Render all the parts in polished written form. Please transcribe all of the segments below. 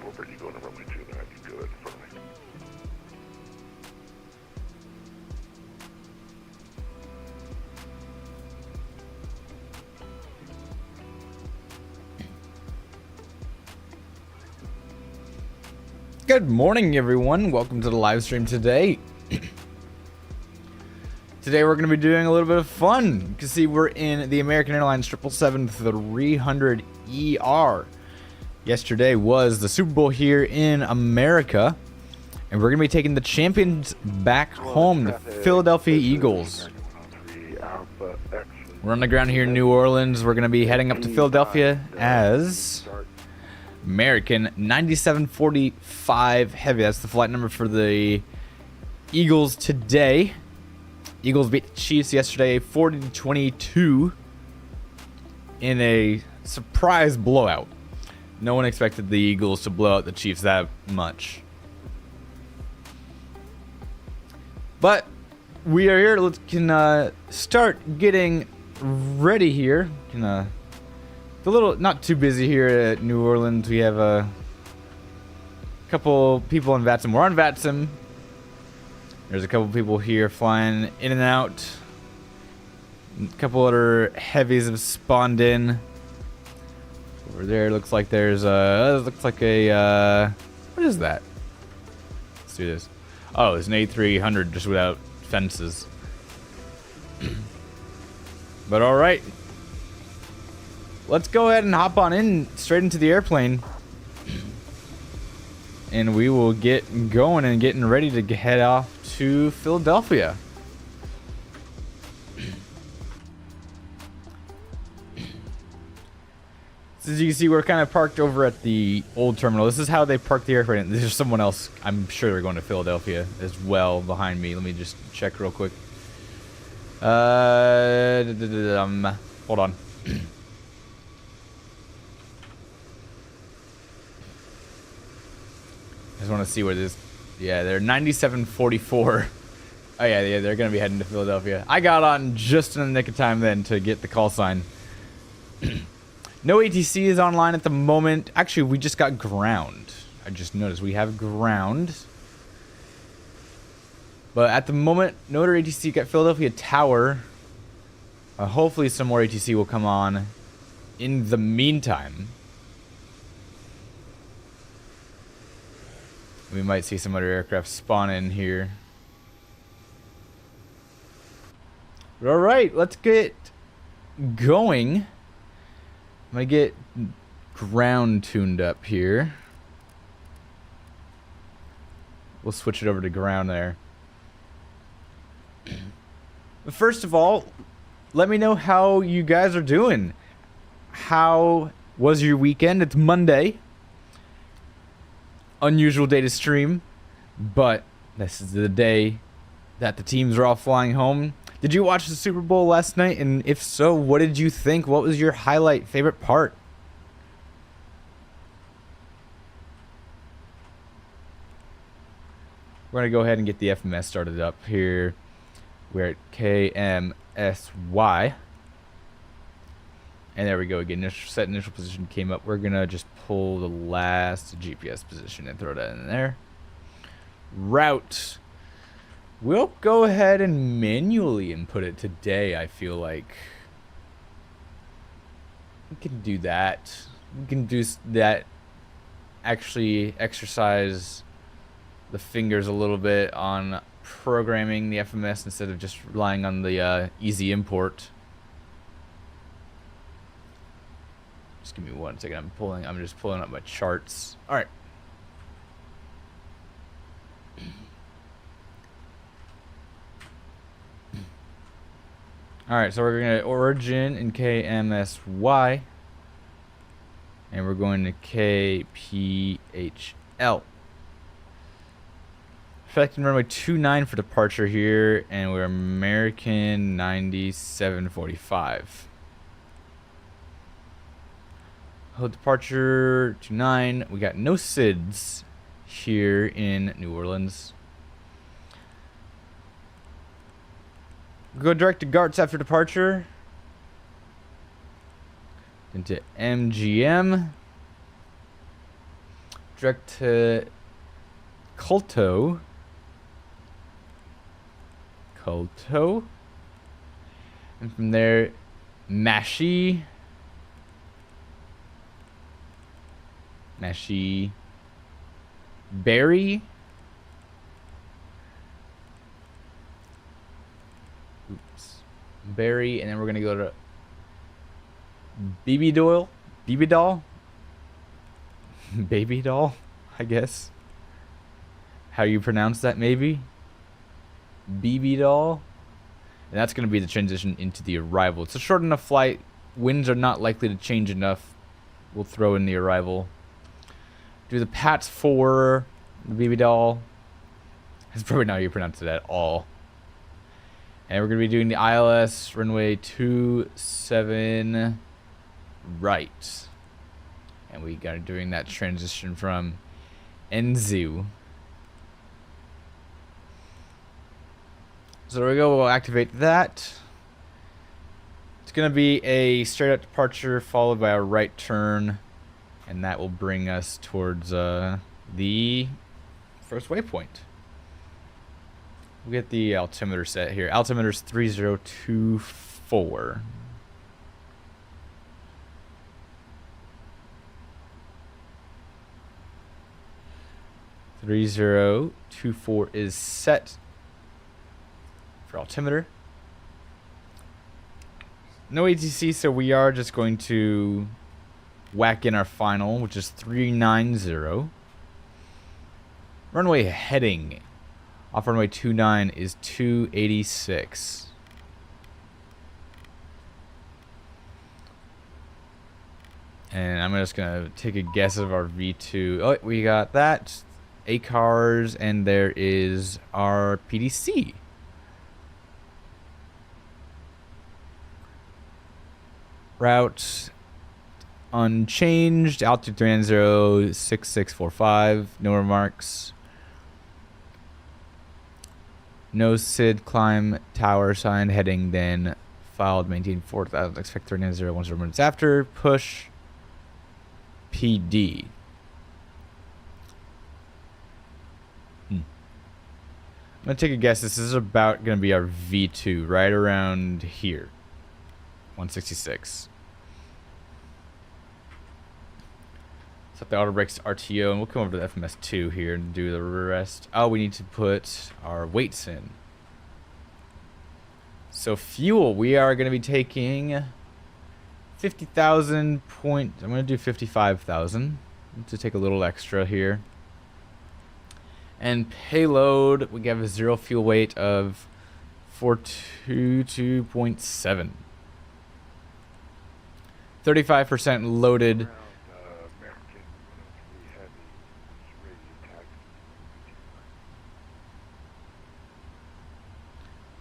corporate, you go to runway 29, you go in front of me. Good morning, everyone. Welcome to the live stream today. Today we're going to be doing a little bit of fun. You can see we're in the American Airlines 777-300ER. Yesterday was the Super Bowl here in America, and we're going to be taking the champions back home, the Philadelphia Eagles. We're on the ground here in New Orleans. We're going to be heading up to Philadelphia as American 9745 Heavy. That's the flight number for the Eagles today. Eagles beat the Chiefs yesterday 40-22 in a surprise blowout. No one expected the Eagles to blow out the Chiefs that much. But we are here. Let's start getting ready here. A little not too busy here at New Orleans. We have a couple people on VATSIM. We're on VATSIM. There's a couple people here flying in and out. A couple other heavies have spawned in. Over there looks like there's looks like a what is that? Let's do this. Oh, it's an A300 just without fences. But all right. Let's go ahead and hop on in straight into the airplane. And we will get going and getting ready to head off to Philadelphia. So as you can see, we're kind of parked over at the old terminal. This is how they park the airplane. There's someone else. I'm sure they're going to Philadelphia as well behind me. Let me just check real quick. Hold on. I just want to see where this. Yeah, they're 9744. Oh yeah, they're gonna be heading to Philadelphia. I got on just in the nick of time then to get the call sign. No ATC is online at the moment. Actually, we just got ground. I just noticed we have ground. But at the moment, no other ATC. Got Philadelphia Tower. Hopefully some more ATC will come on in the meantime. We might see some other aircraft spawn in here. But all right, let's get going. I'm gonna get ground tuned up here. We'll switch it over to ground there. But first of all, let me know how you guys are doing. How was your weekend? It's Monday. Unusual day to stream, but this is the day that the teams are all flying home. Did you watch the Super Bowl last night? And if so, what did you think? What was your highlight, favorite part? We're going to go ahead and get the FMS started up here. We're at KMSY. And there we go again. Set initial position came up. We're going to just pull the last GPS position and throw that in there. Route. We'll go ahead and manually input it today, I feel like. We can do that. We can do that. Actually exercise the fingers a little bit on programming the FMS instead of just relying on the easy import. Just give me 1 second. I'm just pulling up my charts. All right. All right, so we're going to origin in KMSY. And we're going to KPHL. Selecting runway 29 for departure here, and we're American 9745. Hold departure 29. We got no SIDS here in New Orleans. Go direct to GARTS after departure. Into MGM. direct to Colto. And from there, Mashy Berry. Oops. Berry, and then we're gonna go to Baby Doll, Baby Doll, I guess. How you pronounce that, maybe? BB Doll. And that's going to be the transition into the arrival. It's a short enough flight. Winds are not likely to change enough. We'll throw in the arrival. Do the Pats 4, the BB Doll. That's probably not how you pronounce it at all. And we're going to be doing the ILS runway 27 right. And we got doing that transition from Enzu. So there we go, we'll activate that. It's going to be a straight up departure followed by a right turn. And that will bring us towards the first waypoint. We'll get the altimeter set here. Altimeter's 3024. (3024) is set for altimeter. No ATC, so we are just going to whack in our final, which is 390. Runway heading off runway 29 is 286. And I'm just gonna take a guess of our V2. Oh, we got that. ACARS, and there is our PDC. Route unchanged. Altitude 390, 6645. No remarks. No SID climb tower sign heading then filed maintain 4000. Expect 390 once minutes after. Push PD. I'm going to take a guess. This is about going to be our V2, right around here. 166. Set the auto brakes to RTO, and we'll come over to the FMS2 here and do the rest. Oh, we need to put our weights in. So fuel, we are going to be taking 50,000 point. I'm going to do 55,000 to take a little extra here. And payload, we have a zero fuel weight of 422.7. 35% loaded.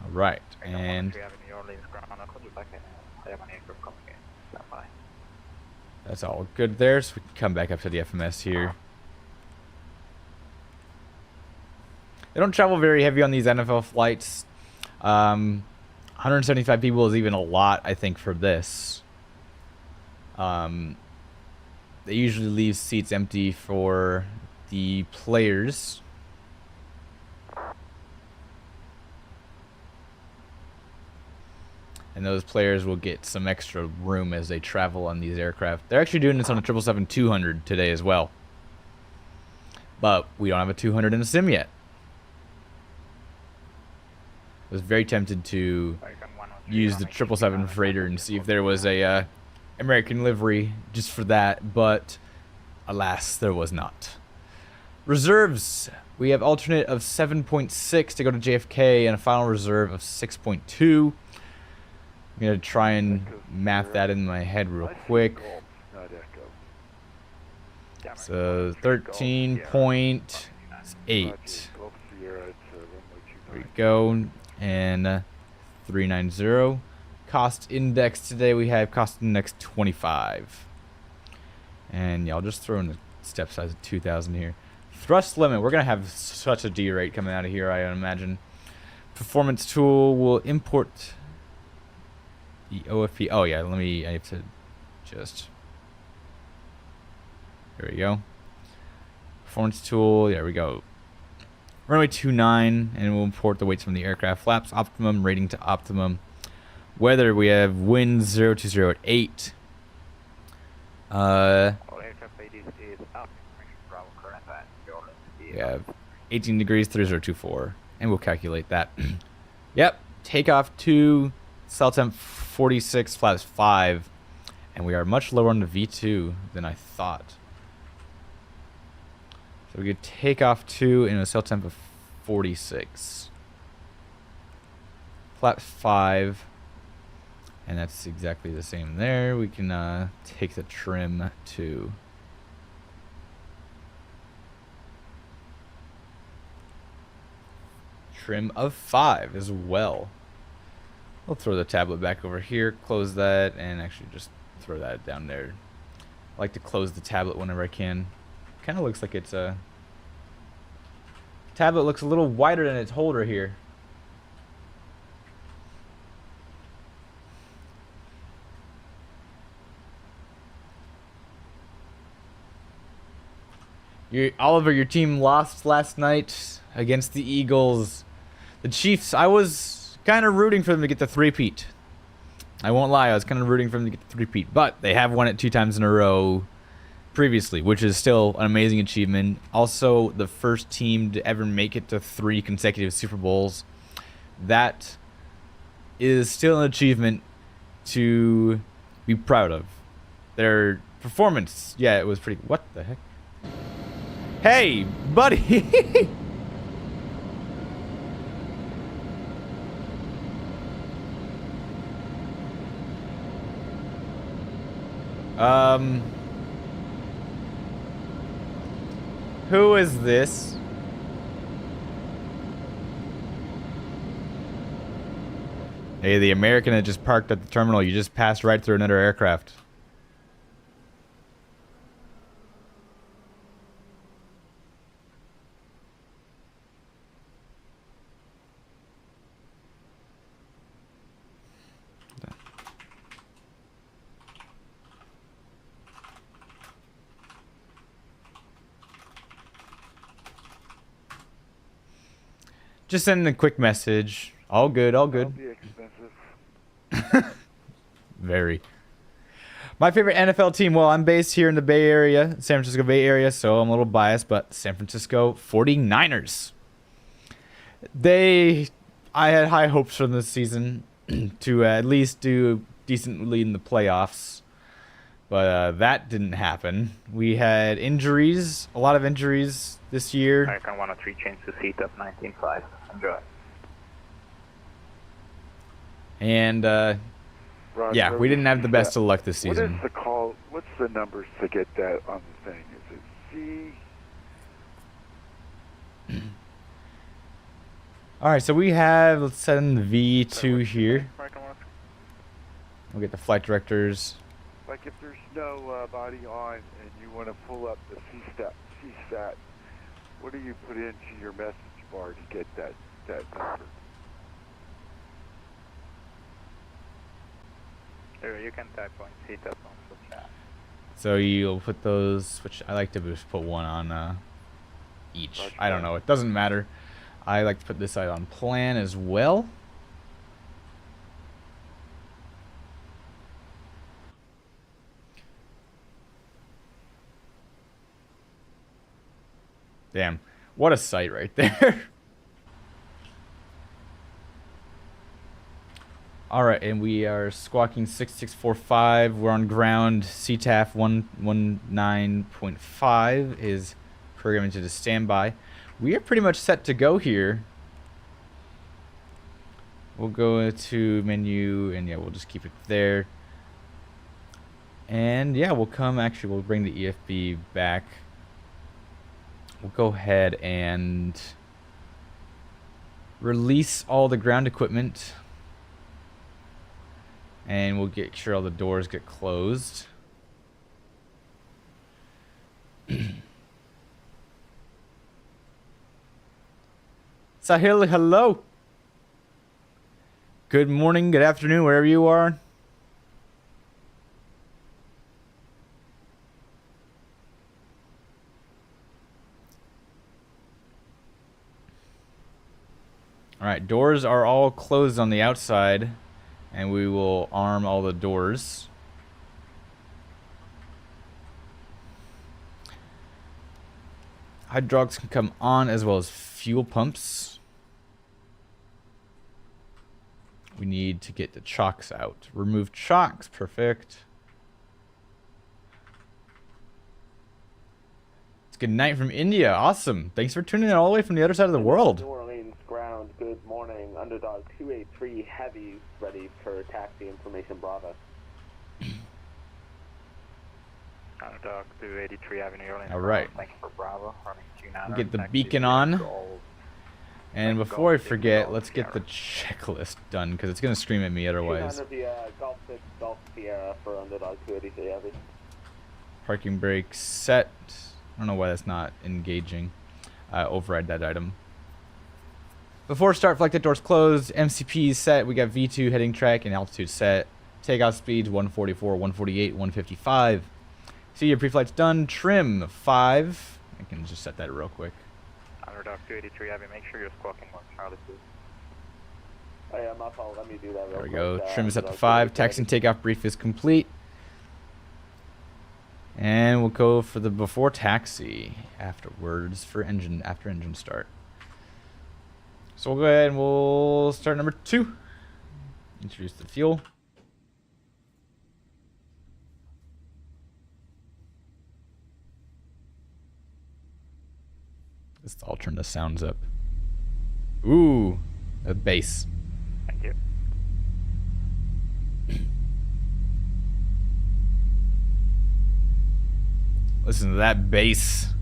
All right, and that's all good there. So we can come back up to the FMS here. They don't travel very heavy on these NFL flights. 175 people is even a lot, I think, for this. They usually leave seats empty for the players. And those players will get some extra room as they travel on these aircraft. They're actually doing this on a 777-200 today as well. But we don't have a 200 in the sim yet. I was very tempted to use the 777 freighter and see if there was a American livery just for that, but alas, there was not. Reserves, we have alternate of 7.6 to go to JFK and a final reserve of 6.2. I'm going to try and math that in my head real quick. So 13.8. There we go. And 390. Cost index today, we have cost index 25. And y'all just throw in the step size of 2,000 here. Thrust limit, we're going to have such a D rate coming out of here, I imagine. Performance tool will import the OFP. Oh yeah, I have to just, there we go. Performance tool. There we go. Runway 29, and we'll import the weights from the aircraft. Flaps optimum, rating to optimum. Weather, we have wind 020 at 8. All aircraft ladies is up. Bravo current at We have 18 degrees 3024, and we'll calculate that. Yep, takeoff 2, cell temp 46, flaps 5, and we are much lower on the V2 than I thought. So we get takeoff 2 and a cell temp of 46. Flaps 5. And that's exactly the same there. We can take the trim to trim of 5 as well. We'll throw the tablet back over here, close that, and actually just throw that down there. I like to close the tablet whenever I can. Kind of looks like it's a tablet looks a little wider than its holder here. Oliver, your team lost last night against the Eagles. The Chiefs, I was kind of rooting for them to get the three-peat. I won't lie, I was kind of rooting for them to get the three-peat. But they have won it 2 times in a row previously, which is still an amazing achievement. Also, the first team to ever make it to 3 consecutive Super Bowls. That is still an achievement to be proud of. Their performance, yeah, it was pretty... What the heck? Hey, buddy! Who is this? Hey, the American that just parked at the terminal. You just passed right through another aircraft. Just send a quick message. All good, all good. That'll be expensive. Very. My favorite NFL team, well, I'm based here in the Bay Area, San Francisco Bay Area, so I'm a little biased, but San Francisco 49ers. I had high hopes for this season to at least do decently in the playoffs, but that didn't happen. We had injuries, a lot of injuries this year. American 103 change to seat up 19.5. Enjoy. And, Roger, yeah, we didn't have the best of luck this season. What is the call? What's the numbers to get that on the thing? Is it C? Alright, so we have, let's send the V2 here. We'll get the flight directors. Like if there's no body on and you want to pull up the CSAT, what do you put into your message bar to get that number? There, you can type on seat up on the chat. So you'll put those, which I like to just put one on each. I don't know, it doesn't matter. I like to put this side on plan as well. Damn, what a sight right there. Alright, and we are squawking 6645. We're on ground. CTAF 119.5 is programmed to standby. We are pretty much set to go here. We'll go to menu, and yeah, we'll just keep it there. And yeah, we'll bring the EFB back. We'll go ahead and release all the ground equipment. And we'll get sure all the doors get closed. Sahil, hello. Good morning, good afternoon, wherever you are. Alright, doors are all closed on the outside, and we will arm all the doors. Hydraulics can come on as well as fuel pumps. We need to get the chocks out. Remove chocks, perfect. It's good night from India, awesome. Thanks for tuning in all the way from the other side of the world. New Orleans ground, good morning. Underdog 283 heavy, ready for taxi information Bravo. Underdog 283 Avenue, New Orleans. All right. Thank you for Bravo. Running 29. Get the beacon on. And before I forget, let's get the checklist done, because it's going to scream at me otherwise. 200 via Golf 6, Golf Sierra for Underdog 283 heavy. Parking brake set. I don't know why that's not engaging. Override that item. Before start, flight deck doors closed. MCP set. We got V2 heading track and altitude set. Takeoff speeds 144, 148, 155. See your pre-flight's done. Trim 5. I can just set that real quick. Underdog 283 Avenue, make sure you're squawking on Charlie 2. Oh yeah, my fault. Let me do that real There we quick. go. Trim is set to 5. Taxi and takeoff brief is complete. And we'll go for the before taxi afterwards for after engine start. So we'll go ahead and we'll start number 2. Introduce the fuel. I'll turn the sounds up. Ooh, a bass. Thank you. Listen to that bass.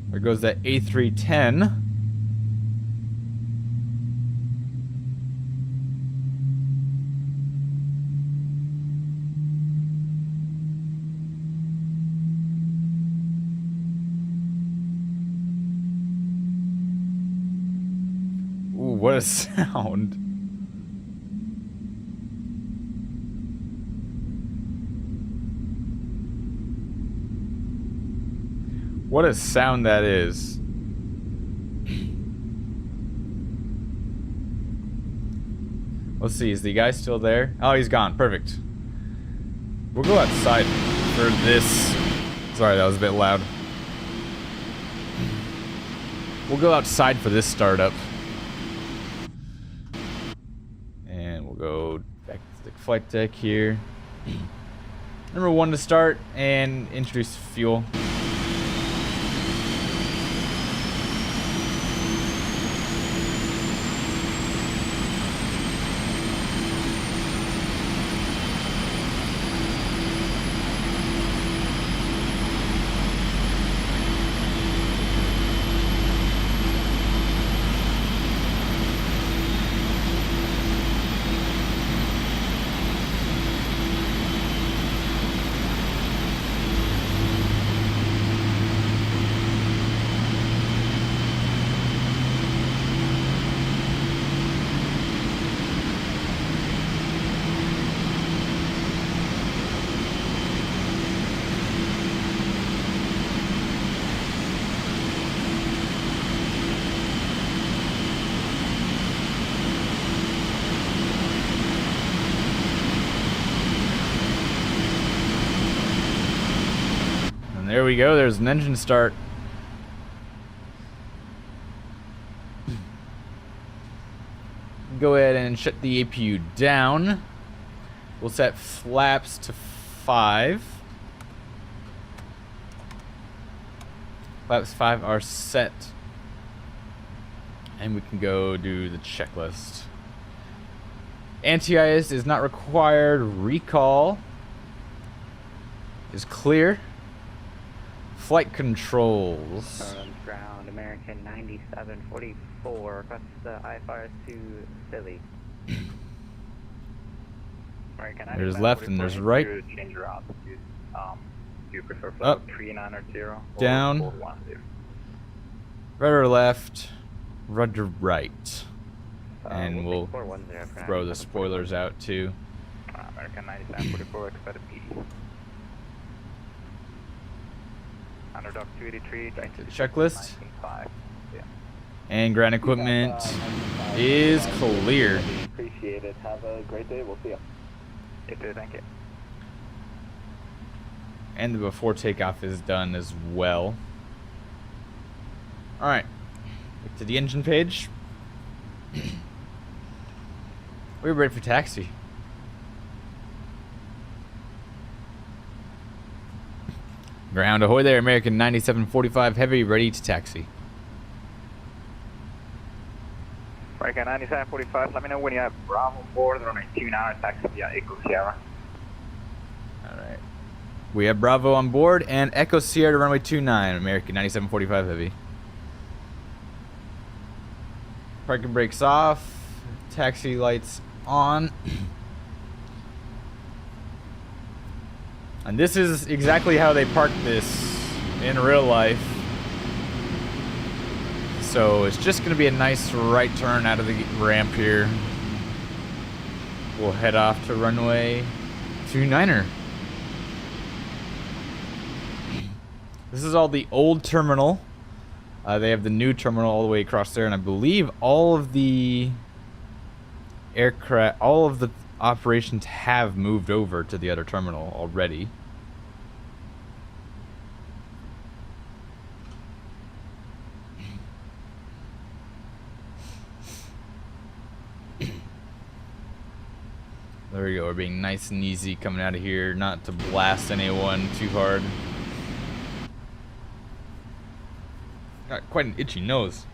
There goes that A310. What a sound. What a sound that is. Let's see, is the guy still there? Oh, he's gone. Perfect. We'll go outside for this. Sorry, that was a bit loud. We'll go outside for this startup. Go back to the flight deck here. Number 1 to start and introduce fuel. There we go, there's an engine start. Go ahead and shut the APU down. We'll set flaps to 5. Flaps 5 are set. And we can go do the checklist. Anti-ice is not required. Recall is clear. Flight controls. Ground, American 9744, request the IFRS to Philly. American There's left and there's right. Change your altitude. Do you prefer Up, 3900 or down, 410? right or left, rudder right. And we'll 410 for throw the 97.45. spoilers out too. American 9744, expect a P. Underdog 283, Back to the checklist. 19.5. Yeah. And ground equipment is clear. Appreciate it. Have a great day. We'll see you. You too, thank you. And the before takeoff is done as well. Alright. Back to the engine page. We're ready for taxi. Ground ahoy there, American 9745 Heavy, ready to taxi. American 9745, let me know when you have Bravo on board, runway 29, taxi via Echo Sierra. Alright. We have Bravo on board and Echo Sierra to runway 29, American 9745 Heavy. Parking brakes off, taxi lights on. And this is exactly how they park this in real life. So it's just going to be a nice right turn out of the ramp here. We'll head off to runway 29er. This is all the old terminal. They have the new terminal all the way across there, and I believe all of the aircraft, all of the operations have moved over to the other terminal already. There we go, we're being nice and easy coming out of here, not to blast anyone too hard. Got quite an itchy nose.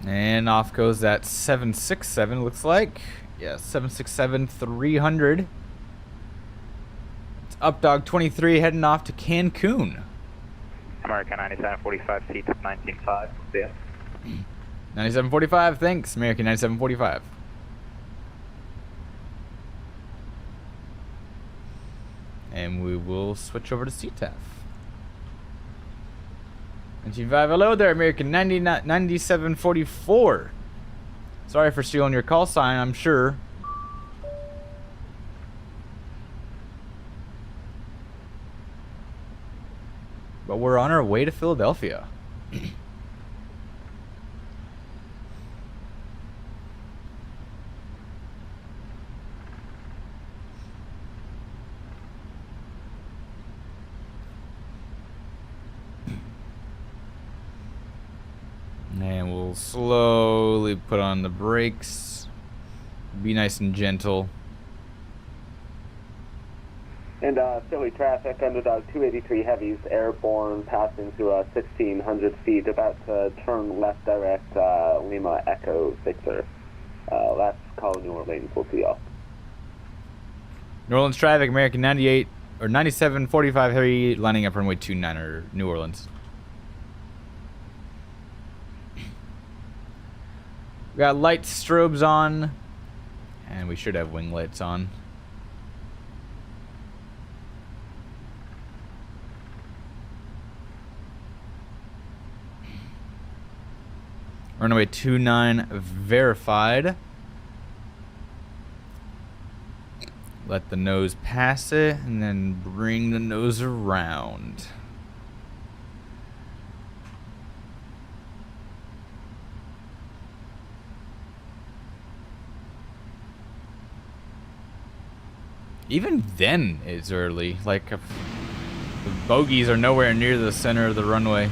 And off goes that 767, looks like. Yeah, 767-300. It's Updog 23 heading off to Cancun. American 9745, seat 19.5, see ya. 9745, thanks, American 9745. And we will switch over to CTAF. 19.5, hello there, American 9744. Sorry for stealing your call sign, I'm sure. But we're on our way to Philadelphia. And we'll slowly put on the brakes. Be nice and gentle. And Philly traffic, Underdog 283 Heavies, airborne, passing through 1,600 feet, about to turn left direct, Lima Echo Victor. Last call, New Orleans, we'll see y'all. New Orleans traffic, American 98 or 9745 Heavy, lining up runway 29er, New Orleans. We got light strobes on, and we should have wing lights on. Runway 29 verified. Let the nose pass it, and then bring the nose around. Even then, it's early. Like, the bogies are nowhere near the center of the runway.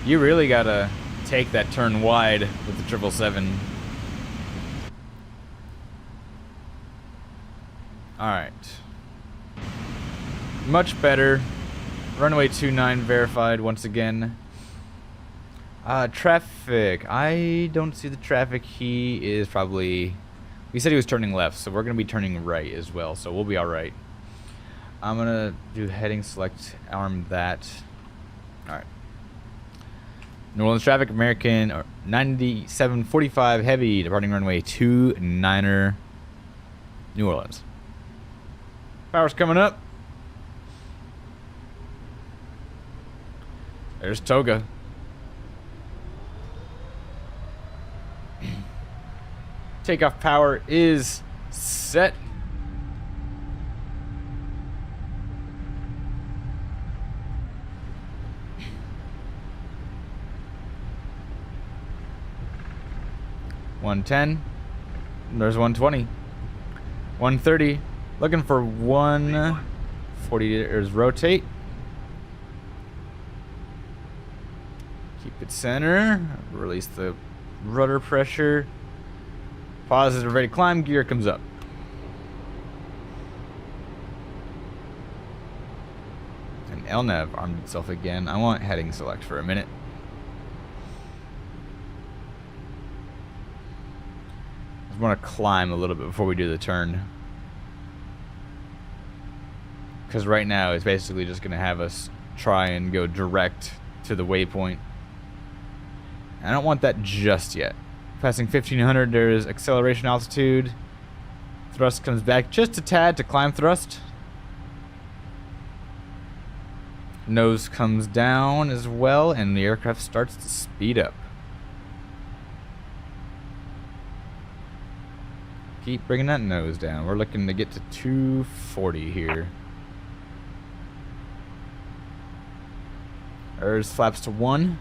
You really gotta take that turn wide with the 777. Alright. Much better. Runway 29 verified once again. Traffic. I don't see the traffic. He is probably... We said he was turning left, so we're going to be turning right as well, so we'll be alright. I'm gonna do heading select, arm that. Alright. New Orleans traffic, American 9745 heavy, departing runway 29er, New Orleans. Power's coming up. There's Toga. Takeoff power is set. $110. There's 120. 130. Looking for 140. There's rotate. Keep it center. Release the rudder pressure. Positive, ready to climb. Gear comes up. And LNAV armed itself again. I want heading select for a minute. I just want to climb a little bit before we do the turn. Because right now it's basically just going to have us try and go direct to the waypoint. I don't want that just yet. Passing 1500, there's acceleration altitude. Thrust comes back just a tad to climb thrust. Nose comes down as well, and the aircraft starts to speed up. Keep bringing that nose down. We're looking to get to 240 here. There's flaps to 1.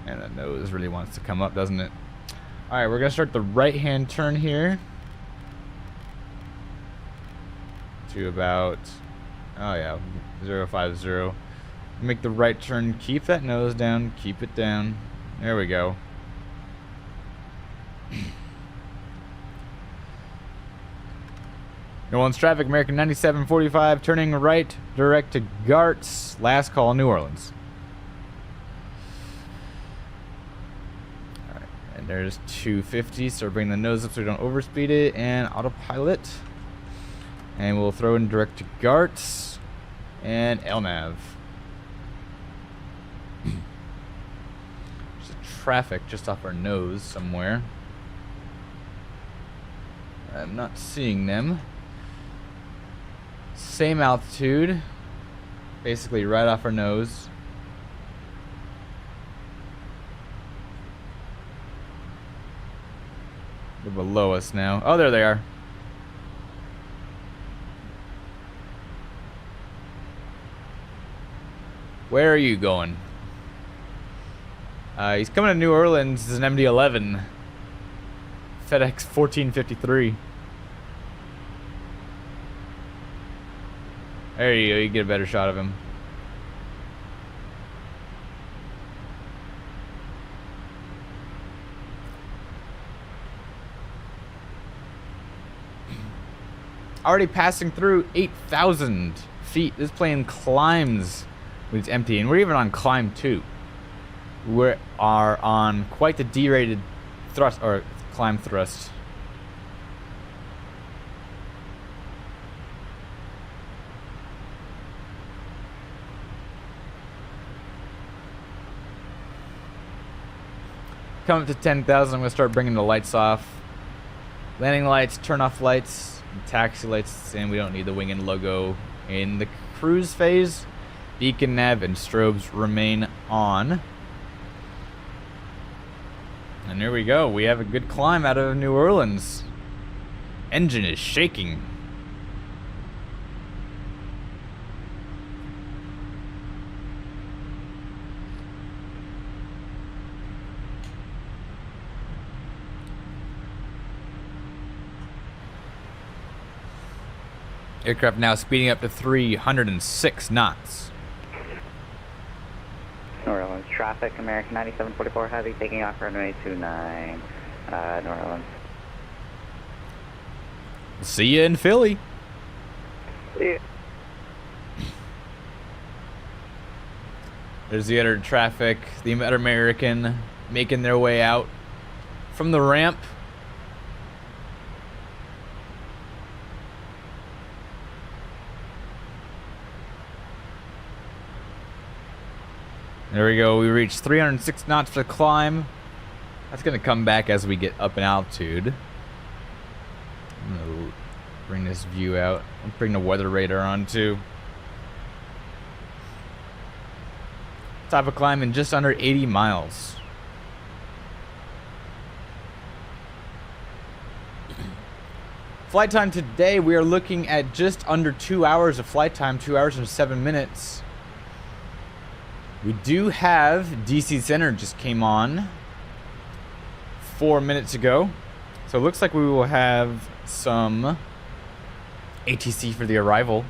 And the nose really wants to come up, doesn't it? Alright, we're going to start the right-hand turn here. To about, oh yeah, 050. Make the right turn, keep that nose down, keep it down. There we go. New Orleans traffic, American 9745, turning right, direct to Gart's. Last call, New Orleans. Alright, and there's 250, so we're bringing the nose up so we don't overspeed it, and autopilot. And we'll throw in direct to Gart's and LNAV. There's a traffic just off our nose somewhere. I'm not seeing them. Same altitude, basically right off our nose. They're below us now. Oh, there they are. Where are you going? He's coming to New Orleans. This is an MD-11. FedEx 1453. There you go, you get a better shot of him. Already passing through 8,000 feet. This plane climbs when it's empty, and we're even on climb 2. We are on quite the derated thrust, or climb thrust. Come up to 10,000, I'm going to start bringing the lights off. Landing lights, turn off lights, and taxi lights, and we don't need the wing and logo in the cruise phase. Beacon, nav, and strobes remain on. And there we go. We have a good climb out of New Orleans. Engine is shaking. Aircraft now speeding up to 306 knots. New Orleans traffic, American 9744 heavy, taking off runway 29, New Orleans. See you in Philly. Yeah. There's the other traffic, the other American making their way out from the ramp. There we go. We reached 306 knots for the climb. That's going to come back as we get up in altitude. I'm going to bring this view out. I'll bring the weather radar on too. Top of climb in just under 80 miles. Flight time today, we are looking at just under 2 hours of flight time, 2 hours and 7 minutes. We do have DC Center just came on 4 minutes ago. So it looks like we will have some ATC for the arrival,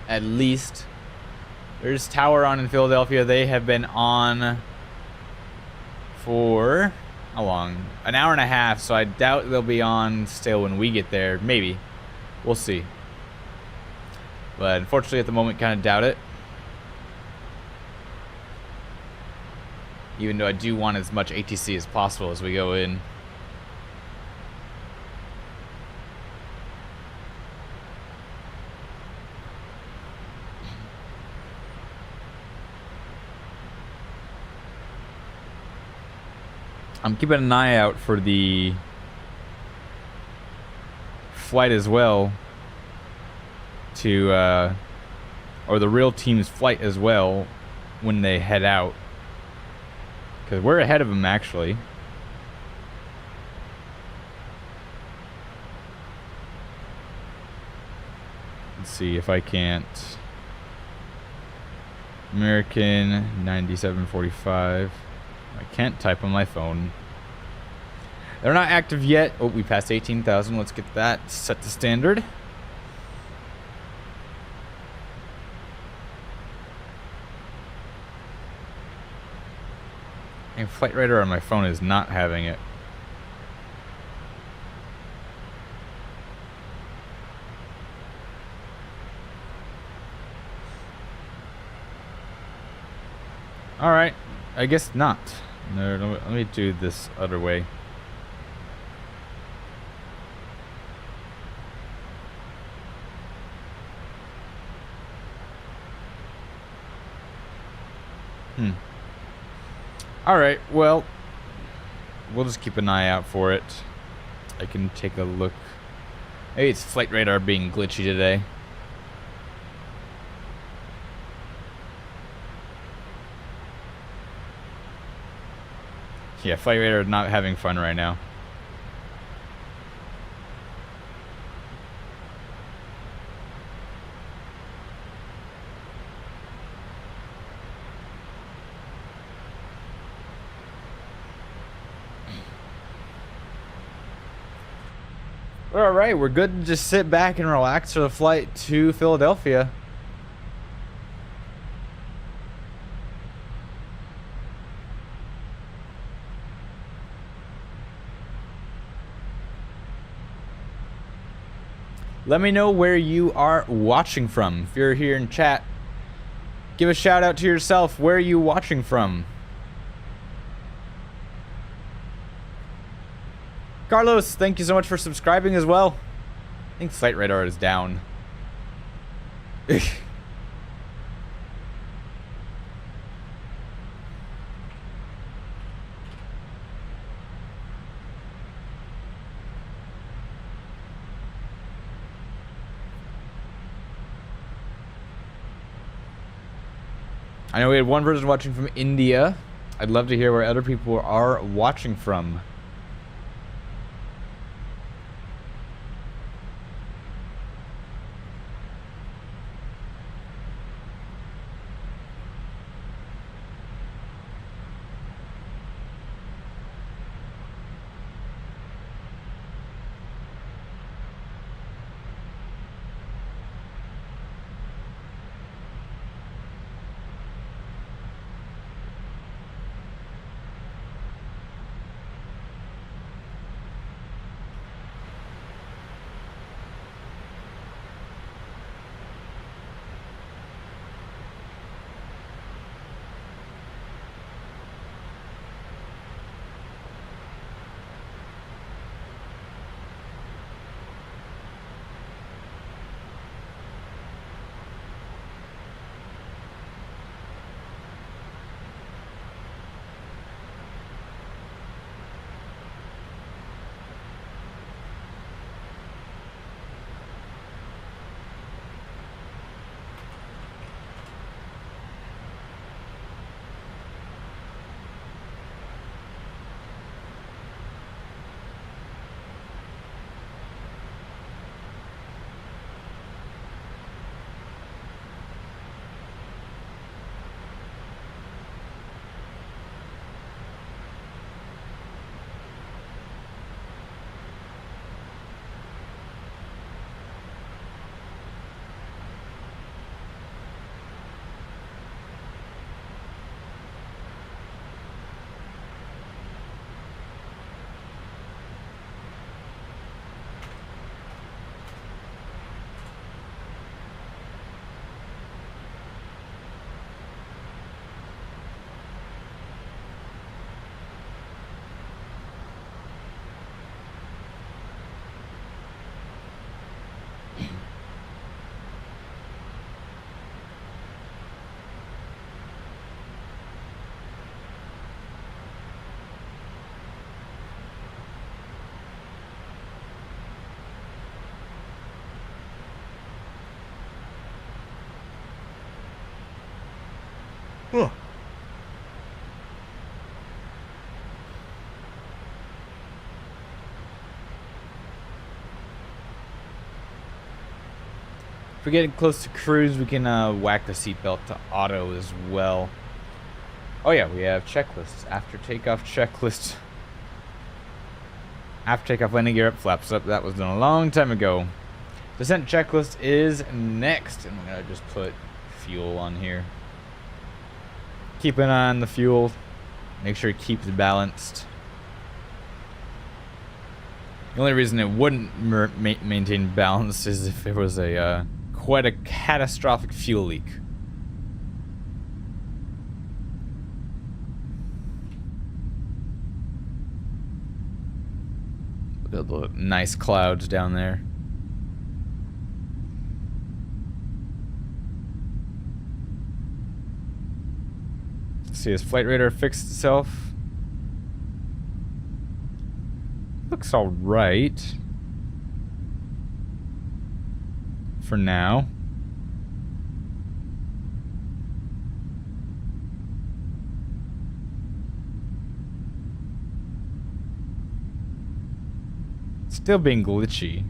at least. There's Tower on in Philadelphia. They have been on for, how long? An hour and a half, so I doubt they'll be on still when we get there. Maybe. We'll see. But unfortunately at the moment, kind of doubt it. Even though I do want as much ATC as possible as we go in. I'm keeping an eye out for the flight as well to, or the real team's flight as well when they head out. Because we're ahead of them, actually. Let's see if I can't. American 9745. I can't type on my phone. They're not active yet. Oh, we passed 18,000. Let's get that set to standard. And flight radar on my phone is not having it. Alright, I guess not. No, let me do this other way. Alright, well, we'll just keep an eye out for it. I can take a look. Maybe it's flight radar being glitchy today. Yeah, flight radar is not having fun right now. All right, we're good to just sit back and relax for the flight to Philadelphia. Let me know where you are watching from. If you're here in chat, give a shout out to yourself. Where are you watching from? Carlos, thank you so much for subscribing as well. I think flight radar is down. I know we had one person watching from India. I'd love to hear where other people are watching from. Ugh. If we're getting close to cruise, we can whack the seatbelt to auto as well. Oh yeah, we have checklists. After takeoff checklist. After takeoff, landing gear up, flaps up. That was done a long time ago. Descent checklist is next. And I'm going to just put fuel on here. Keep an eye on the fuel. Make sure it keeps balanced. The only reason it wouldn't maintain balance is if there was a quite a catastrophic fuel leak. Look at the nice clouds down there. See, his flight radar fixed itself. Looks all right for now. Still being glitchy.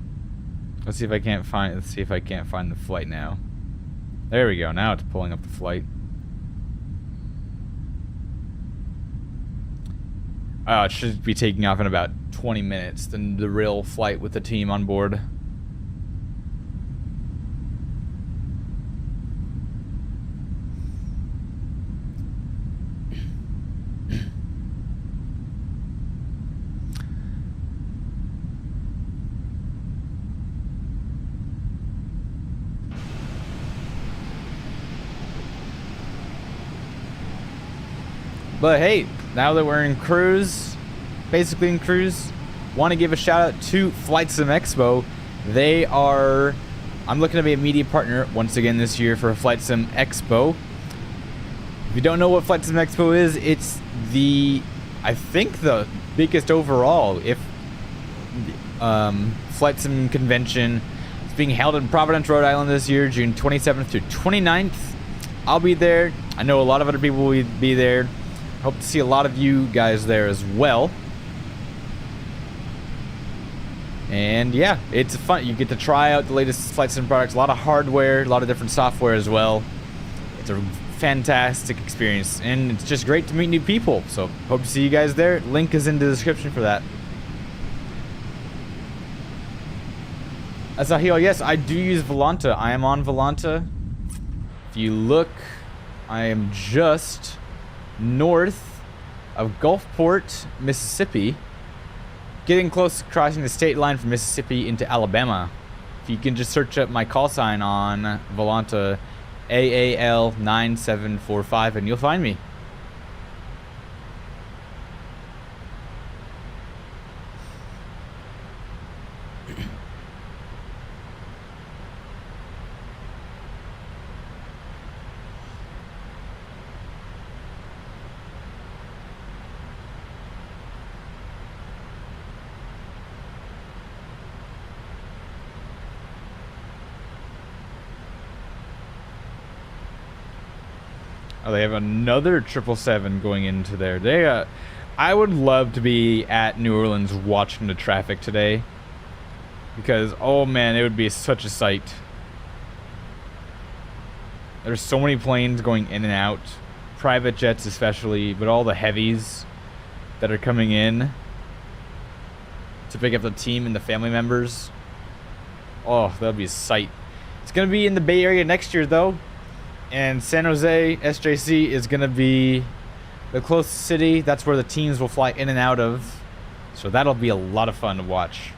Let's see if I can't find the flight now. There we go. Now it's pulling up the flight. It should be taking off in about 20 minutes, then the real flight with the team on board. But hey, now that we're in cruise, basically in cruise, want to give a shout out to FlightSimExpo. They are, I'm looking to be a media partner once again this year for FlightSimExpo. If you don't know what FlightSimExpo is, it's I think the biggest overall, flight sim convention. It's being held in Providence, Rhode Island this year, June 27th through 29th. I'll be there. I know a lot of other people will be there. Hope to see a lot of you guys there as well. And yeah, it's fun. You get to try out the latest flight sim products, a lot of hardware, a lot of different software as well. It's a fantastic experience, and it's just great to meet new people. So hope to see you guys there. Link is in the description for that. Asahio, yes, I do use Volanta. I am on Volanta. If you look, I am just north of Gulfport, Mississippi, getting close to crossing the state line from Mississippi into Alabama. If you can just search up my call sign on Volanta, AAL9745, and you'll find me. Oh, they have another 777 going into there. I would love to be at New Orleans watching the traffic today, because oh man, it would be such a sight. There's so many planes going in and out, private jets especially, but all the heavies that are coming in to pick up the team and the family members. Oh, that'll be a sight. It's gonna be in the Bay Area next year though. And San Jose, SJC, is going to be the closest city. That's where the teams will fly in and out of. So that'll be a lot of fun to watch.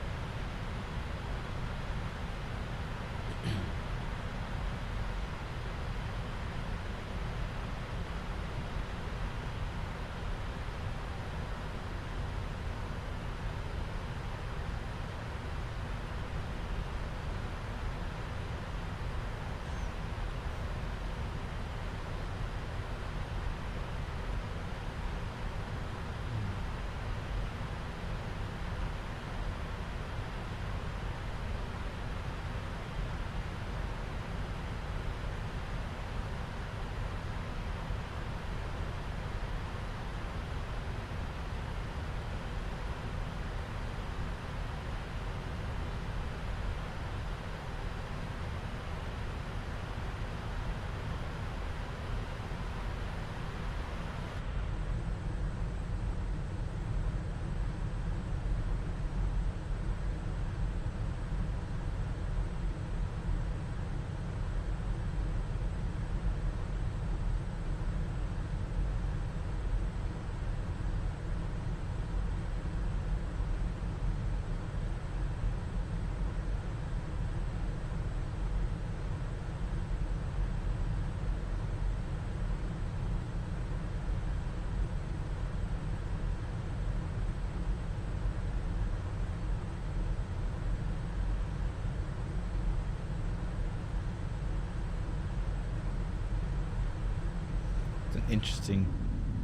interesting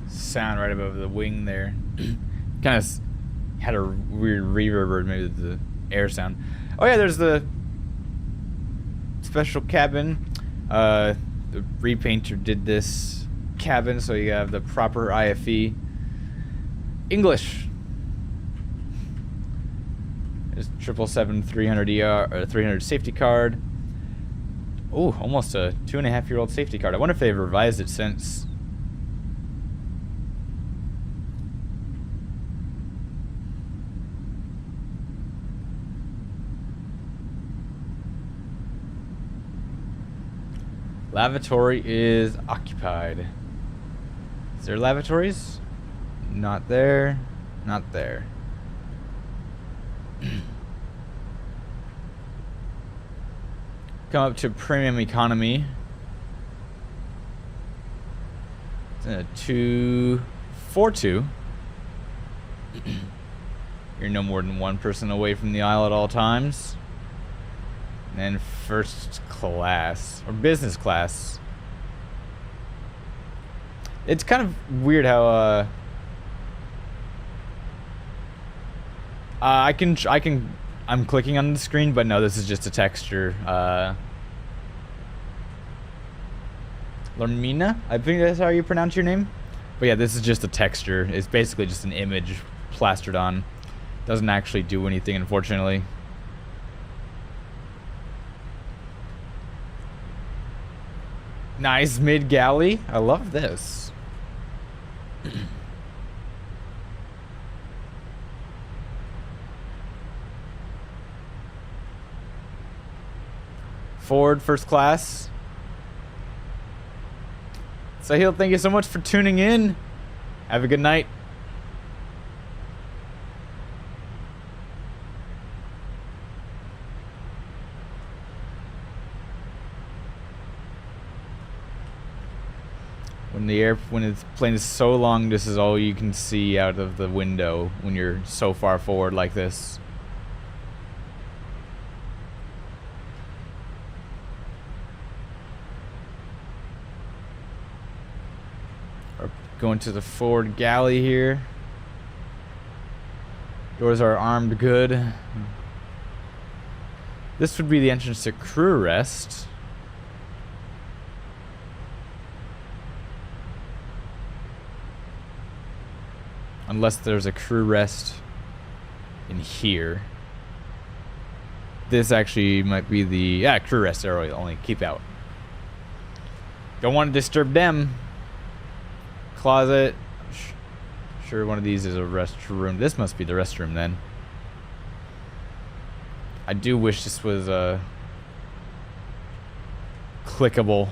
sound right above the wing there. Kind of had a weird reverb, maybe the air sound. Oh yeah, there's the special cabin. The repainter did this cabin, so you have the proper IFE English. There's 777-300 ER or 300 safety card. Oh, almost a 2.5-year-old safety card. I wonder if they've revised it since. Lavatory is occupied. Is there lavatories? Not there. Not there. Come up to premium economy. It's in a 242. You're no more than one person away from the aisle at all times. And then first class or business class. It's kind of weird how I'm clicking on the screen, but no, this is just a texture. Lormina, I think that's how you pronounce your name. But yeah, this is just a texture. It's basically just an image plastered on. Doesn't actually do anything, unfortunately. Nice mid galley. I love this. Forward first class. Sahil, thank you so much for tuning in. Have a good night. When the plane is so long, this is all you can see out of the window when you're so far forward like this. We're going to the forward galley here. Doors are armed good. This would be the entrance to crew rest. Unless there's a crew rest in here. This actually might be the crew rest area. Only keep out. Don't want to disturb them. Closet. Sure, one of these is a restroom. This must be the restroom then. I do wish this was clickable.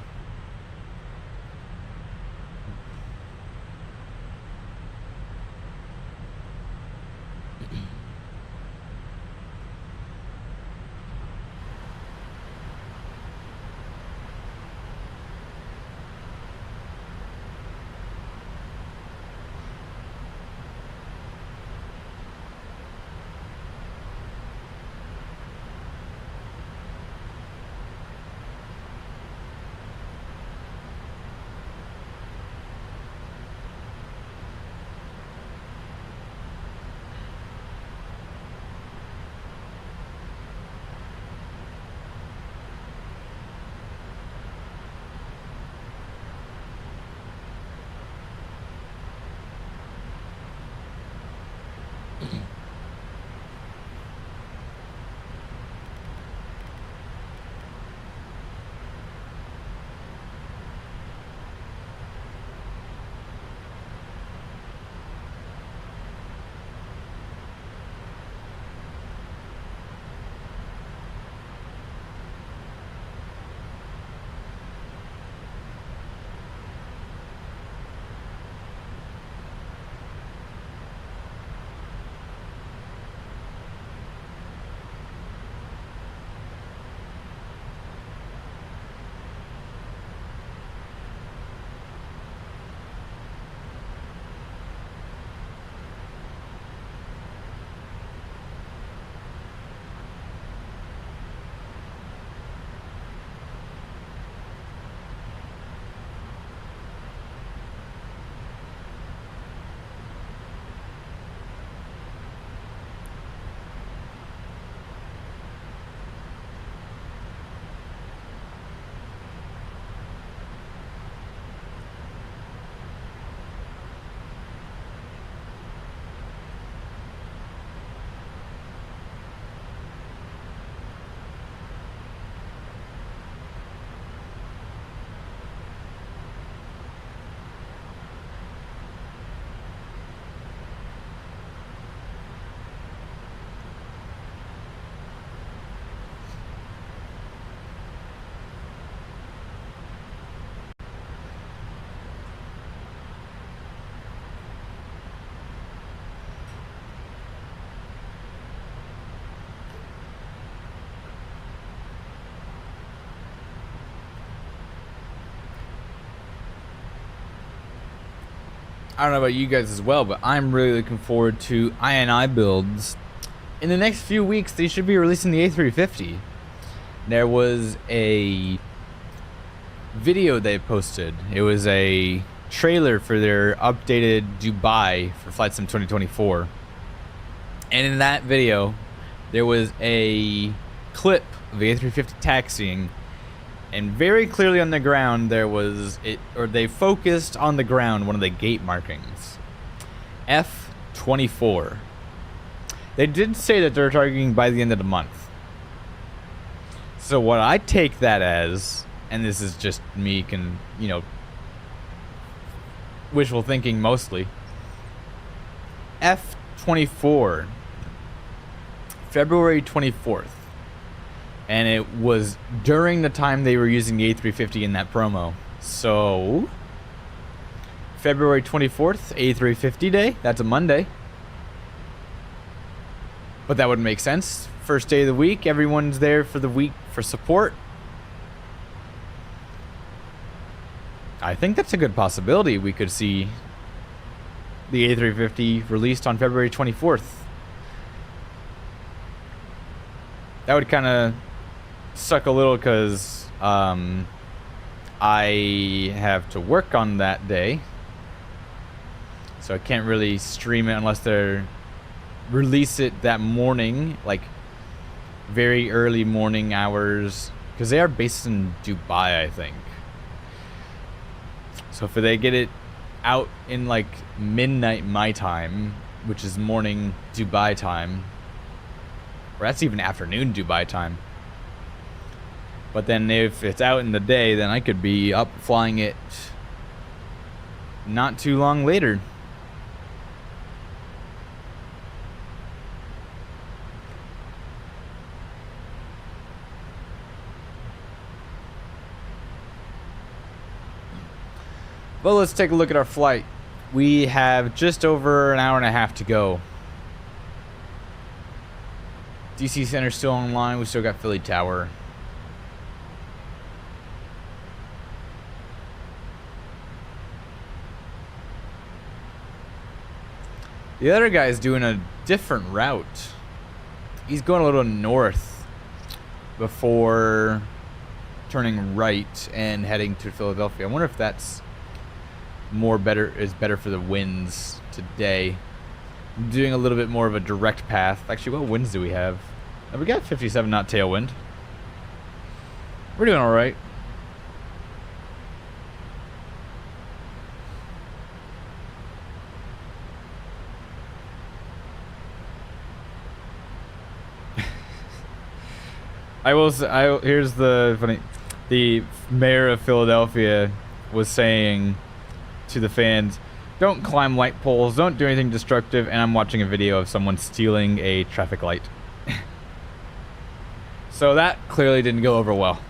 I don't know about you guys as well, but I'm really looking forward to INI builds. In the next few weeks, they should be releasing the A350. There was a video they posted. It was a trailer for their updated Dubai for Flight Sim 2024. And in that video, there was a clip of the A350 taxiing, and very clearly on the ground there was they focused on the ground one of the gate markings. F24. They did say that they're targeting by the end of the month. So what I take that as, and this is just me wishful thinking mostly, F24, February 24th. And it was during the time they were using the A350 in that promo. So, February 24th, A350 day, that's a Monday. But that would make sense. First day of the week, everyone's there for the week for support. I think that's a good possibility. We could see the A350 released on February 24th. That would kind of suck a little because I have to work on that day. So I can't really stream it unless they're release it that morning, like very early morning hours, because they are based in Dubai, I think. So if they get it out in like midnight my time, which is morning Dubai time, or that's even afternoon Dubai time. But then if it's out in the day, then I could be up flying it not too long later. Well, let's take a look at our flight. We have just over an hour and a half to go. DC Center's still online. We still got Philly Tower. The other guy's doing a different route. He's going a little north before turning right and heading to Philadelphia. I wonder if that's better for the winds today. I'm doing a little bit more of a direct path. Actually, what winds do we have? We got 57 knot tailwind. We're doing all right. Here's the funny. The mayor of Philadelphia was saying to the fans, don't climb light poles, don't do anything destructive, and I'm watching a video of someone stealing a traffic light. So that clearly didn't go over well.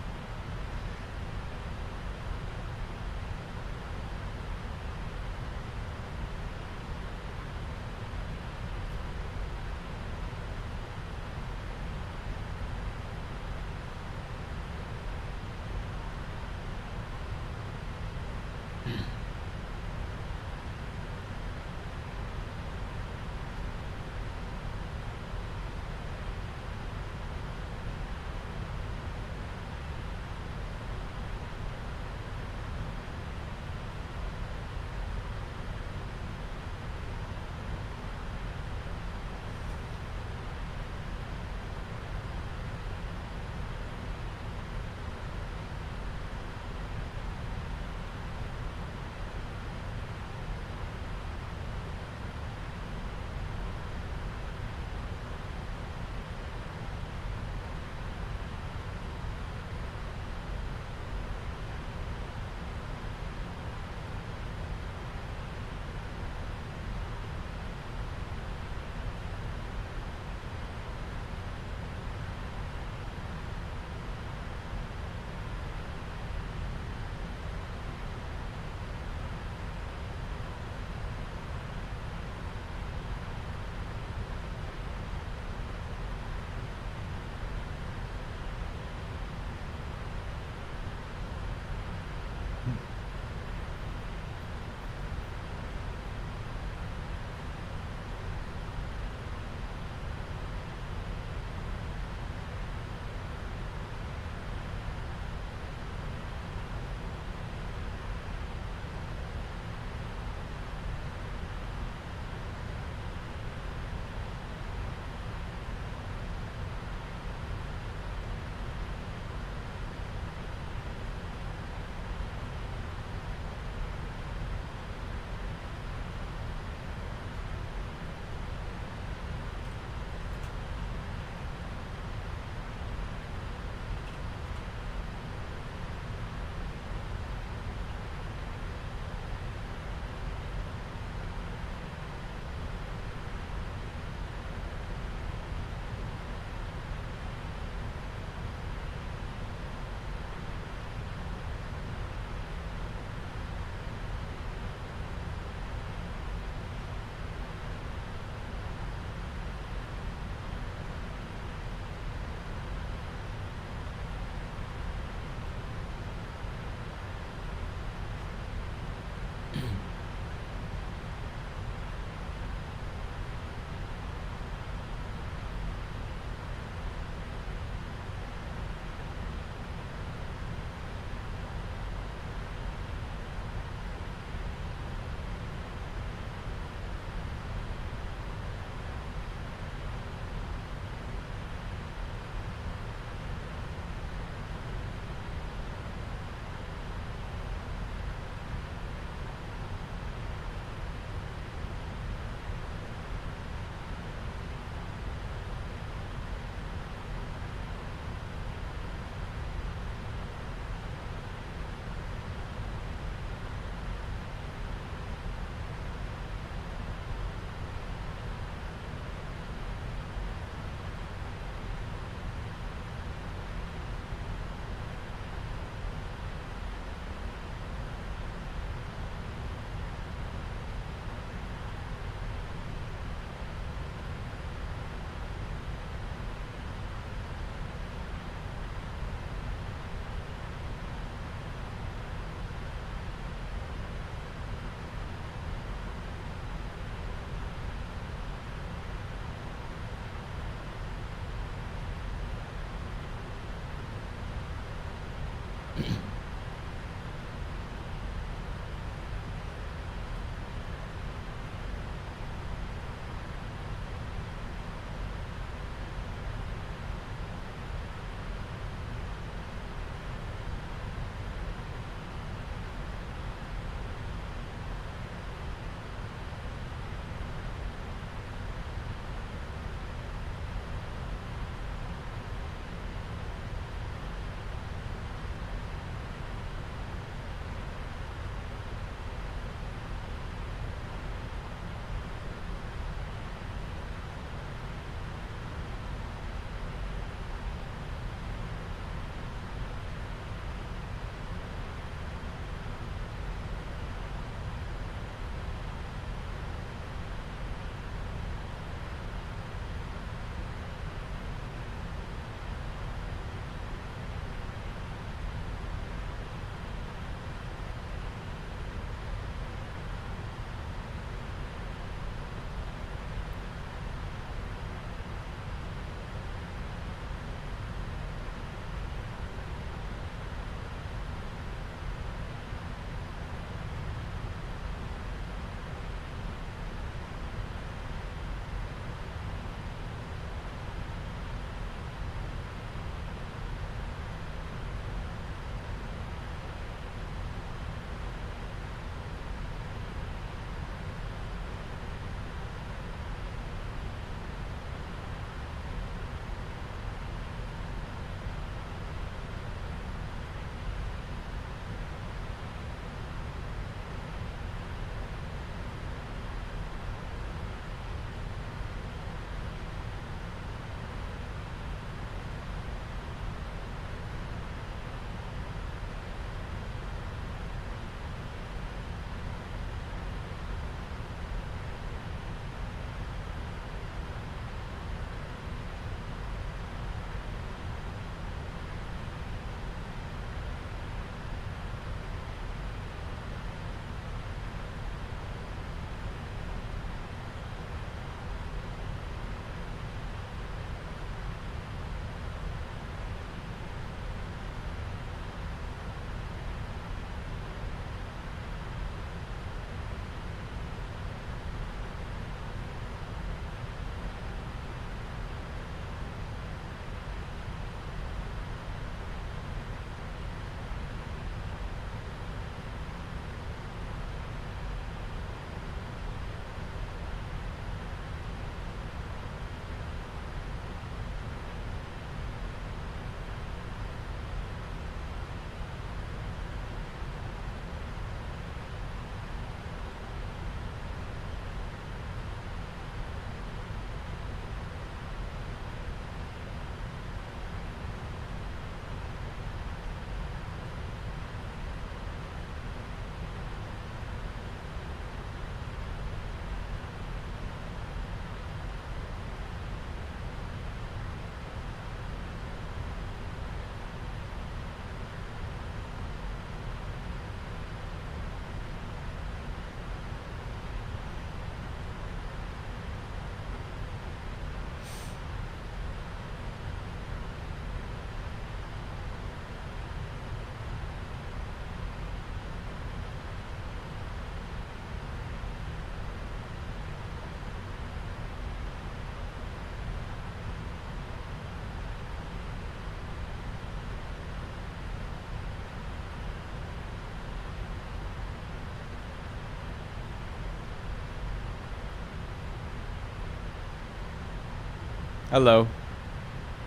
Hello.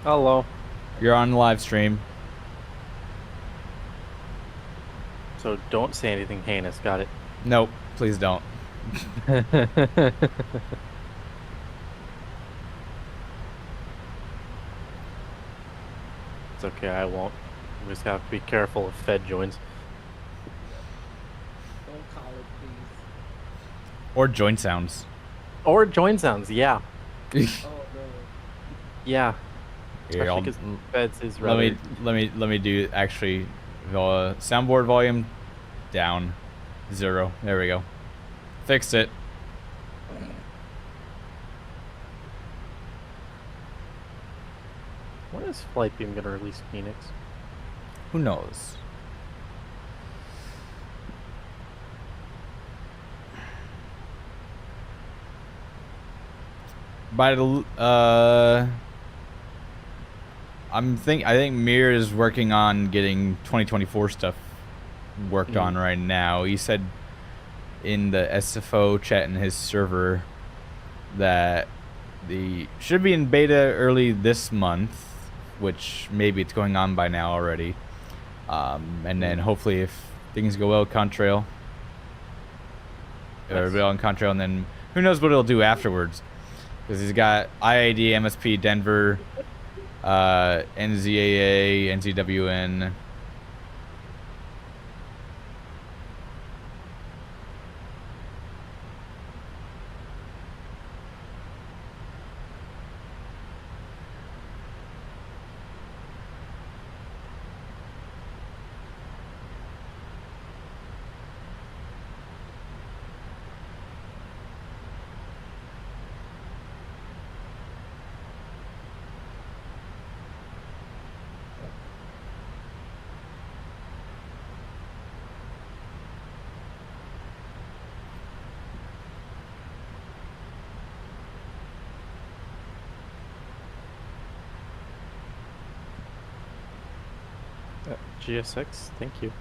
Hello. You're on the live stream. So don't say anything heinous, got it? Nope, please don't. It's okay, I won't. We just have to be careful if Fed joins. Don't call it, please. Or joint sounds. Or join sounds, yeah. Oh no. Yeah. Here, Especially because Feds is rather... let me do actually soundboard volume down 0. There we go. Fixed it. When is Flightbeam gonna release Phoenix? Who knows? By the I think Mir is working on getting 2024 stuff worked on right now. He said in the SFO chat in his server that the should be in beta early this month, which maybe it's going on by now already. And then hopefully if things go well, Contrail or well on Contrail, and then who knows what it'll do afterwards, because he's got IAD, MSP, Denver, NZAA, NZWN. GSX, thank you.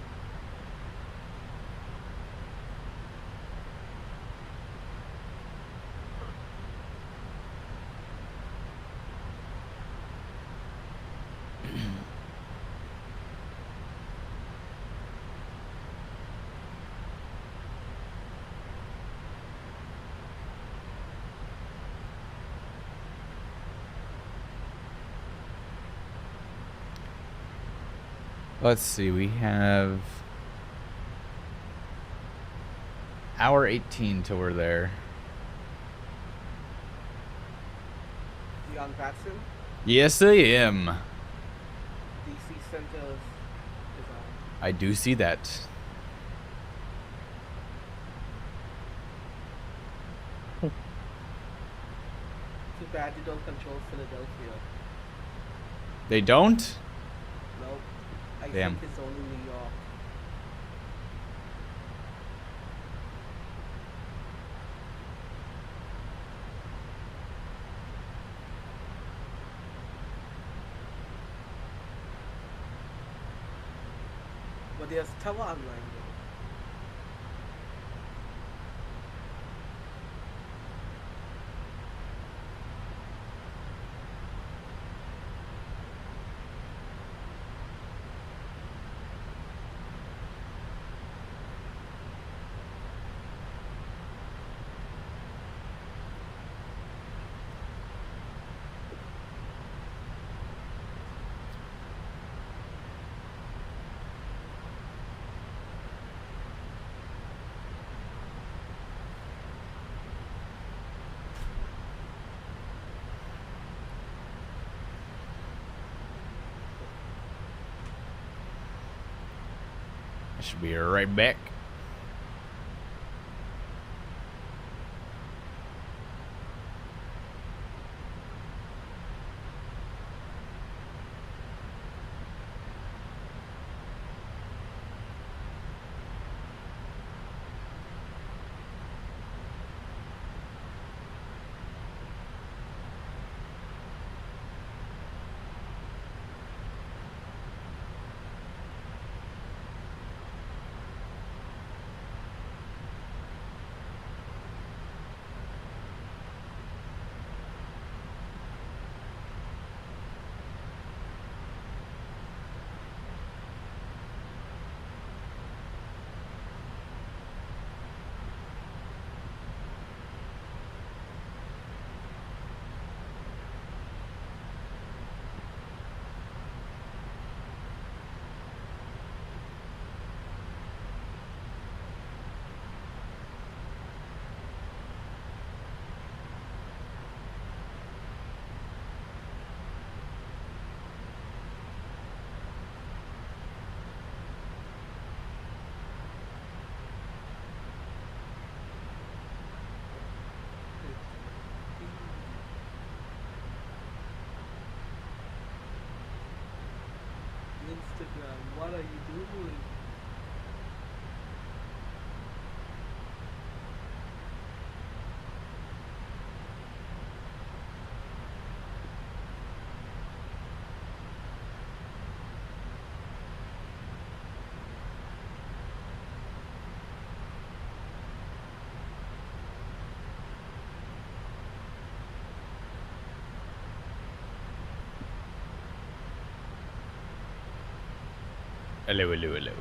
Let's see, we have hour 18 till we're there. You on Batson? Yes, I am. DC Center is on. I do see that. Too bad you don't control Philadelphia. They don't? Nope. I Damn. think it's only New York. But there's Tower online though. I should be right back. What are you doing? Hello, hello, hello.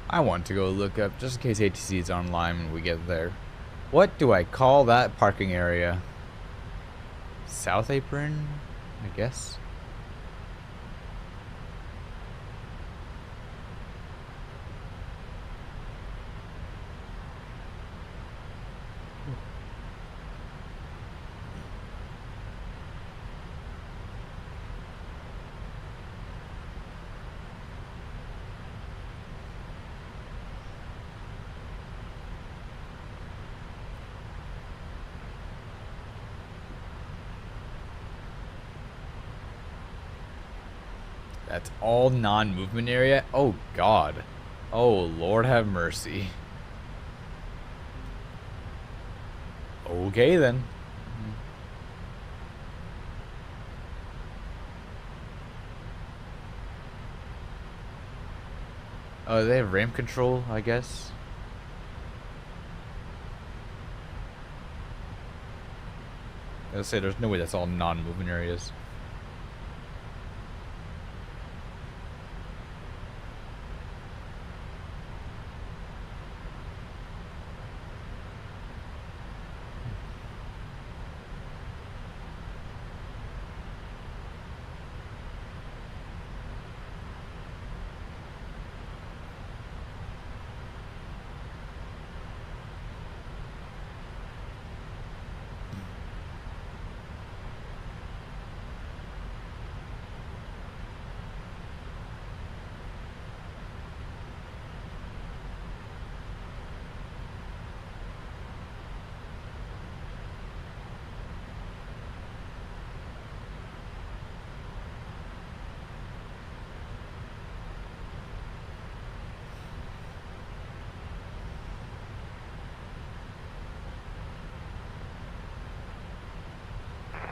I want to go look up, just in case ATC is online when we get there. What do I call that parking area? South Apron, I guess. That's all non-movement area? Oh, God. Oh, Lord have mercy. Okay, then. Oh, they have ramp control, I guess. I was gonna say, there's no way that's all non-movement areas.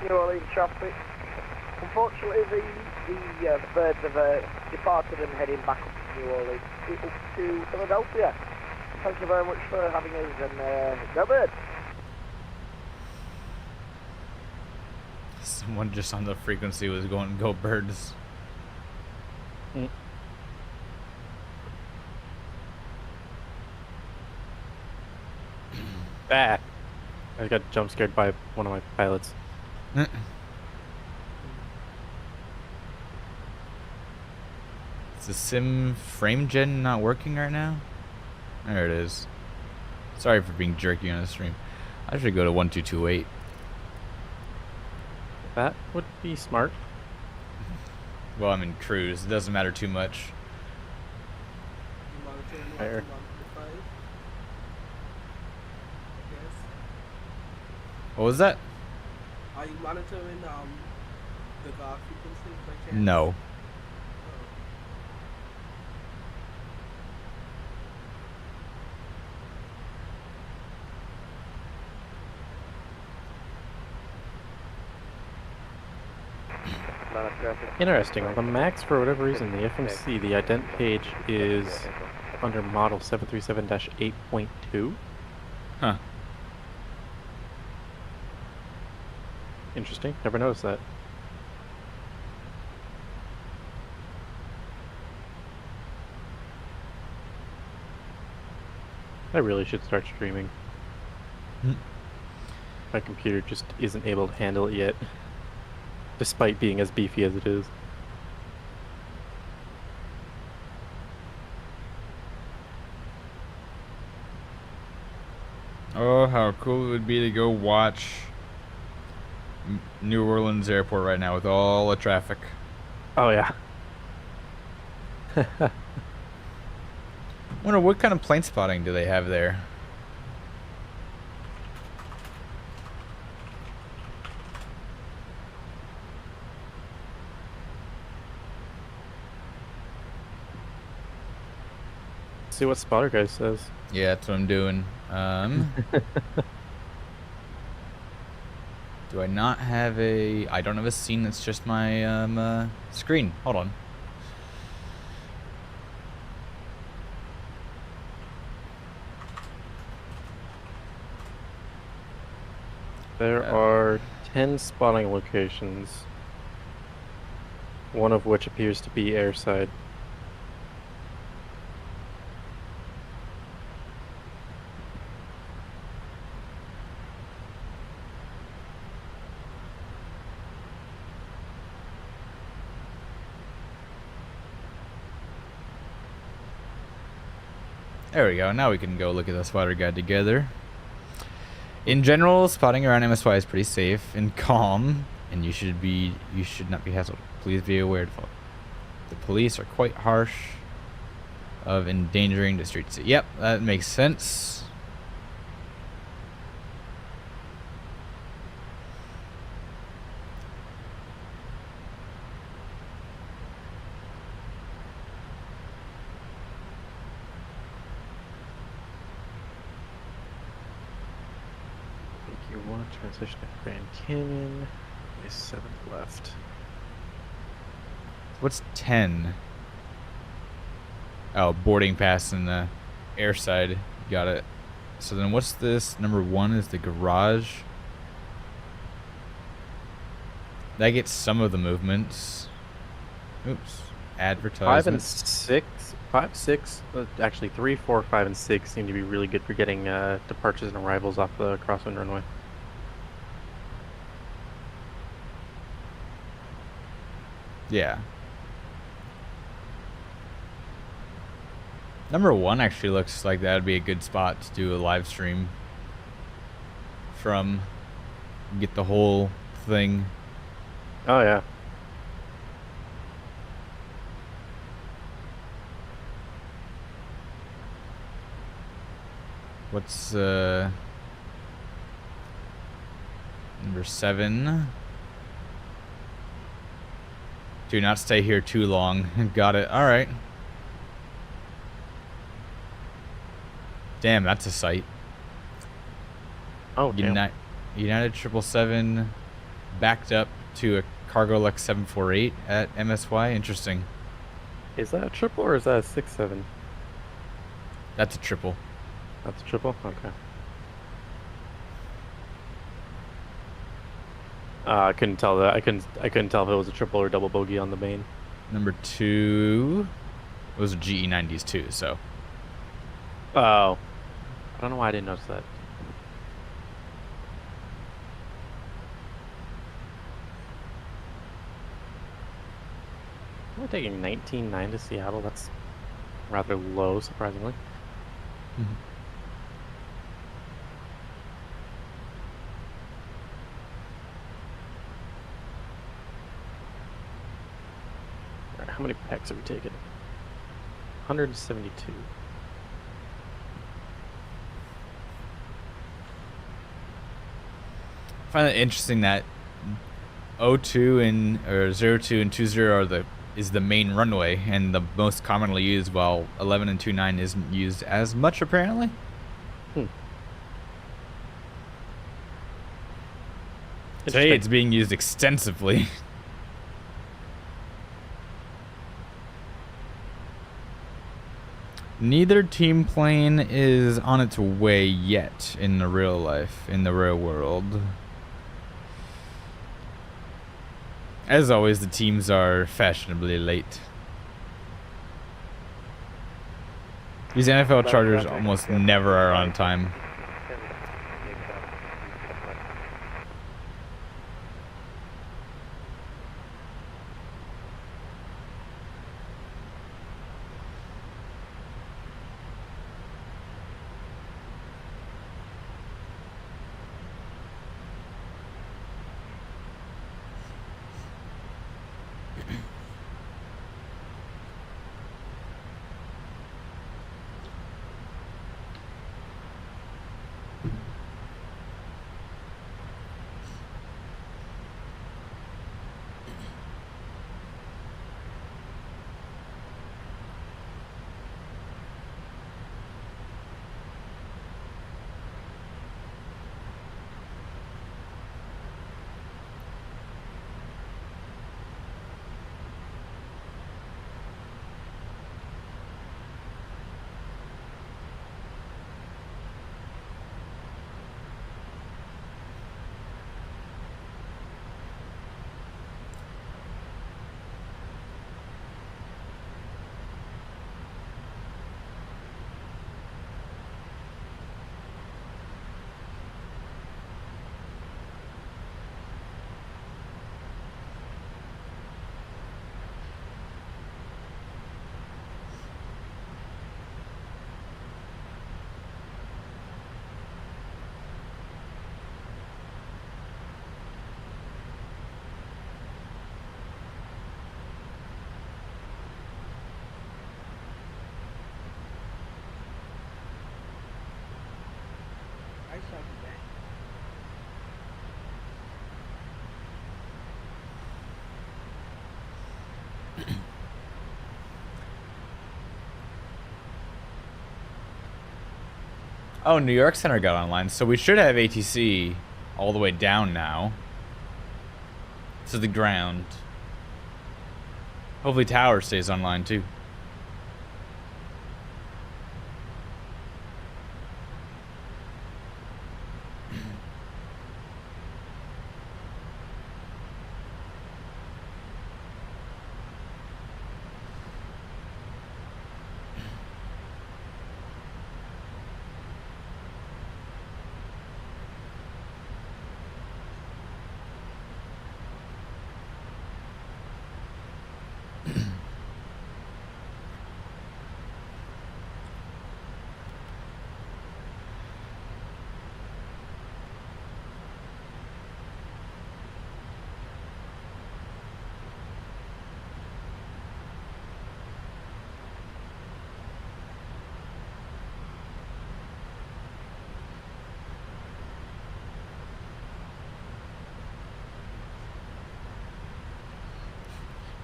New Orleans traffic. Unfortunately, the birds have departed and heading back up to New Orleans, up to Philadelphia. Thank you very much for having us, and go birds. Someone just on the frequency was going, go birds. Ah! I got jump scared by one of my pilots. Is the sim frame gen not working right now? There it is. Sorry for being jerky on the stream. I should go to 1228. That would be smart. Well, I'm in cruise. It doesn't matter too much. You monitoring Fair. 125? Yes. What was that? Are you monitoring the guard frequency by chance? No. Oh. Interesting. On the Max, for whatever reason, the FMC, the ident page is under model 737-8.2. Huh. Interesting. Never noticed that. I really should start streaming. Hmm. My computer just isn't able to handle it yet, despite being as beefy as it is. Oh, how cool it would be to go watch New Orleans Airport right now with all the traffic. Oh yeah. Wonder what kind of plane spotting do they have there? See what Spotter Guy says. Yeah, that's what I'm doing. Do I not have a... I don't have a scene that's just my screen. Hold on. There are 10 spotting locations, one of which appears to be airside. There we go. Now we can go look at the spotter guide together. In general, spotting around MSY is pretty safe and calm, and you should not be hassled. Please be aware the police are quite harsh of endangering the streets. Yep, that makes sense. You want to transition to Grand Canyon. A 7th left. What's 10? Oh, boarding pass in the airside. Got it. So then what's this? Number 1 is the garage. That gets some of the movements. Oops. Advertisement. 5 and 6. 5, 6. Actually, 3, 4, 5, and 6 seem to be really good for getting departures and arrivals off the crosswind runway. Yeah. Number 1 actually looks like that would be a good spot to do a live stream from. Get the whole thing. Oh yeah. What's number 7? Do not stay here too long. Got it. All right. Damn, that's a sight. Oh damn. United 777 backed up to a Cargo Lux 748 at MSY. Interesting. Is that a triple or is that a 6-7? That's a triple. That's a triple? Okay. I couldn't tell that. I couldn't tell if it was a triple or double bogey on the main. Number 2. Those are GE90s too, so. Oh. I don't know why I didn't notice that. We're taking 19.9 to Seattle. That's rather low, surprisingly. Mm-hmm. Alright, how many packs have we taken? 172. I find it interesting that 02 and 02 and 20 is the main runway and the most commonly used, while 11 and 29 isn't used as much apparently. Today it's being used extensively. Neither team plane is on its way yet in the real life, in the real world. As always, the teams are fashionably late. These NFL charters almost never are on time. I shall be back. Oh, New York Center got online, so we should have ATC all the way down now to the ground. Hopefully Tower stays online too.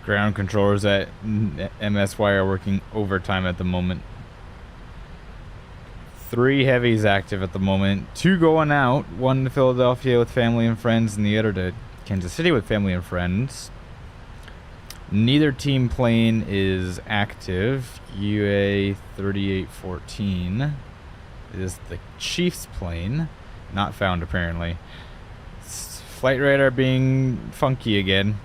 Ground controllers at MSY are working overtime at the moment. 3 heavies active at the moment. 2 going out. 1 to Philadelphia with family and friends, and the other to Kansas City with family and friends. Neither team plane is active. UA 3814 is the Chiefs plane. Not found apparently. Flight radar being funky again.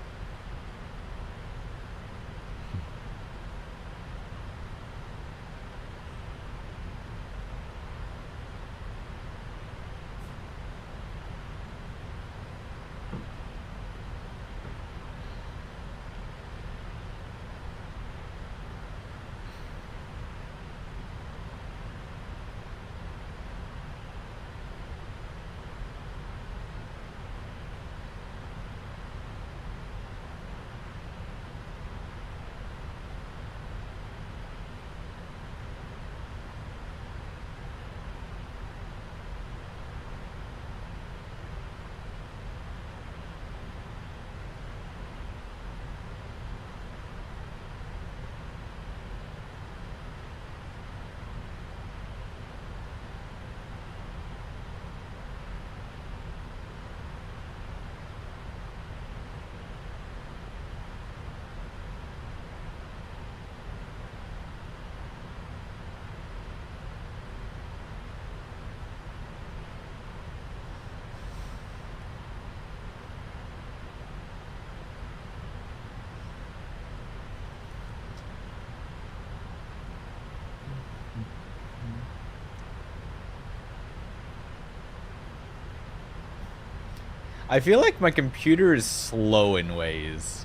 I feel like my computer is slow in ways.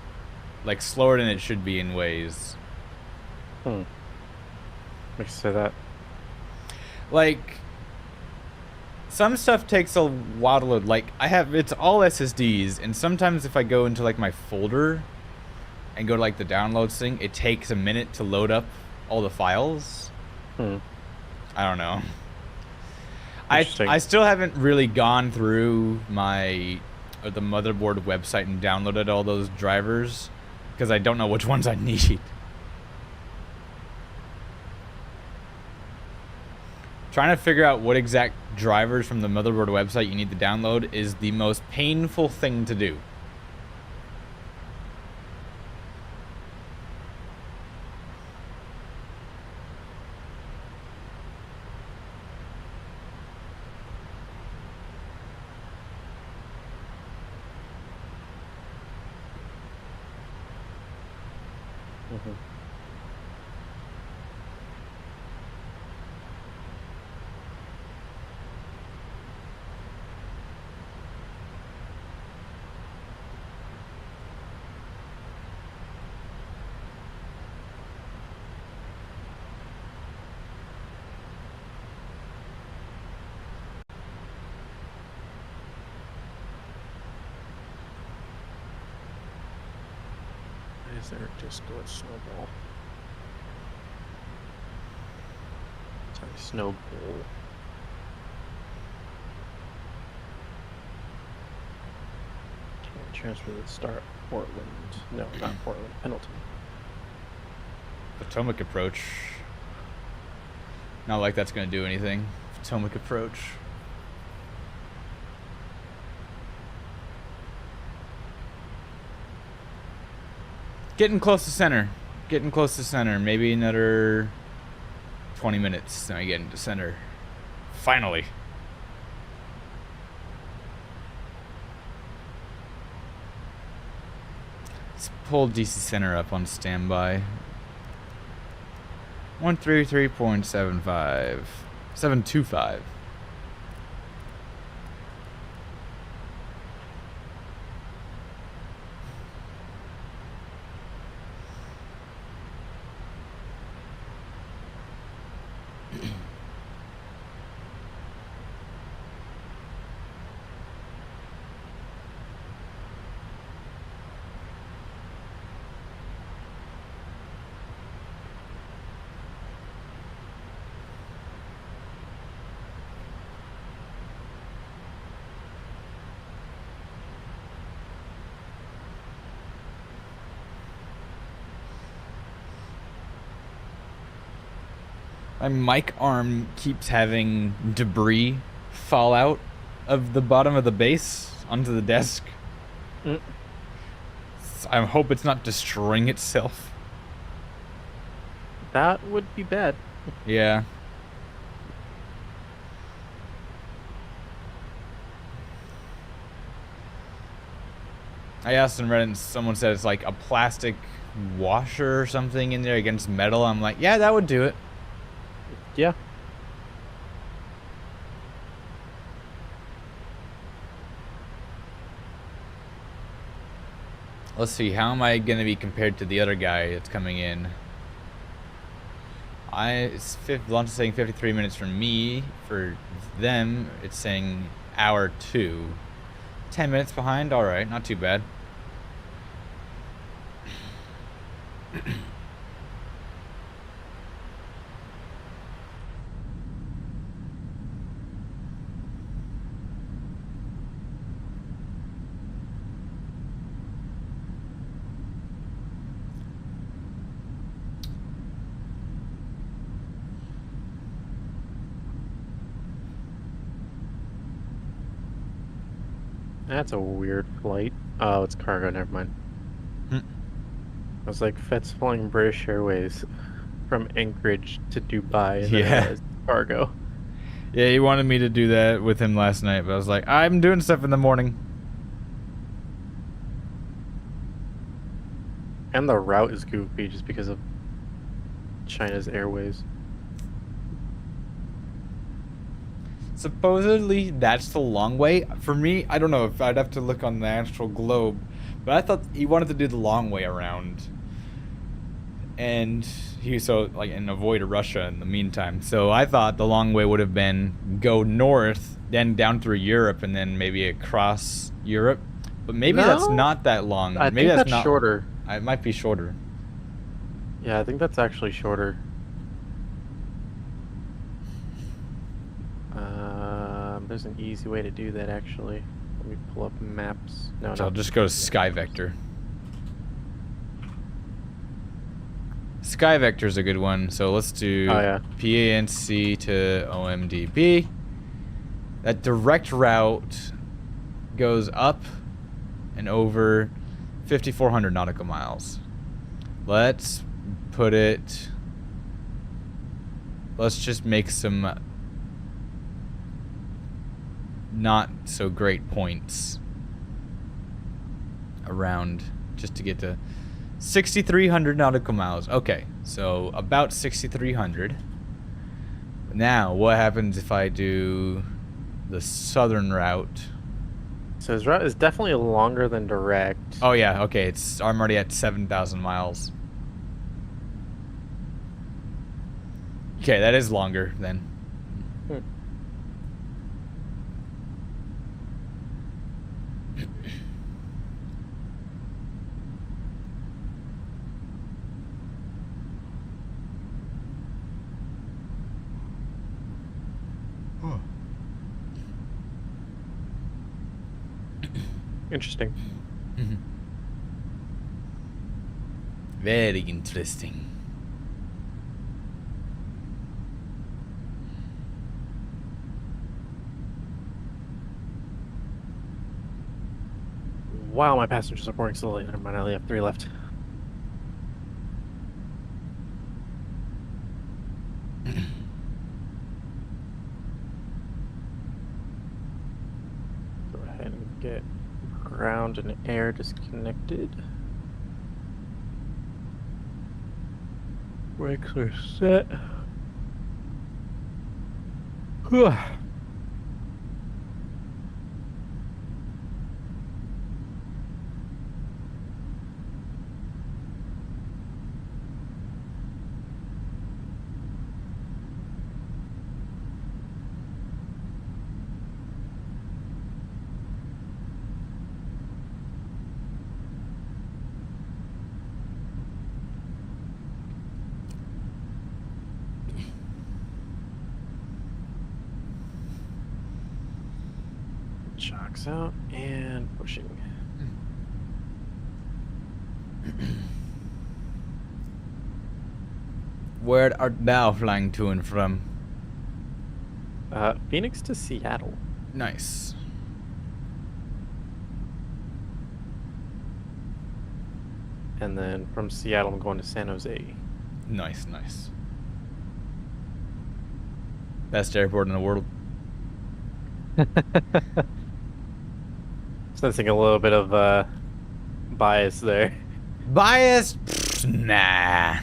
Like, slower than it should be in ways. Makes you say that. Like, some stuff takes a while to load. Like, it's all SSDs, and sometimes if I go into, like, my folder and go to, like, the downloads thing, it takes a minute to load up all the files. I don't know. I still haven't really gone through the motherboard website and downloaded all those drivers because I don't know which ones I need. Trying to figure out what exact drivers from the motherboard website you need to download is the most painful thing to do. Is there just a snowball? Sorry, snowball. Can't transfer the start Portland. No, not Portland. Pendleton. Potomac approach. Not like that's going to do anything. Potomac approach. Getting close to center. Getting close to center. Maybe another 20 minutes. Then I get into center. Finally. Let's pull DC center up on standby. 133.75. 725. My mic arm keeps having debris fall out of the bottom of the base onto the desk. I hope it's not destroying itself. That would be bad. Yeah. I asked on Reddit and someone said it's like a plastic washer or something in there against metal. I'm like, yeah, that would do it. Yeah. Let's see, how am I going to be compared to the other guy that's coming in? Launch is saying 53 minutes from me. For them, it's saying hour 2. 10 minutes behind? Alright, not too bad. That's a weird flight. Oh, it's cargo, never mind. I was like, Fett's flying British Airways from Anchorage to Dubai, and then it's cargo. Yeah, he wanted me to do that with him last night, but I was like, I'm doing stuff in the morning. And the route is goofy just because of China's Airways. supposedly that's the long way. For me, I don't know if I'd have to look on the actual globe, but I thought he wanted to do the long way around. And and avoid Russia in the meantime. So I thought the long way would have been go north, then down through Europe, and then maybe across Europe. But maybe that's not that long. I Maybe think that's that's shorter. It might be shorter. Yeah, I think that's actually shorter. There's an easy way to do that, actually. Let me pull up maps. No, So I'll just go to Sky Vector. Sky Vector is a good one. So let's do PANC to OMDB. That direct route goes up and over 5,400 nautical miles. Let's put it... Let's just make some not so great points around just to get to 6,300 nautical miles. Okay, so about 6,300. Now, what happens if I do the southern route? So his route is definitely longer than direct. Oh yeah, okay. I'm already at 7,000 miles. Okay, that is longer then. Interesting. Very interesting. Wow, my passengers are boarding slowly. Never mind, I only have 3 left. Go ahead and get ground and air disconnected. Brakes are set. Shocks out and pushing. Where art thou flying to and from? Phoenix to Seattle. Nice. And then from Seattle, I'm going to San Jose. Nice, nice. Best airport in the world. Sensing a little bit of bias there. Bias? Pfft, nah.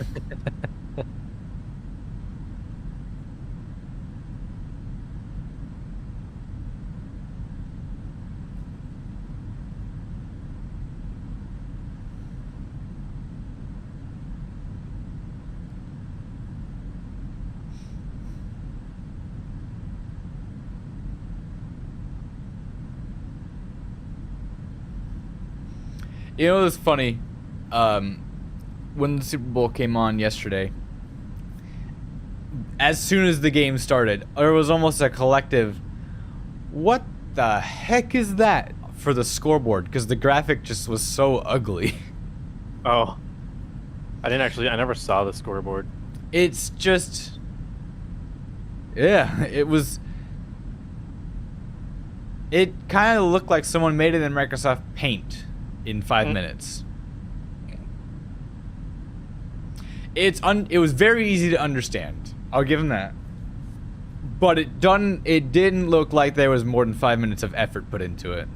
You know, it was funny. When the Super Bowl came on yesterday, as soon as the game started, there was almost a collective, what the heck is that, for the scoreboard? Because the graphic just was so ugly. Oh. I never saw the scoreboard. It's just... Yeah, it was... It kind of looked like someone made it in Microsoft Paint in 5 minutes. It was very easy to understand. I'll give him that. But it didn't look like there was more than 5 minutes of effort put into it.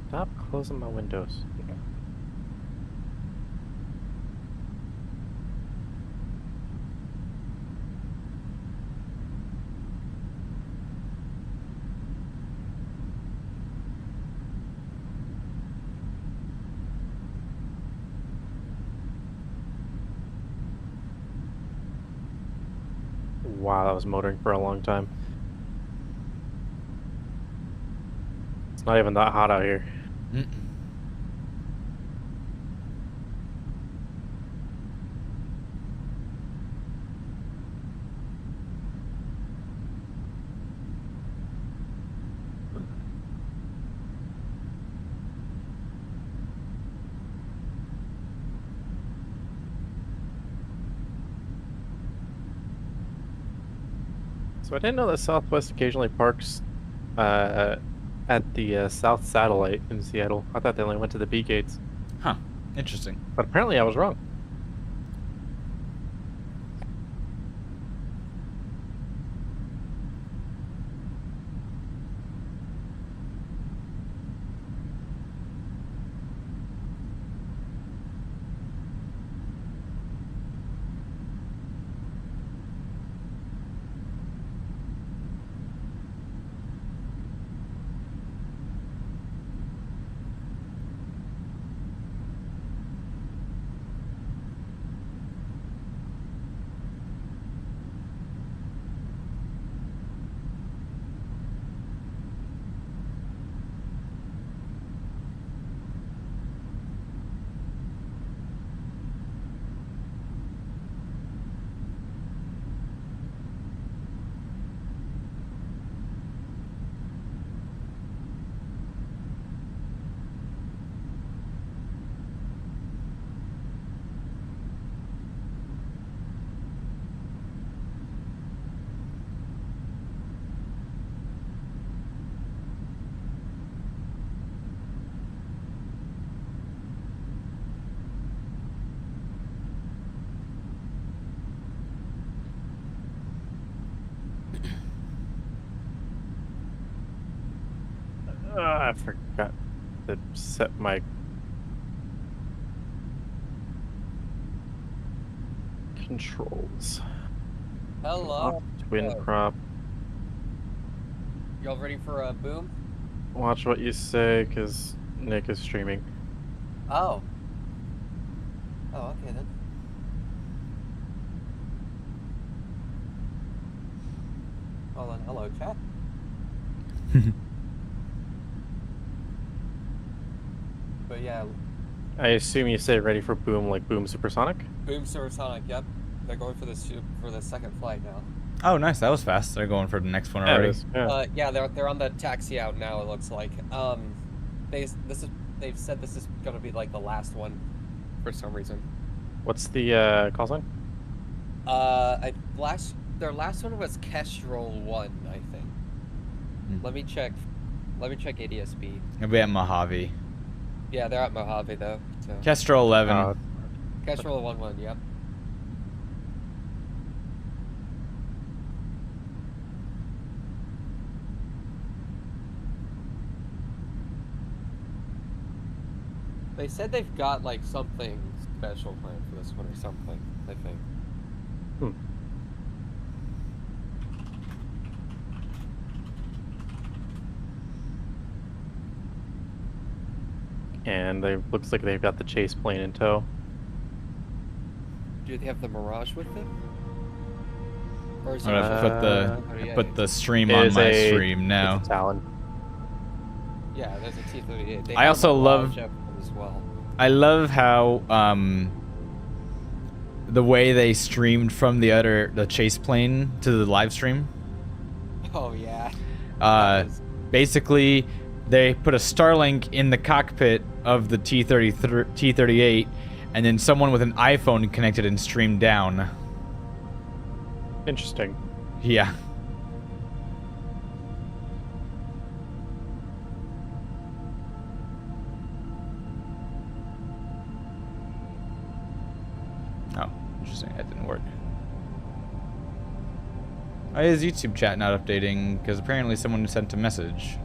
Stop closing my windows. Wow, that was motoring for a long time. It's not even that hot out here. Mm. So I didn't know that Southwest occasionally parks at the South Satellite in Seattle. I thought they only went to the B gates. Huh. Interesting. But apparently I was wrong. I forgot to set my controls. Hello. Twin prop. Y'all ready for a boom? Watch what you say, because Nick is streaming. Oh. Oh, okay then. Well then, hello chat. But yeah, I assume you say ready for boom, like boom supersonic? boom supersonic. Yep, they're going for the second flight now. Oh, nice. That was fast. They're going for the next one Yeah, it already. is, yeah. Yeah, they're on the taxi out now. It looks like. They've said this is gonna be like the last one, for some reason. What's the call sign? Their last one was Kestrel 1, I think. Let me check ADSB. It'll be at Mojave. Yeah, they're at Mojave though. So. Kestrel 11. Kestrel 1-1, yep. They said they've got like something special planned for this one or something, I think. And they looks like they've got the chase plane in tow. Do they have the Mirage with them? Or is I'm gonna put the stream It on is my a- stream now. It's a Talon. Yeah, there's a T-38. They I have also a love- Mirage up as well. I love how the way they streamed from the chase plane to the live stream. Oh yeah. Basically, they put a Starlink in the cockpit of the T-38, and then someone with an iPhone connected and streamed down. Interesting. Yeah. Oh, interesting. That didn't work. Why is YouTube chat not updating? Because apparently someone sent a message.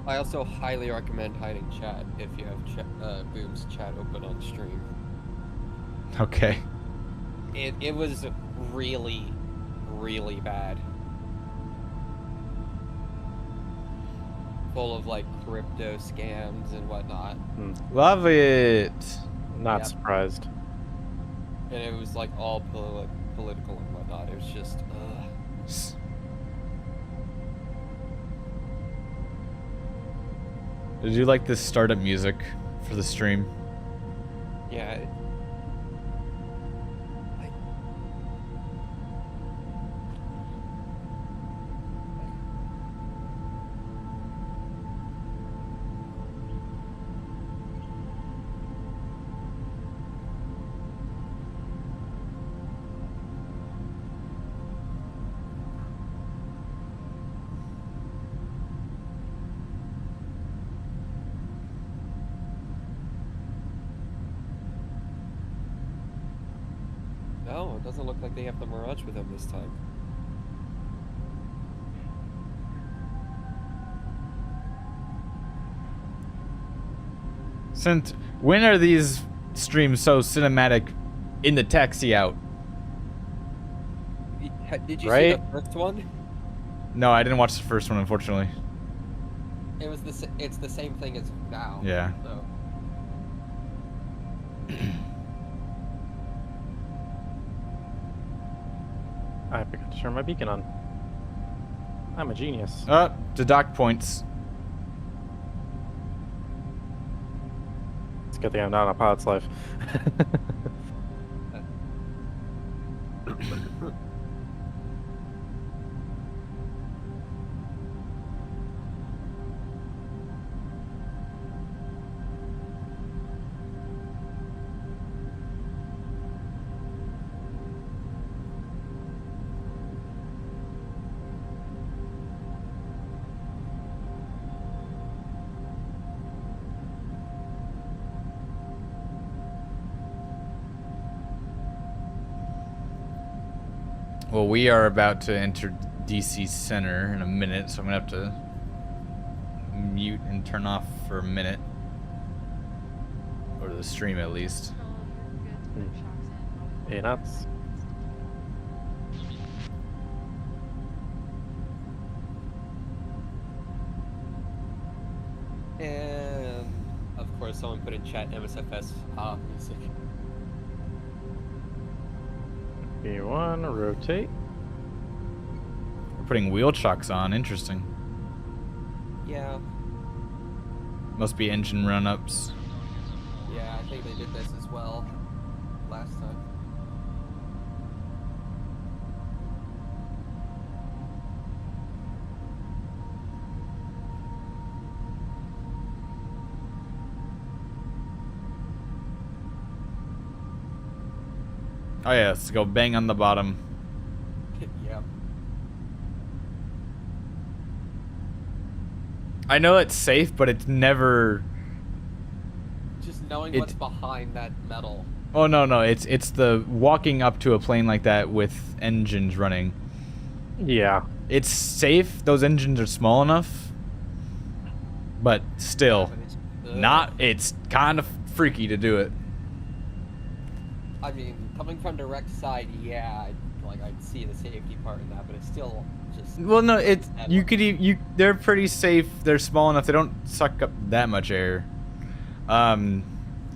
I also highly recommend hiding chat if you have Boom's chat open on stream. Okay. It was really, really bad. Full of like crypto scams and whatnot. Love it. Not Yep. surprised. And it was like all political and whatnot. It was just, ugh. Did you like this startup music for the stream? Yeah. No, it doesn't look like they have the Mirage with them this time. Since when are these streams so cinematic in the taxi out? Did you see Right? the first one? No, I didn't watch the first one, unfortunately. It was it's the same thing as now. Yeah. So. I forgot to turn my beacon on. I'm a genius. The dock points. It's a good thing I'm not on a pilot's life. Well, we are about to enter DC Center in a minute, so I'm gonna have to mute and turn off for a minute. Or the stream at least. Hey, nuts. And of course, someone put in chat MSFS music. B1, rotate. We're putting wheel chocks on, interesting. Yeah, Must be engine run-ups. yeah, I think they did this as well last time. Oh yeah, let's go bang on the bottom. Yeah. I know it's safe, but it's never... Just knowing what's behind that metal. Oh no, it's the walking up to a plane like that with engines running. Yeah. It's safe, those engines are small enough, but still, it's kind of freaky to do it. I mean, coming from direct side, yeah, I'd see the safety part in that, but it's still just. Well, no, they're pretty safe. They're small enough. They don't suck up that much air.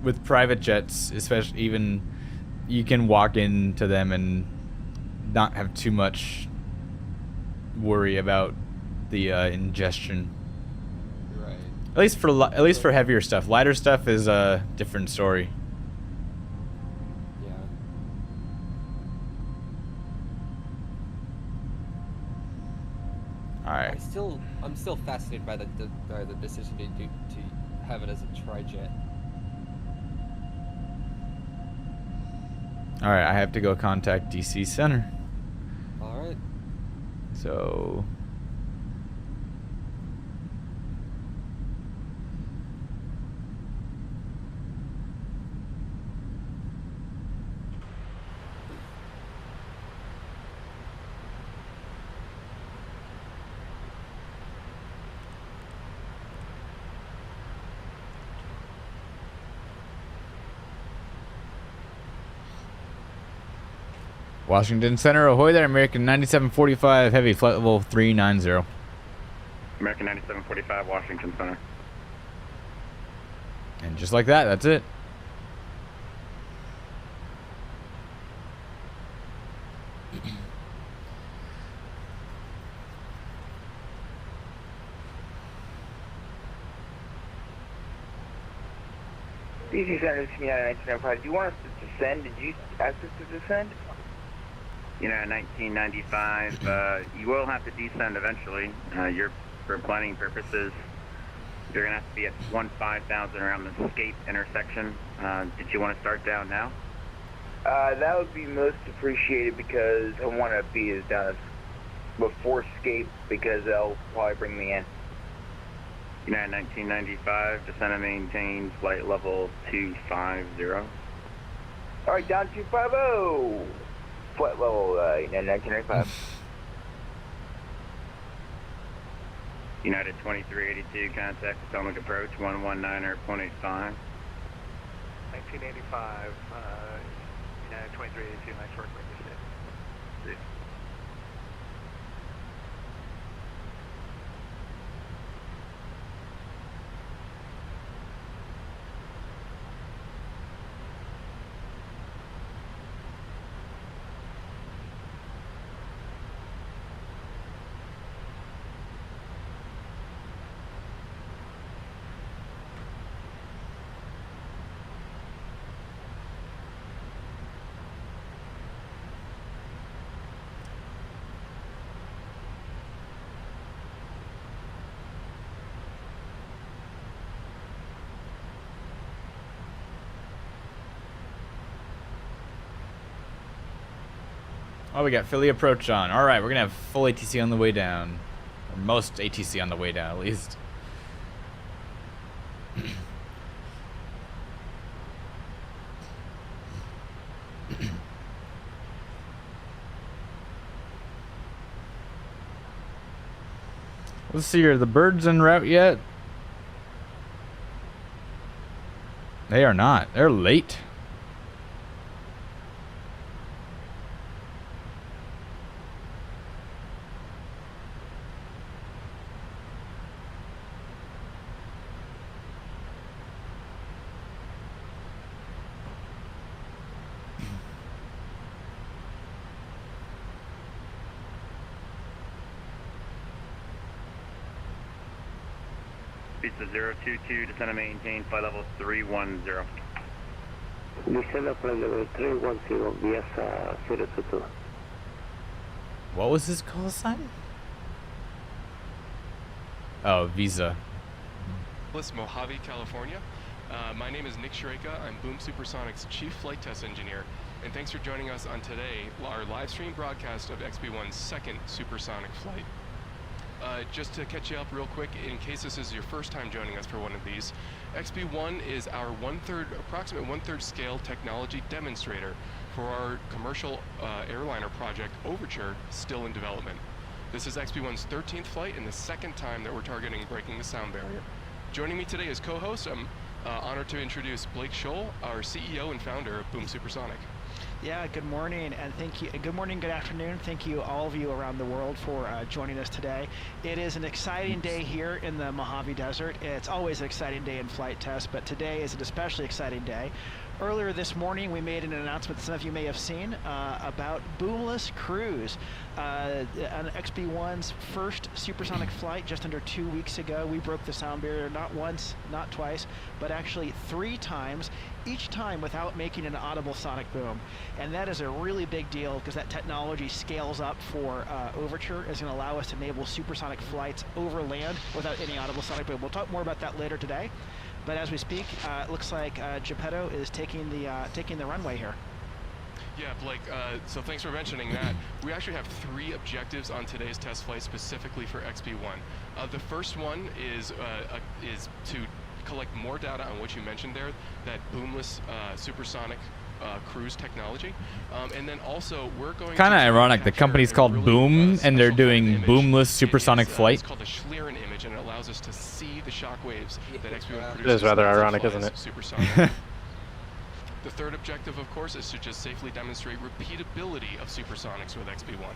With private jets, especially, even you can walk into them and not have too much worry about the ingestion. Right. At least for heavier stuff. Lighter stuff is a different story. Yeah. All right. I'm still fascinated by the decision to have it as a tri-jet. All right, I have to go contact DC Center. All right. So. Washington Center, ahoy there, American 9745 Heavy, flight level 390. American 9745, Washington Center. And just like that, that's it. DC Center, United 1995. Do you want us to descend? Did you ask us to descend? United 1995, you will have to descend eventually. For planning purposes, you're going to have to be at 15,000 around the Escape intersection. Did you want to start down now? That would be most appreciated because I want to be as done as before Escape because they'll probably bring me in. United 1995, descend and maintain flight level 250. All right, down 250. Flight level 1995. United 2382, contact Potomac approach 119er.85. 1985, United 2382, nice work, Ranger 6. Oh, we got Philly approach on. All right, we're gonna have full ATC on the way down, or most ATC on the way down, at least. Let's see, are the birds en route yet? They are not. They're late. Pizza 022, descend and maintain flight level 310. Descend at flight level 310, via 022. What was his call sign? Oh, Visa. Mojave, California. My name is Nick Shreka. I'm Boom Supersonic's Chief Flight Test Engineer, and thanks for joining us on today, our live stream broadcast of XB1's second supersonic flight. Just to catch you up real quick, in case this is your first time joining us for one of these, XB1 is our approximate one-third scale technology demonstrator for our commercial airliner project Overture, still in development. This is XB1's 13th flight and the second time that we're targeting breaking the sound barrier. Joining me today as co-host, I'm honored to introduce Blake Scholl, our CEO and founder of Boom Supersonic. Yeah, good morning, and thank you. Good morning, good afternoon. Thank you, all of you around the world, for joining us today. It is an exciting day here in the Mojave Desert. It's always an exciting day in flight test, but today is an especially exciting day. Earlier this morning, we made an announcement some of you may have seen about boomless cruise. On XB1's first supersonic flight just under 2 weeks ago, we broke the sound barrier not once, not twice, but actually 3 times, each time without making an audible sonic boom. And that is a really big deal because that technology scales up for Overture. It's going to allow us to enable supersonic flights over land without any audible sonic boom. We'll talk more about that later today. But as we speak, it looks like Geppetto is taking the runway here. Yeah, Blake, so thanks for mentioning that. We actually have 3 objectives on today's test flight specifically for XB1. The first one is to collect more data on what you mentioned there, that boomless supersonic cruise technology. And then also we're going kind of ironic, the company's called really Boom and they're doing boomless supersonic flight. It's called the Schlieren image, and it allows us to see the shock waves that XB1 produces. It is rather ironic, isn't it? Supersonic. The third objective, of course, is to just safely demonstrate repeatability of supersonics with XB1.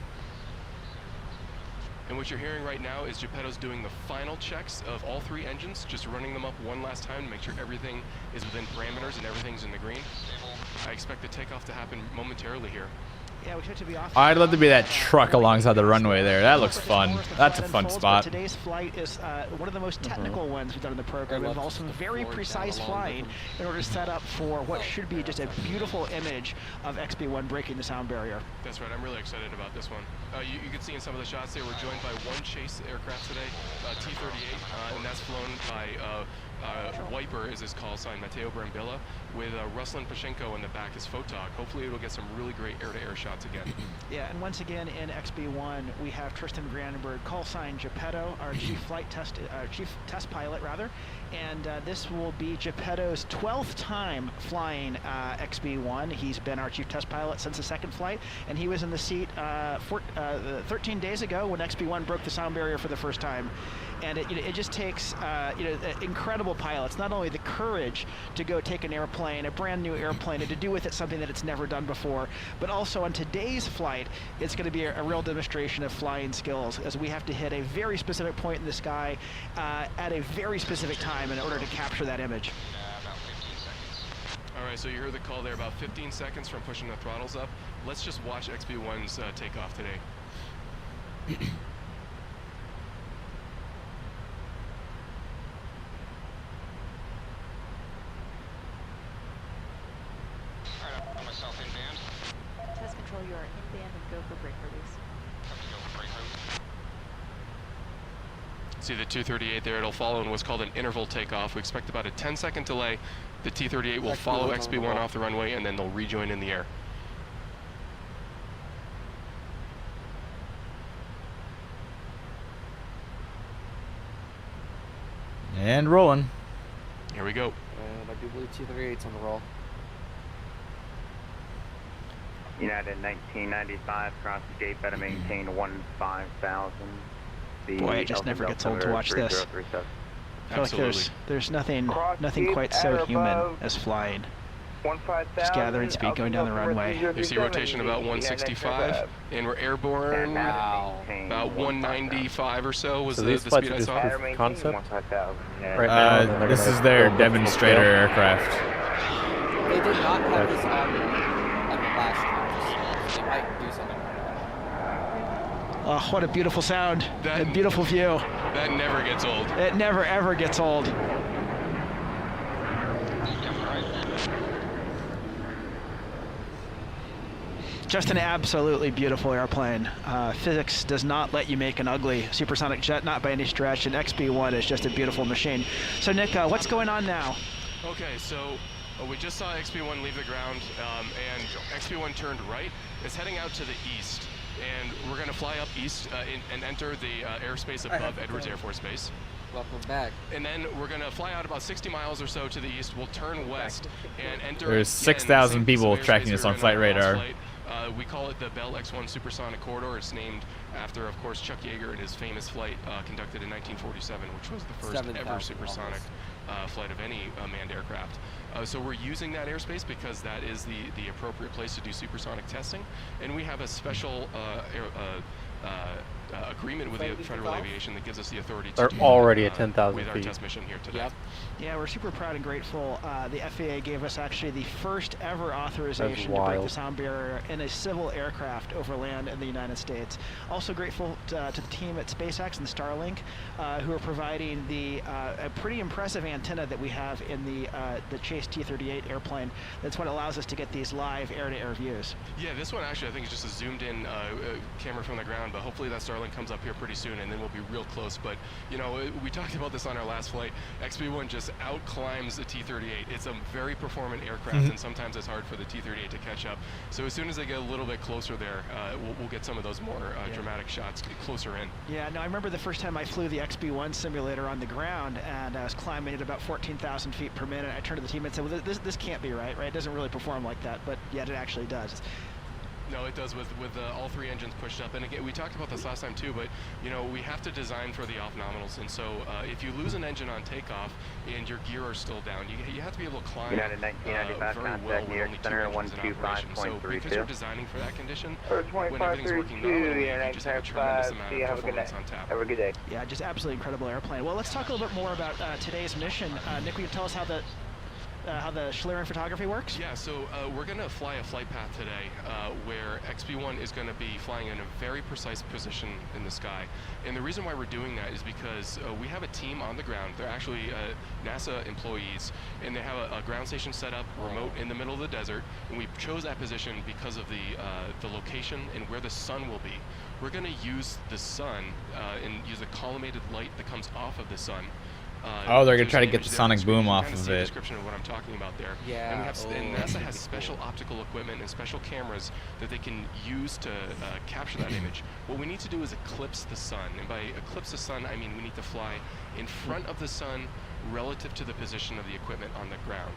And what you're hearing right now is Geppetto's doing the final checks of all 3 engines, just running them up one last time to make sure everything is within parameters and everything's in the green. I expect the takeoff to happen momentarily here. Yeah, we expect to be off. I'd love to be that truck alongside the runway there. That looks fun. That's a fun spot. Today's flight is one of the most technical ones we've done in the program. It involves some very precise flying in order to set up for what should be just a beautiful image of XB1 breaking the sound barrier. That's right. I'm really excited about this one. You can see in some of the shots there, we're joined by one chase aircraft today, T-38, and that's flown by Wiper is his call sign, Matteo Brambilla, with Ruslan Pashenko in the back as Photog. Hopefully it'll get some really great air-to-air shots again. Yeah, and once again in XB1 we have Tristan Brandenburg, call sign Geppetto, our chief test pilot rather, and this will be Geppetto's 12th time flying XB1. He's been our chief test pilot since the second flight, and he was in the seat 13 days ago when XB1 broke the sound barrier for the first time. And it just takes incredible pilots, not only the courage to go take an airplane, a brand new airplane, and to do with it something that it's never done before, but also on today's flight, it's going to be a real demonstration of flying skills, as we have to hit a very specific point in the sky at a very specific time in order to capture that image. All right, so you heard the call there, about 15 seconds from pushing the throttles up. Let's just watch XB1's takeoff today. Test control, you are in band and go for brake release. See the 238 there, it'll follow in what's called an interval takeoff. We expect about a 10-second delay. The T-38 will follow XB1 off the runway, and then they'll rejoin in the air. And rolling. Here we go. And I do believe T-38's on the roll. United 1995, cross the gate, better maintain 15,000. Boy, it just never gets old to watch this. I feel like there's nothing quite so human as flying. Just gathering speed, going down the runway. You see rotation about 165, and we're airborne about 195 or so was the speed I saw. Concept? This is their demonstrator aircraft. They did not have this on the last year, so they might do something. Oh, what a beautiful sound. A beautiful view. That never gets old. It never ever gets old. Just an absolutely beautiful airplane. Physics does not let you make an ugly supersonic jet, not by any stretch, and XB1 is just a beautiful machine. So Nick, what's going on now? Okay, so we just saw XB1 leave the ground, and XB1 turned right. It's heading out to the east, and we're going to fly up east and enter the airspace above Edwards Air Force Base. Welcome back. And then we're going to fly out about 60 miles or so to the east. We'll turn west and enter. There's 6,000 people tracking this on flight radar. We call it the Bell X-1 Supersonic Corridor. It's named after, of course, Chuck Yeager and his famous flight conducted in 1947, which was the first ever supersonic flight of any manned aircraft. So we're using that airspace because that is the appropriate place to do supersonic testing. And we have a special agreement with the Federal Aviation that gives us the authority to They're do already that, at 10,000 with our feet. test mission here today. Yep. Yeah, we're super proud and grateful. The FAA gave us actually the first ever authorization to break the wild. sound barrier in a civil aircraft over land in the United States. Also grateful to the team at SpaceX and Starlink, who are providing a pretty impressive antenna that we have in the Chase T-38 airplane. That's what allows us to get these live air-to-air views. Yeah, this one actually I think is just a zoomed-in camera from the ground, but hopefully that Starlink comes up here pretty soon, and then we'll be real close. But you know, we talked about this on our last flight. XB1 just out-climbs the T-38. It's a very performant aircraft, and sometimes it's hard for the T-38 to catch up. So as soon as they get a little bit closer there, we'll get some of those more dramatic shots closer in. Yeah, no, I remember the first time I flew the XB1 simulator on the ground, and I was climbing at about 14,000 feet per minute. I turned to the team and said, well, this can't be right? It doesn't really perform like that, but yet it actually does. No, it does with all three engines pushed up. And again, we talked about this last time too, but you know, we have to design for the off nominals. And so if you lose an engine on takeoff and your gear are still down, you have to be able to climb United 1995 very well contact with New York only two Center engines in operation. So because 125.32. you're designing for that condition, Or when everything's working nominally, you just have a tremendous amount See, of have a good day. performance on tap. Have a good day. Yeah, just absolutely incredible airplane. Well, let's talk a little bit more about today's mission. Nick, will you tell us how the Schlieren photography works? Yeah, so we're going to fly a flight path today where XB1 is going to be flying in a very precise position in the sky. And the reason why we're doing that is because we have a team on the ground. They're actually NASA employees, and they have a ground station set up remote in the middle of the desert. And we chose that position because of the location and where the sun will be. We're going to use the sun and use the collimated light that comes off of the sun. Oh, they're gonna try to get the sonic boom off of it. Description of what I'm talking about there. Yeah. And, and NASA has special optical equipment and special cameras that they can use to capture that image. What we need to do is eclipse the sun, and by eclipse the sun, I mean we need to fly in front of the sun relative to the position of the equipment on the ground.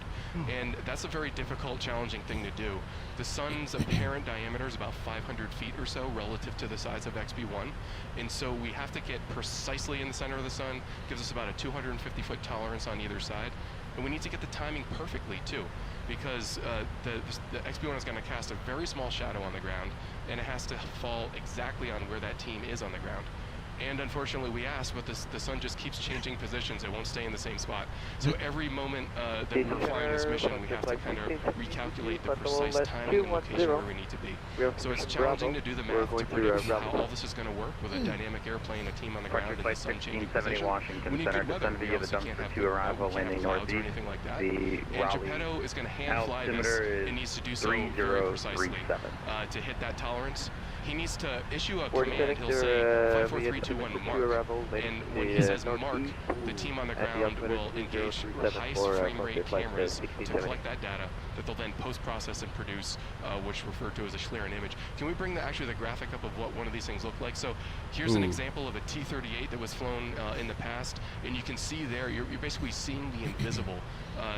And that's a very difficult, challenging thing to do. The sun's apparent diameter is about 500 feet or so relative to the size of XB1. And so we have to get precisely in the center of the sun, gives us about a 250-foot tolerance on either side. And we need to get the timing perfectly too, because the XB1 is going to cast a very small shadow on the ground, and it has to fall exactly on where that team is on the ground. And unfortunately, we asked, but the sun just keeps changing positions. It won't stay in the same spot. So every moment that we're flying this mission, we have to kind of recalculate the precise time and location where we need to be. So it's challenging to do the math to predict how all this is going to work with a dynamic airplane, a team on the ground, and the sun changing position. We need good weather. We obviously can't have clouds or anything like that. And Geppetto is going to hand fly this. It needs to do so very precisely to hit that tolerance. He needs to issue a command. He'll say 54321 mark, and when he says mark, the team on the ground will engage highest frame rate cameras to collect that data that they'll then post-process and produce, which referred to as a Schlieren image. Can we bring actually the graphic up of what one of these things look like? So here's an example of a T-38 that was flown in the past, and you can see there, you're basically seeing the invisible.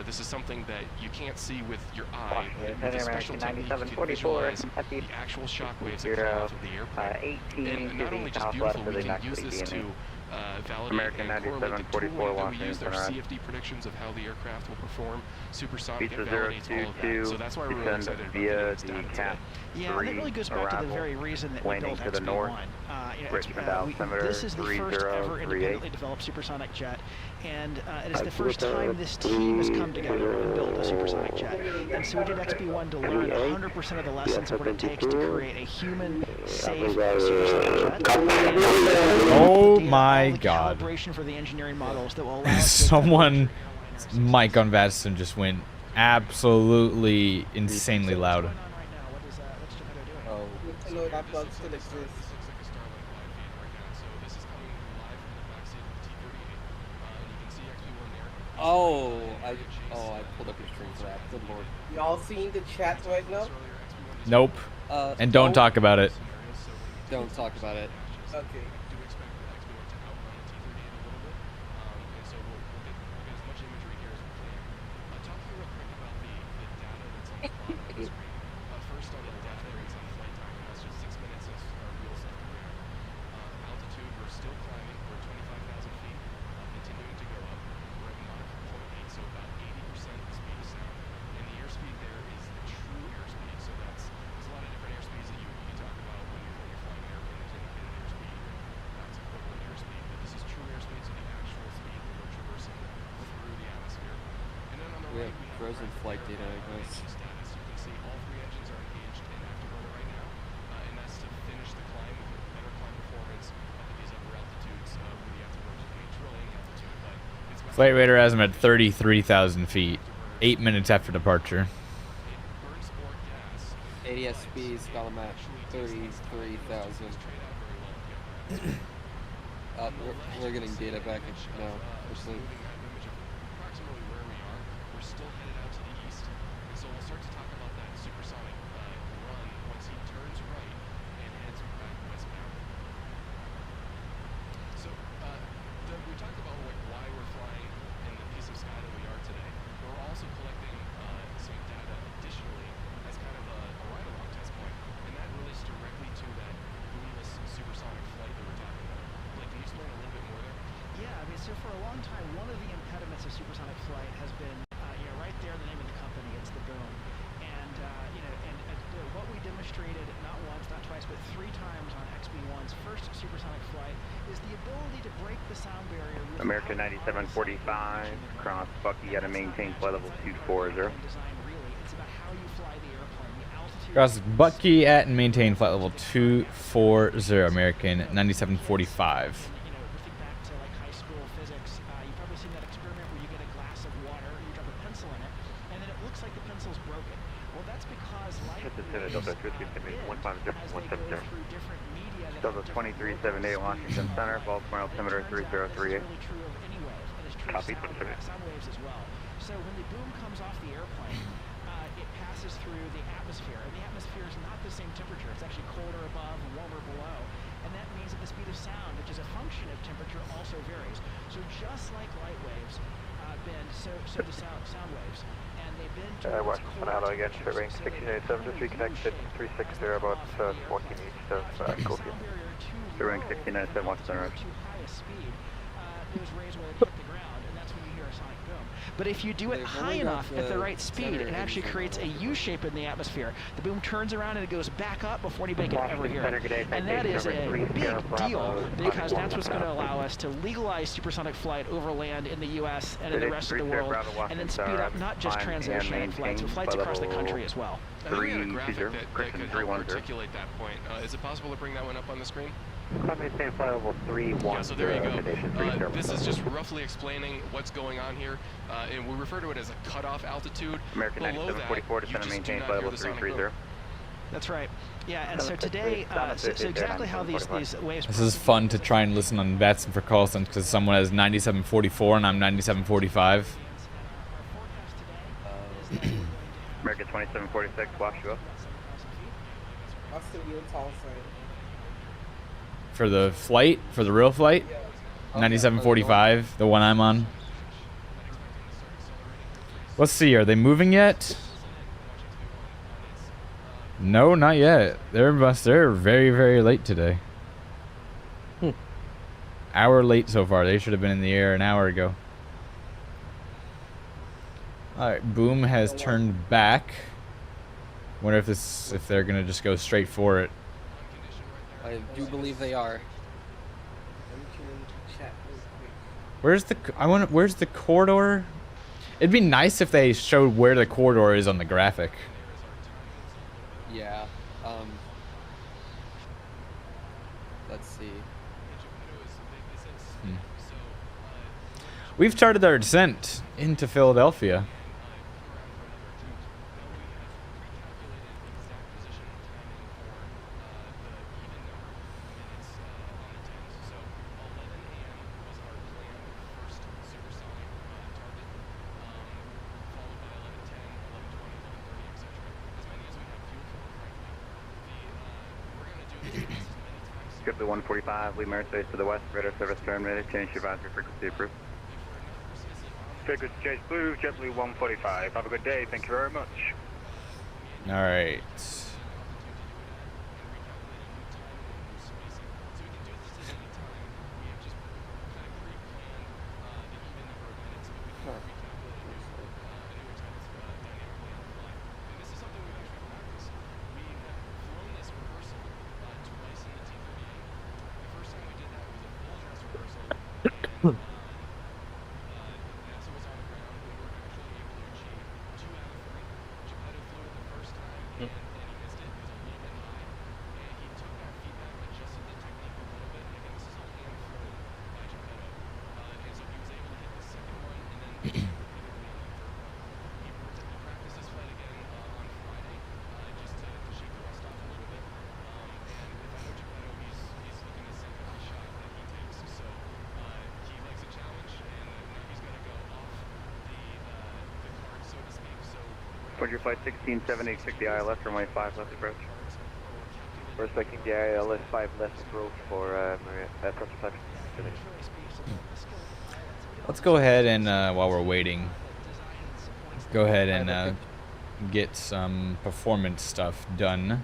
This is something that you can't see with your eye. With a special technique, you can visualize the actual shock waves that come off of the airplane. And not only just beautiful, we can use this to validate and correlate the tooling that we use, their CFD predictions of how the aircraft will perform. Supersonic, it validates all of that. So that's why we're really excited about getting this data today. Yeah, and that really goes back to the very reason that we built XB1. This is the first ever independently developed supersonic jet, and it is the first time this team has come together and built a supersonic jet. And so we did XB1 to learn 100% of the lessons of what it takes to create a human, safe supersonic jet. Oh my God! Calibration for the engineering models that will allow us Someone, mic on Vatson just went absolutely insanely loud. Oh. No, that bug still exists. Oh, I pulled up your stream for that. Good lord. Y'all seeing the chat right now? Nope. And don't talk about it. Don't talk about it. Okay. frozen flight data, I guess. You can see all 3 engines are engaged in afterburner right now, and that's to finish the climb with better climb performance at these upper altitudes where the afterburner is drilling altitude. But it's Flight radar has them at 33,000 feet, 8 minutes after departure. ADS speeds got them at 33,000. We're getting data back now, actually. Approximately where we are, we're still headed out to the east, and so we'll start to talk about that supersonic run once he turns right and heads back westbound. So, we talked about like why we're flying in the piece of sky that we are today, but we're also collecting some data additionally as kind of a ride-along test point, and that relates directly to that boomless supersonic flight that we're talking about. Like, can you explain a little bit more there? Yeah, I mean, so for a long time, one of the impediments of supersonic flight has been, right there, the name of the company, it's the boom. And, what we demonstrated not once, not twice, but 3 times on XB1's first supersonic flight is the ability to break the sound barrier. American 9745, cross Bucky at a maintain flight level 240. It's about how you fly the airplane, the altitude. Cross Bucky at and maintain flight level 240, American 9745. Delta 2378 Washington Center, Baltimore altimeter 3038. Copy. Sound waves as well. So when the boom comes off the airplane, it passes through the atmosphere, and the atmosphere is not the same temperature. It's actually colder above and warmer below, and that means that the speed of sound, which is a function of temperature, also varies. So just like light waves bend, so do sound waves, and they bend towards Washington, hello again, Ring 1687 connected 360 about 14 east of Cofield. Ring 1697 Washington Road. Too high a speed, those rays will hit the ground, and that's when you hear a sonic boom. But if you do it high enough at the right speed, it actually creates a U-shape in the atmosphere. The boom turns around and it goes back up before anybody can ever hear it. And that is a big deal because that's what's going to allow us to legalize supersonic flight over land in the U.S. and in the rest of the world, and then speed up not just transoceanic flights, but flights across the country as well. I think we had a graphic that could help articulate that point. Is it possible to bring that one up on the screen? Maintain flight level 310. Yeah, so there you go. This is just roughly explaining what's going on here, and we refer to it as a cutoff altitude. American 9744 to center maintain flight level 330. That's right. Yeah, and so today, so exactly how these waves. This is fun to try and listen on VATSIM for call signs because someone has 9744 and I'm 9745. American 2746, Washua. Austin, you call sign. For the flight, for the real flight, 9745, the one I'm on. Let's see, are they moving yet? No, not yet. They're very, very late today. Hour late so far. They should have been in the air an hour ago. Alright, boom has turned back. Wonder if they're gonna just go straight for it. I do believe they are. Where's the corridor? It'd be nice if they showed where the corridor is on the graphic. Yeah. Let's see. We've charted our descent into Philadelphia. Scripted 145, lead airspace to the west, radar service terminated, change your advisory frequency approved. Frequency change blue, JetBlue 145. Have a good day, thank you very much. Alright. Roger, flight 1670, check the ILS, runway 5 left approach. We're expecting the ILS 5 left approach for approach flight. Let's go ahead and, while we're waiting, go ahead and get some performance stuff done.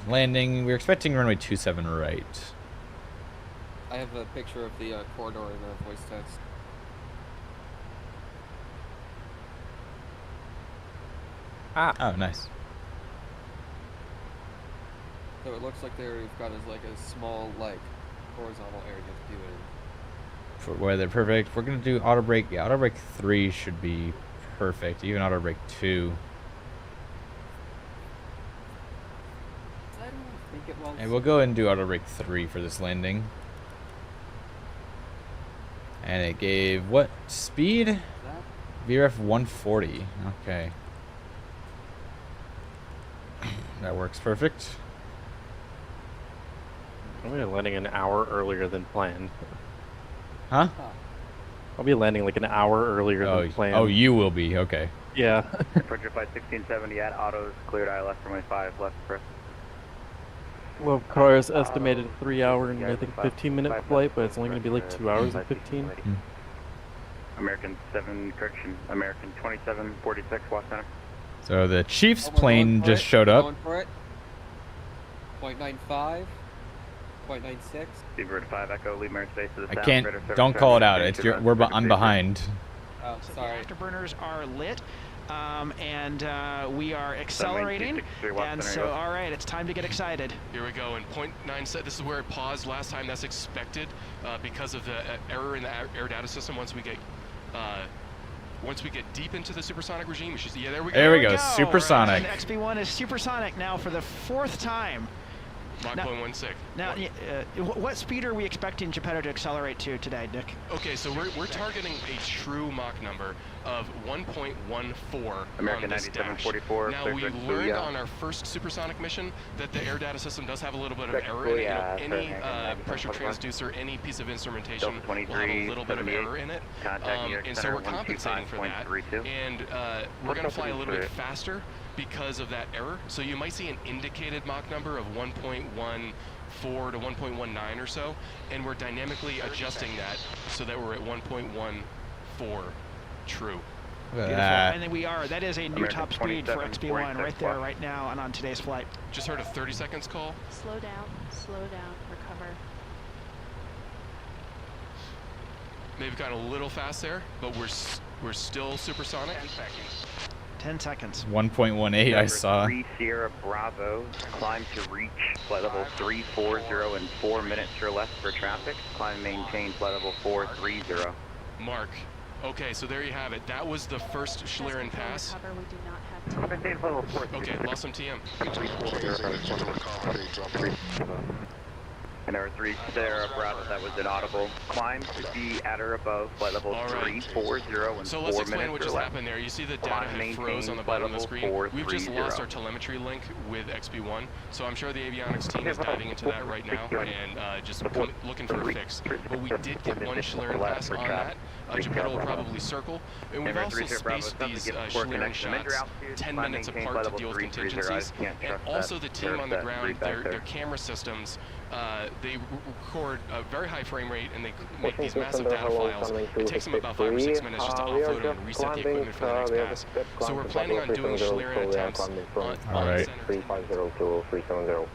Landing, we're expecting runway 27 right. I have a picture of the corridor in the voice text. Oh, nice. So it looks like they've got as like a small like horizontal area to do it in. For weather, perfect. We're gonna do auto brake. Yeah, auto brake 3 should be perfect. Even auto brake 2. I don't think it will. And we'll go ahead and do auto brake 3 for this landing. And it gave what speed? VRF 140. Okay. That works perfect. I'm gonna be landing an hour earlier than planned. Huh? I'll be landing like an hour earlier than planned. Oh, you will be. Okay. Yeah. Roger, flight 1670 at autos, cleared ILS, runway 5 left approach. Well, car's estimated 3 hour and I think 15-minute flight, but it's only going to be like 2 hours and 15. American 7, correction, American 2746, watch center. So the Chiefs plane just showed up. Going for it. 0.95, 0.96. Seabird 5 Echo, leave Merit Space to the I south. can't. Don't call it out. It's I'm behind. Oh, So sorry. the afterburners are lit, and we are accelerating. And so, all right, it's time to get excited. Here we go, and 0.97, this is where it paused last time. That's expected because of the error in the air data system. Once we get deep into the supersonic regime, we should see, yeah, there we go. There we go, supersonic. And XB1 is supersonic now for the 4th time. Mach 0.16. Now, what speed are we expecting Geppetto to accelerate to today, Nick? Okay, so we're targeting a true Mach number of 1.14 American on this dash. 9744. Now, we learned on our first supersonic mission that the air data system does have a little bit of error in it. You know, any pressure transducer, any piece of instrumentation will have a little bit of error in it. And so we're compensating for that. And we're going to fly a little bit faster because of that error. So you might see an indicated Mach number of 1.14 to 1.19 or so, and we're dynamically adjusting that so that we're at 1.14 true. Beautiful. And then we are. That is a new top speed for XB1 right there, right now, and on today's flight. Just heard a 30 seconds call. Slow down, recover. They've got a little fast there, but we're still supersonic. 10 seconds. 1.18 I saw. 3 Sierra Bravo, climb to reach flight level 340 in 4 minutes or less for traffic. Climb and maintain flight level 430. Mark. Okay, so there you have it. That was the first Schlieren pass. Recover, we do not have time. Okay, lost some TM. And our 3 Sierra Bravo, that was inaudible. Climb to be at or above flight level 340 in 4 minutes So let's explain what just happened there. You see the data had froze on the bottom of the screen. We've just lost our telemetry link with XB1, so I'm sure the avionics team is diving into that right now and just looking for a fix. But we did get one Schlieren pass on that. Geppetto will probably circle. And we've also spaced these Schlieren shots 10 minutes apart to deal with contingencies. And also the team on the ground, their camera systems, they record a very high frame rate and they make these massive data files. It takes them about 5 or 6 minutes just to offload them and reset the equipment for the next pass. So we're planning on doing Schlieren attempts on the center. 350-370.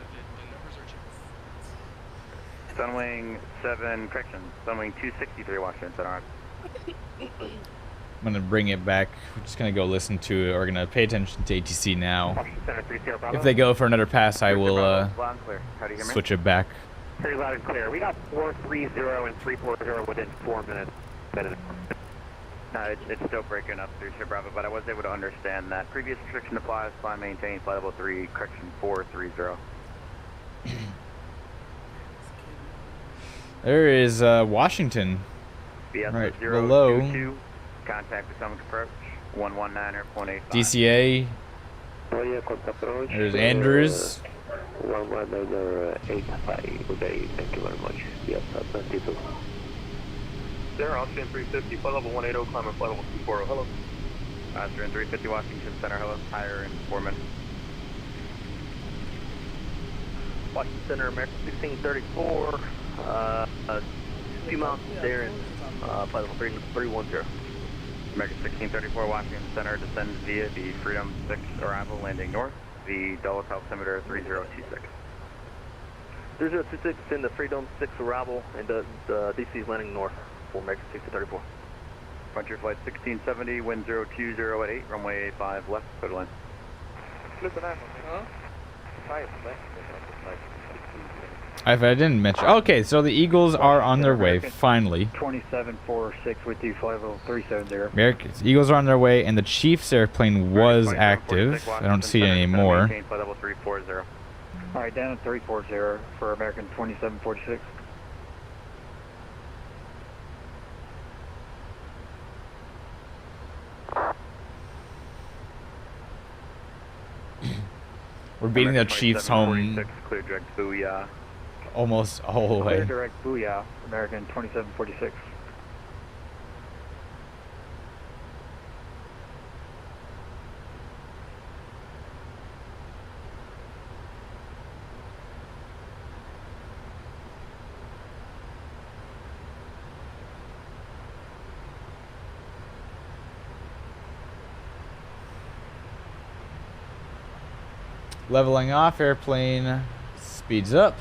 Sunwing 7, correction, Sunwing 263, Washington Center. I'm gonna bring it back. We're just gonna go listen to it. We're gonna pay attention to ATC now. If they go for another pass, I will switch it back. Very loud and clear. We got 430 and 340 within 4 minutes. No, it's still breaking up through Sierra Bravo, but I was able to understand that. Previous restriction applies, climb, maintain, flight level 3, correction 430. There is Washington. BS right 022, below. Contact Potomac approach, 119.85. DCA. There's Andrews. 185 today, thank you very much. Yes, that's 22. There, Austin 350, flight level 180, climb and flight level 240, hello. Oscar and 350 Washington Center, hello, higher in 4 minutes. Washington Center, American 1634, a few miles from Darren, flight level 310. American 1634 Washington Center, descend via the Freedom 6 arrival, landing north, the Dulles altimeter 3026. 3026 in the Freedom 6 arrival, and the DC is landing north for American 1634. Frontier flight 1670, wind 020 at 8, runway 5 left, clear to land. Listen, huh? If I didn't mention, okay, so the Eagles are on their way, American finally. 2746 with you, flight level 370. Americans, Eagles are on their way, and the Chiefs airplane was active. I don't see it anymore. Flight level 340. Alright, down at 340 for American 2746. We're beating the Chiefs home Clear direct booyah. almost all the Clear way. direct booyah, American 2746. Leveling off, airplane speeds up.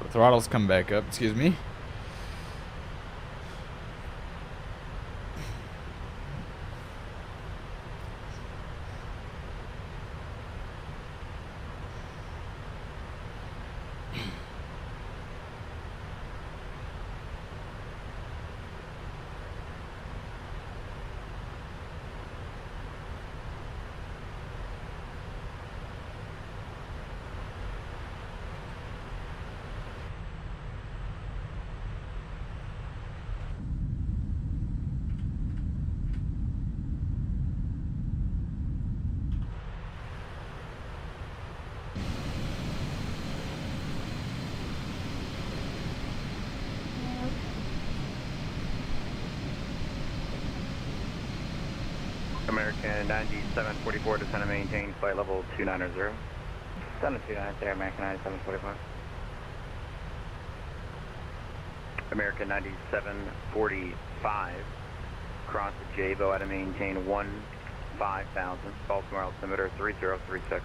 The throttles come back up, excuse me. American 9744, descend and maintain flight level 290. Descend to 290, American 9745. American 9745, cross the JBO at a maintain 15,000, Baltimore altimeter 3036.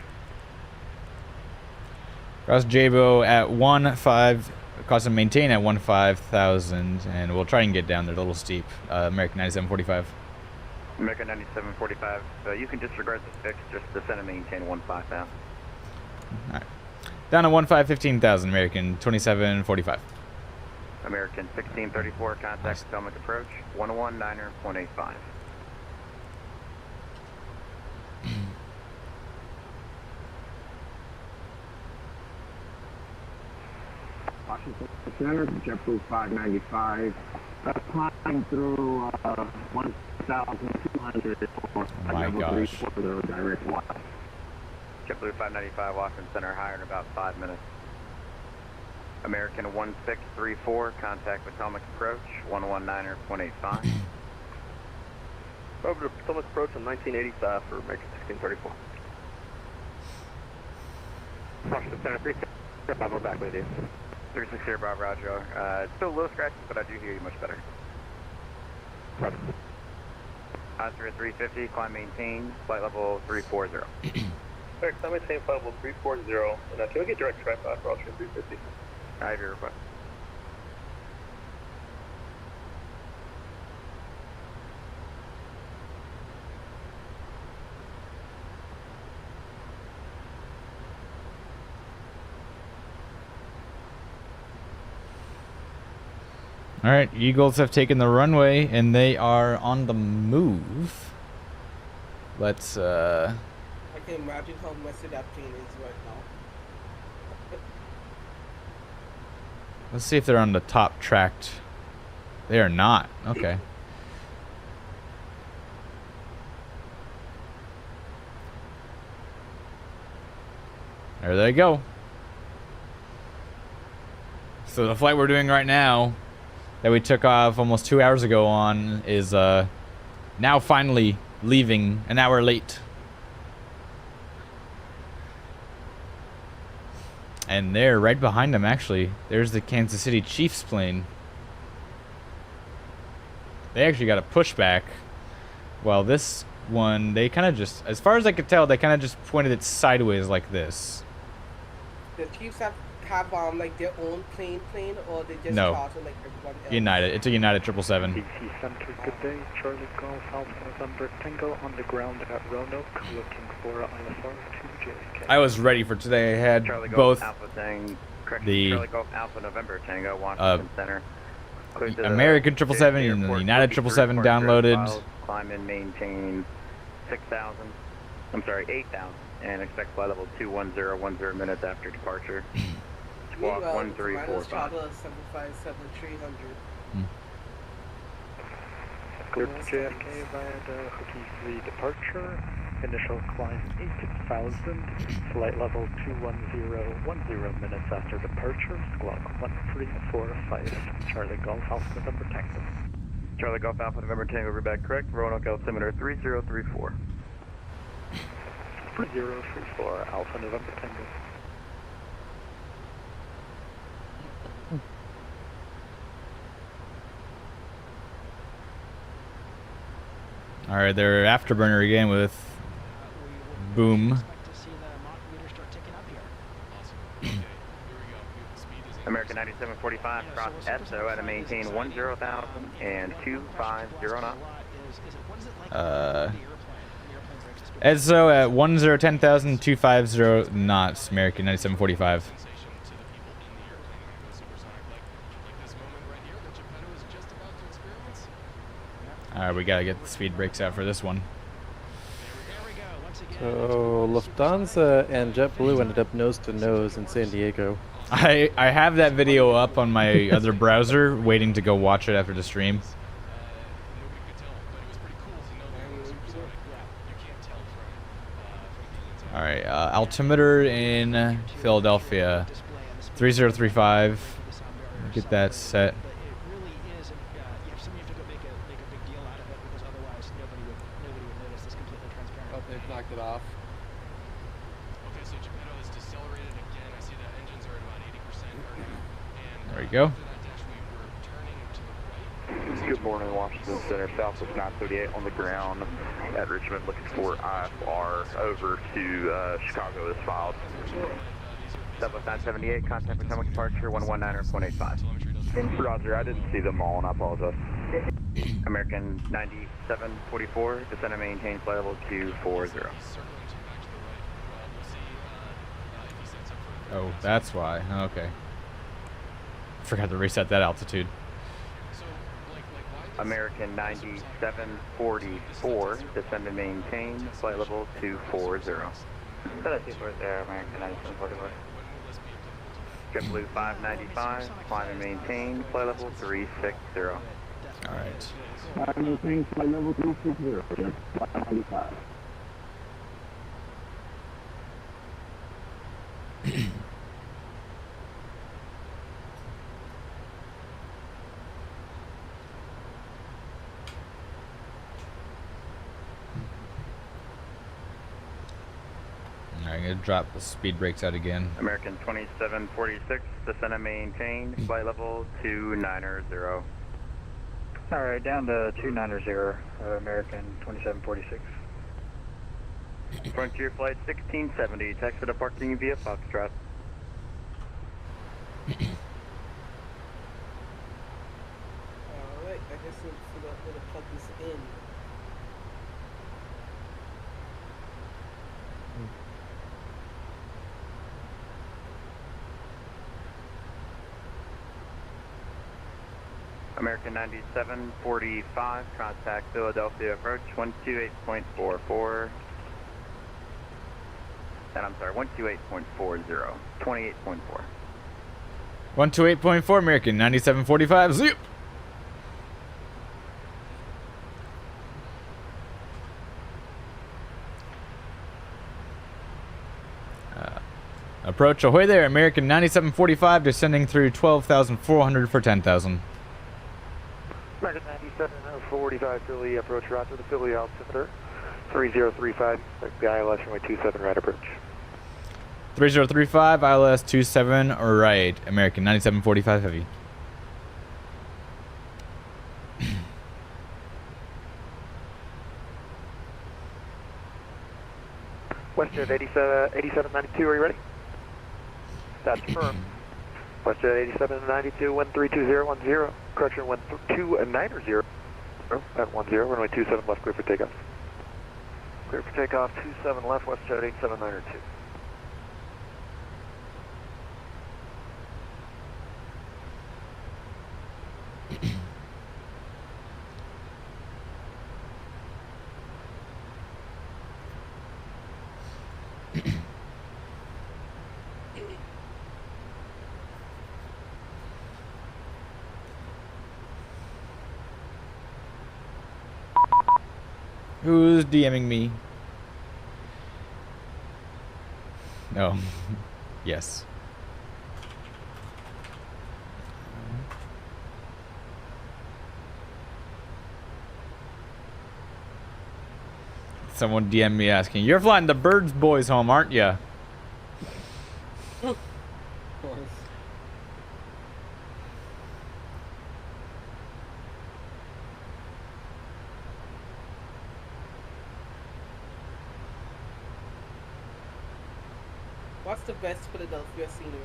Cross JBO at 15, cross and maintain at 15,000, and we'll try and get down there a little steep. American 9745. American 9745, you can disregard the fix, just descend and maintain 15,000. Alright. Down to 15,000, American 2745. American 1634, contact Potomac approach, 119.85. Washington Center, JetBlue 595, climb through 1,200 for level 3 for the direct line. JetBlue 595, Washington Center, higher in about 5 minutes. American 1634, contact Potomac approach, 119.85. Over to Potomac approach on 1985 for American 1634. Washington Center 365, we're back with you. 360 Bob, Roger. It's still a little scratchy, but I do hear you much better. Oscar 350, climb maintain, flight level 340. Alright, climb maintain, flight level 340, and can we get direct tripod for Oscar 350? I have your request. All right, Eagles have taken the runway and they are on the move. Let's I can imagine how messy that plane is right now. let's see if they're on the top tracked. They are not. Okay. There they go. So the flight we're doing right now, that we took off almost 2 hours ago on, is now finally leaving an hour late. And there, right behind them, actually, there's the Kansas City Chiefs plane. They actually got a pushback. While this one, they kind of just, as far as I could tell, they kind of just pointed it sideways like this. The Chiefs have like their own plane, or they just No. charter like everyone else? United. It's a United 777. DC Center, good day. Charlie Golf Alpha November Tango on the ground at Roanoke, looking for IFR 2JK. I was ready for today. I had Charlie Golf both Alpha correction, the Charlie Golf Alpha November Tango, Washington Center. Clear to the American 777 and the airport, United 777 downloaded. files, climb and maintain 6,000. I'm sorry, 8,000, and expect flight level 210 minutes after departure. Squawk 1345. Charter 757-300. Clear to JFK via the Hookie 3 departure. Initial climb 8,000. Flight level 210 minutes after departure. Squawk 1345. Charlie Golf Alpha November Tango. Charlie Golf Alpha November Tango, read correct. Roanoke altimeter 3034. 3034 Alpha November Tango. Alright, they're afterburner again with boom. American 9745, cross ESO at a maintain 10,000 and 250 knots. ESO at 10,010,000, 250 knots, American 9745. Alright, we gotta get the speed brakes out for this one. So Lufthansa and JetBlue ended up nose to nose in San Diego. I have that video up on my other browser, waiting to go watch it after the stream. Alright, altimeter in Philadelphia, 3035. Get that set. Oh, they've knocked it off. Okay, so Geppetto has decelerated again. I see that engines are at about 80% burning. There we go. Good morning, Washington Center, Southwest 938 on the ground at Richmond, looking for IFR over to Chicago as filed. Southwest 978, contact Potomac departure 119.85. Roger, I didn't see them all and I apologize. American 9744, descend and maintain flight level 240. Oh, that's why. Okay. Forgot to reset that altitude. American 9744, descend and maintain flight level 240. 240, American 9744. JetBlue 595, climb and maintain flight level 360. Alright. Maintain flight level 360, Jet 595. Alright, I'm gonna drop the speed brakes out again. American 2746, descend and maintain flight level 290. Alright, down to 290, American 2746. Frontier Flight 1670, taxi departing via Foxtrot. Alright, I guess we'll plug this in. American 9745, contact Philadelphia approach 128.44. And I'm sorry, 128.40, 28.4. 128.4 American 9745. Zip. Approach ahoy there, American 9745 descending through 12,400 for 10,000. American 9745 Philly, approach route to the Philly altimeter 3035, expect the ILS runway 27 right approach. 3035 ILS 27 right, American 9745 heavy. WestJet 8792, are you ready? That's firm. WestJet 8792, 132010, correction 12990 at 10, runway 27 left, clear for takeoff. Clear for takeoff, 27 left, WestJet 8792. Who's DMing me? No. Yes. Someone DM me asking, "You're flying the Birds boys home, aren't you?" Of course. What's the best Philadelphia scenery?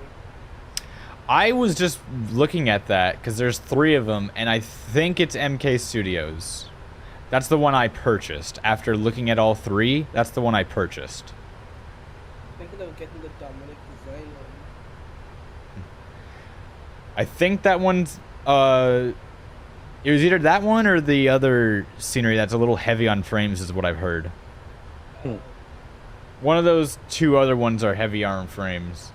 I was just looking at that because there's 3 of them, and I think it's MK Studios. That's the one I purchased. After looking at all 3, that's the one I purchased. Thinking of getting the Dominic design one. I think that one's it was either that one or the other scenery that's a little heavy on frames is what I've heard. One of those 2 other ones are heavy on frames.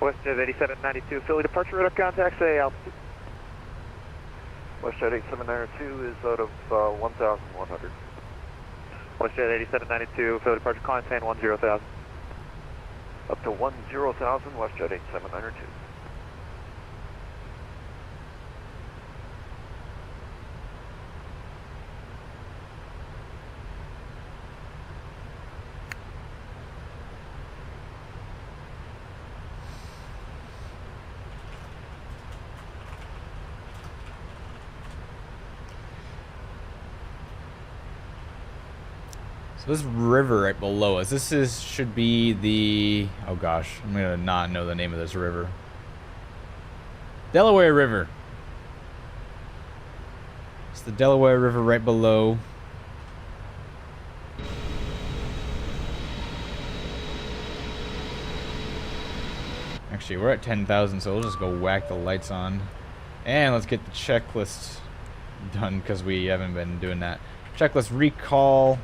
WestJet 8792, Philly departure radar contact, say altitude. WestJet 8792 is out of 1,100. WestJet 8792, Philly departure climb 10, 10,000. Up to 10,000, WestJet 8792. So this river right below us, should be the, oh gosh, I'm gonna not know the name of this river. Delaware River. It's the Delaware River right below. Actually, we're at 10,000, so we'll just go whack the lights on. And let's get the checklist done, because we haven't been doing that. Checklist recall.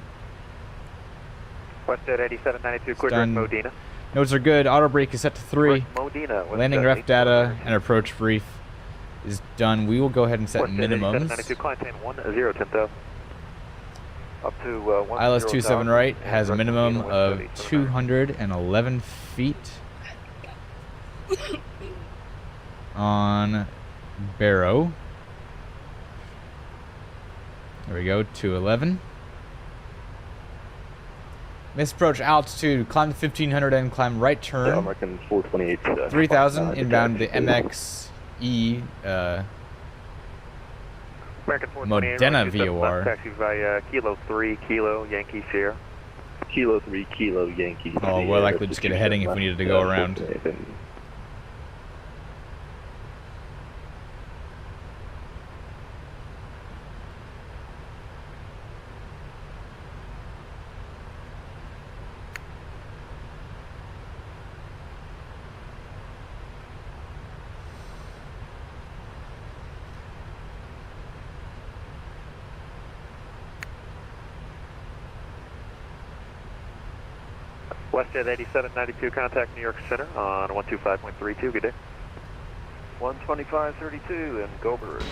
WestJet 8792, clear direct Modena. Notes are good. Auto brake is set to 3. Modena. Landing ref data and approach brief is done. We will go ahead and set minimums. 8792, climb 10, 10,000. Up to ILS 27 right has a minimum of 211 feet on Barrow. There we go, 211. Misapproach altitude, climb to 1500 and climb right turn. Yeah, American 428. 3000 inbound the MXE American 428, Modena VOR. Taxi by Kilo 3, Kilo, Yankee Sierra. Kilo 3, Kilo Yankee. Oh, we're likely just get a heading if we needed to go around. WestJet 8792, contact New York Center on 125.32, good day. 125.32 and go Bird.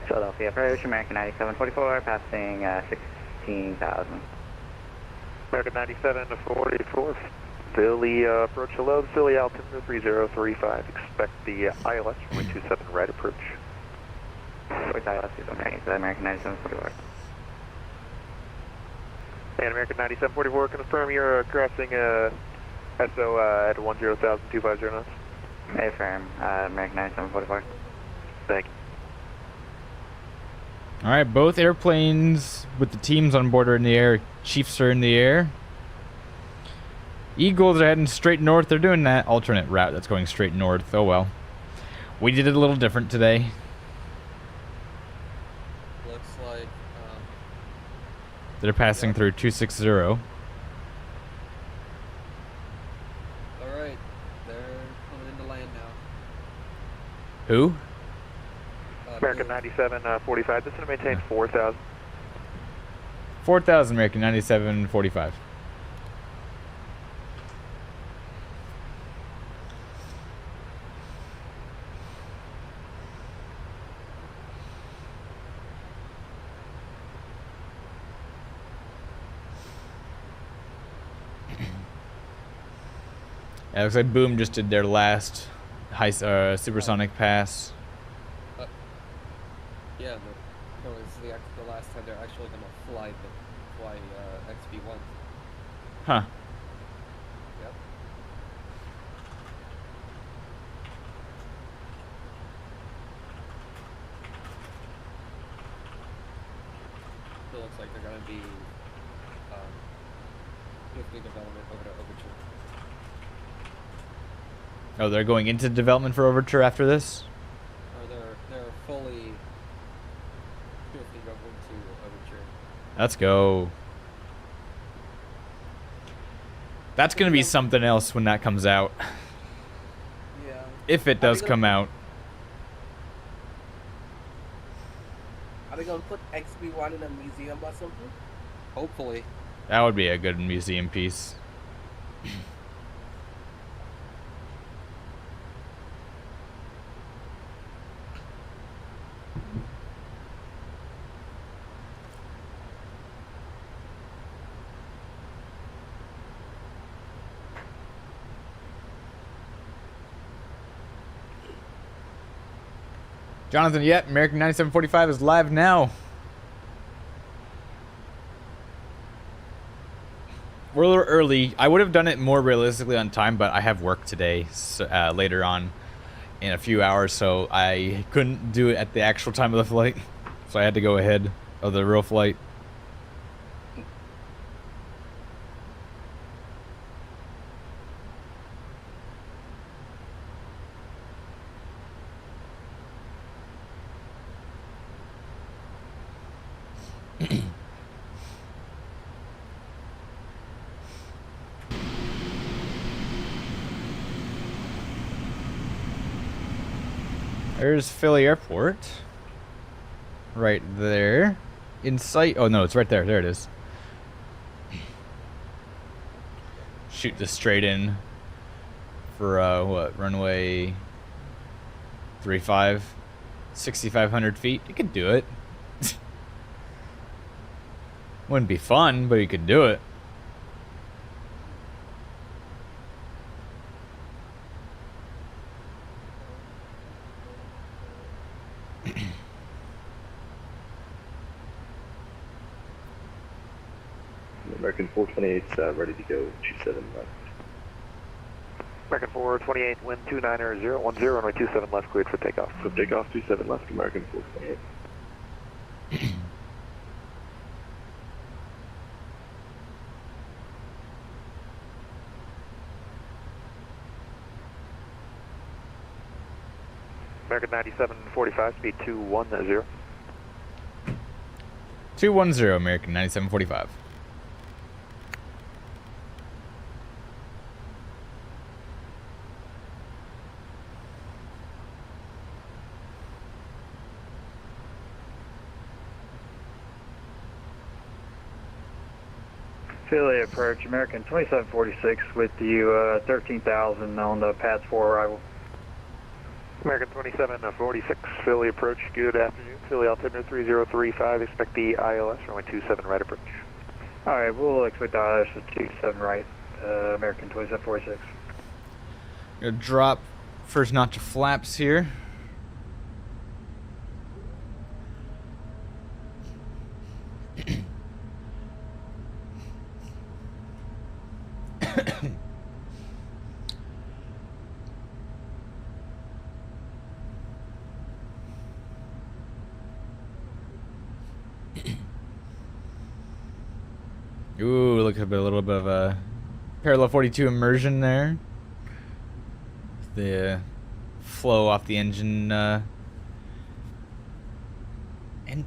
Philadelphia approach, American 9744, passing 16,000. American 9744, Philly approach hello, Philly altimeter 3035, expect the ILS runway 27 right approach. Which ILS is American 9744? And American 9744, confirm you're crossing SO at 10,250 knots. Affirm, American 9744. Thank you. All right, both airplanes with the teams on board are in the air. Chiefs are in the air. Eagles are heading straight north. They're doing that alternate route that's going straight north. Oh well. We did it a little different today. Looks like They're passing through 260. Alright, they're coming into land now. Who? American 9745, this is going to maintain 4,000. 4,000 American 9745. Yeah, it looks like Boom just did their last high supersonic pass. Yeah, but no, it's the last time they're actually gonna fly XB1. Huh. Yep. So it looks like they're gonna be swiftly development over to Overture. Oh, they're going into development for Overture after this? Or they're fully swiftly over to Overture. Let's go. That's going to be something else when that comes out. Yeah. If it does come out. Are they gonna put XB1 in a museum or something? Hopefully. That would be a good museum piece. Jonathan, yet American 9745 is live now. We're a little early. I would have done it more realistically on time, but I have work today later on in a few hours, so I couldn't do it at the actual time of the flight. So I had to go ahead of the real flight. There's Philly Airport. Right there. In sight. Oh no, it's right there. There it is. Shoot this straight in for what? Runway 35. 6,500 feet. You could do it. Wouldn't be fun, but you could do it. American 428 ready to go, 27 left. American 428, wind 29010, runway 27 left, cleared for takeoff. For takeoff, 27 left, American 428. American 9745, speed 210. 210, American 9745. Philly approach, American 2746 with you, 13,000 on the path 4 arrival. American 2746, Philly approach, good afternoon. Philly altimeter 3035, expect the ILS, runway 27 right approach. Alright, we'll expect the ILS at 27 right, American 2746. Gonna drop first notch of flaps here. Ooh, look at a little bit of a parallel 42 immersion there. The flow off the engine. And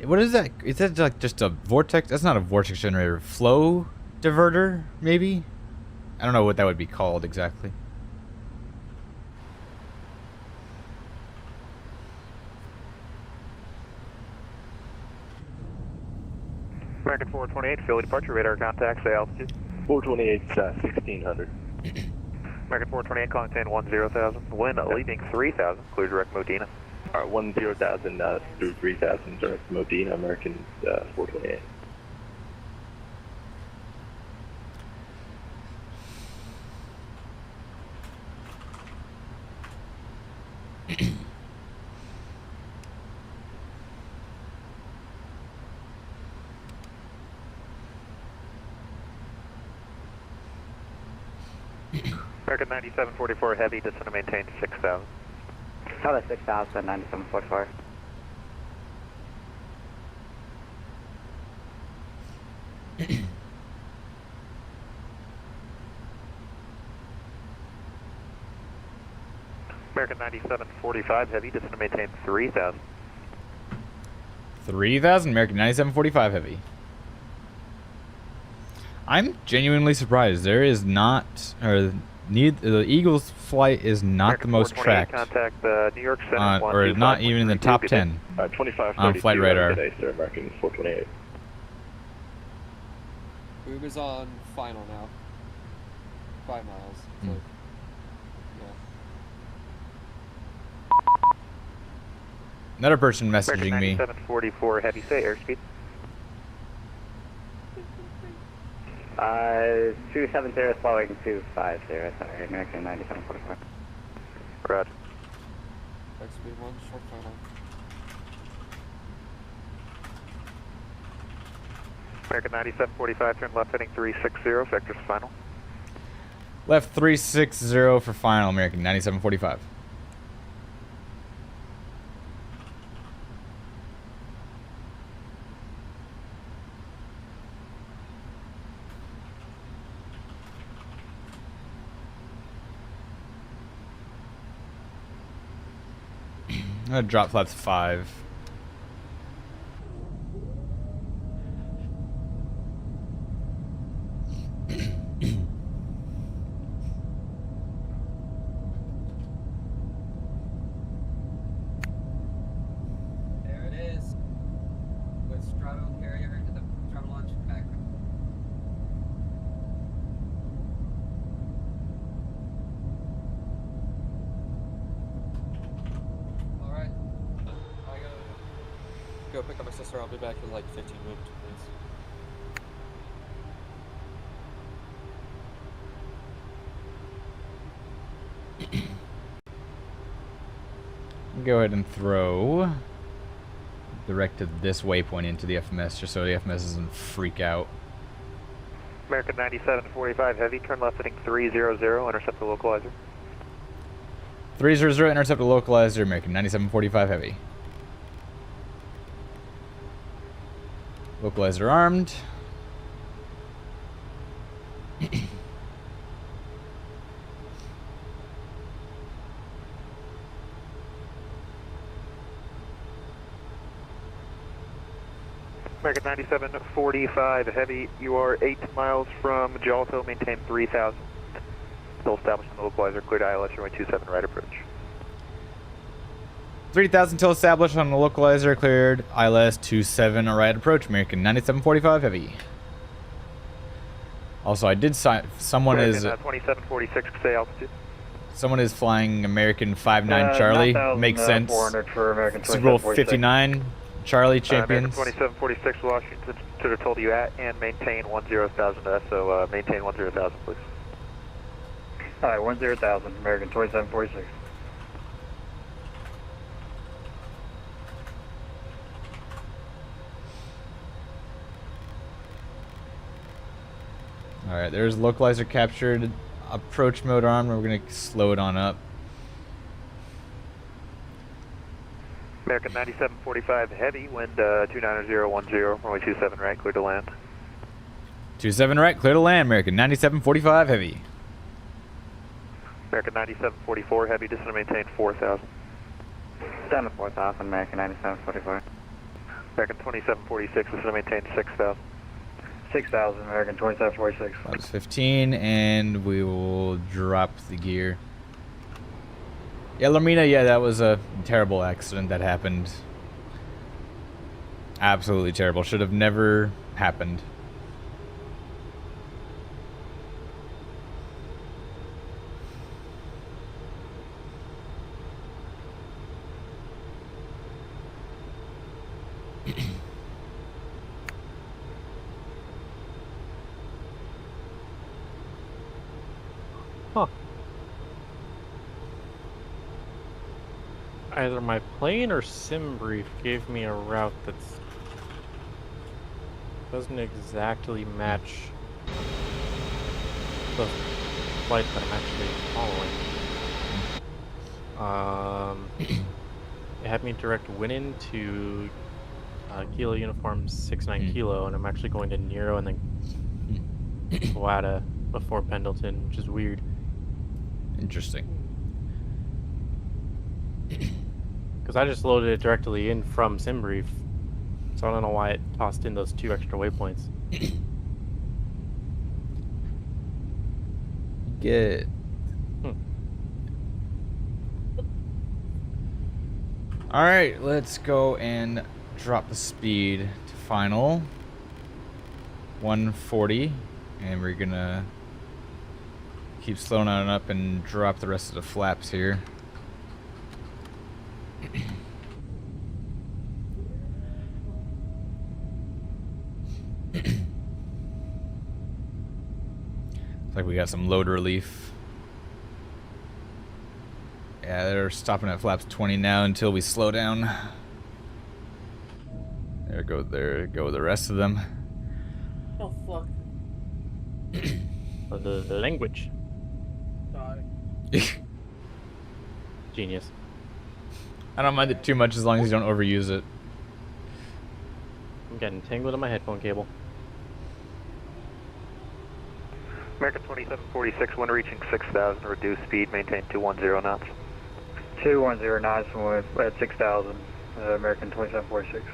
what is that? Is that like just a vortex? That's not a vortex generator. Flow diverter, maybe? I don't know what that would be called exactly. American 428, Philly departure, radar contact, say altitude. 428, 1600. American 428, calling 10,000, wind leaving 3000, clear direct Modena. Alright, 10,000 through 3000, direct Modena, American 428. American 9744 heavy, descend to maintain 6000. Hello, 6000, 9744. American 9745 heavy, descend to maintain 3000. 3,000, American 9745 heavy. I'm genuinely surprised. There is not, or the Eagles flight is not American the most tracked, contact New York Center, or not even in the top 10 on flight radar. Today, sir, American 428. Boom is on final now. 5 miles. It's like, Another person messaging me. 9744 heavy, say airspeed. 270 slowing 250, sorry, American 9744. Roger. XB1, short final. American 9745, turn left heading 360, vectors final. Left 360 for final, American 9745. I'm gonna drop flaps 5. There it is. With straddle carrier into the straddle launch back. Alright. I gotta go pick up my sister. I'll be back in like 15 minutes, please. Go ahead and throw directed this waypoint into the FMS just so the FMS doesn't freak out. American 9745 heavy, turn left heading 300, intercept the localizer. 300, intercept a localizer, American 9745 Heavy. Localizer armed. American 9745 Heavy, you are 8 miles from Jalto, maintain 3000. Still establishing the localizer, cleared ILS, runway 27 right approach. 3000 till established on the localizer, cleared ILS 27 right approach, American 9745 Heavy. Also, I did sign, someone American, is 2746, say altitude. someone is flying American 59 Charlie, makes sense. 400 for American Super Bowl 59 Charlie champions. American 2746 Washington should have told you at and maintain 10,000, so maintain 10,000 please. Alright, 10,000, American 2746. Alright, there's localizer captured. Approach mode armed. We're going to slow it on up. American 9745 Heavy, wind 29010, runway 27 right, clear to land. 27 right, clear to land, American 9745 Heavy. American 9744 Heavy, just to maintain 4,000. Down to 4,000, American 9744. American 2746, just to maintain 6,000. 6,000, American 2746. That was 15, and we will drop the gear. Yeah, Lamina, yeah, that was a terrible accident that happened. Absolutely terrible. Should have never happened. Huh. Either my plane or SimBrief gave me a route that's doesn't exactly match the flight that I'm actually following. It had me direct Winnin to Kilo Uniform 69 Kilo, and I'm actually going to Nero and then Kawada before Pendleton, which is weird. Interesting. Because I just loaded it directly in from SimBrief, so I don't know why it tossed in those 2 extra waypoints. Good. Alright, let's go and drop the speed to final 140, and we're gonna keep slowing on up and drop the rest of the flaps here. Looks like we got some load relief. Yeah, they're stopping at flaps 20 now until we slow down. There go the rest of them. Oh fuck. The language. Die. Genius. I don't mind it too much as long as you don't overuse it. I'm getting tangled in my headphone cable. American 2746, wind reaching 6,000, reduced speed, maintain 210 knots. 210 knots at 6,000, American 2746.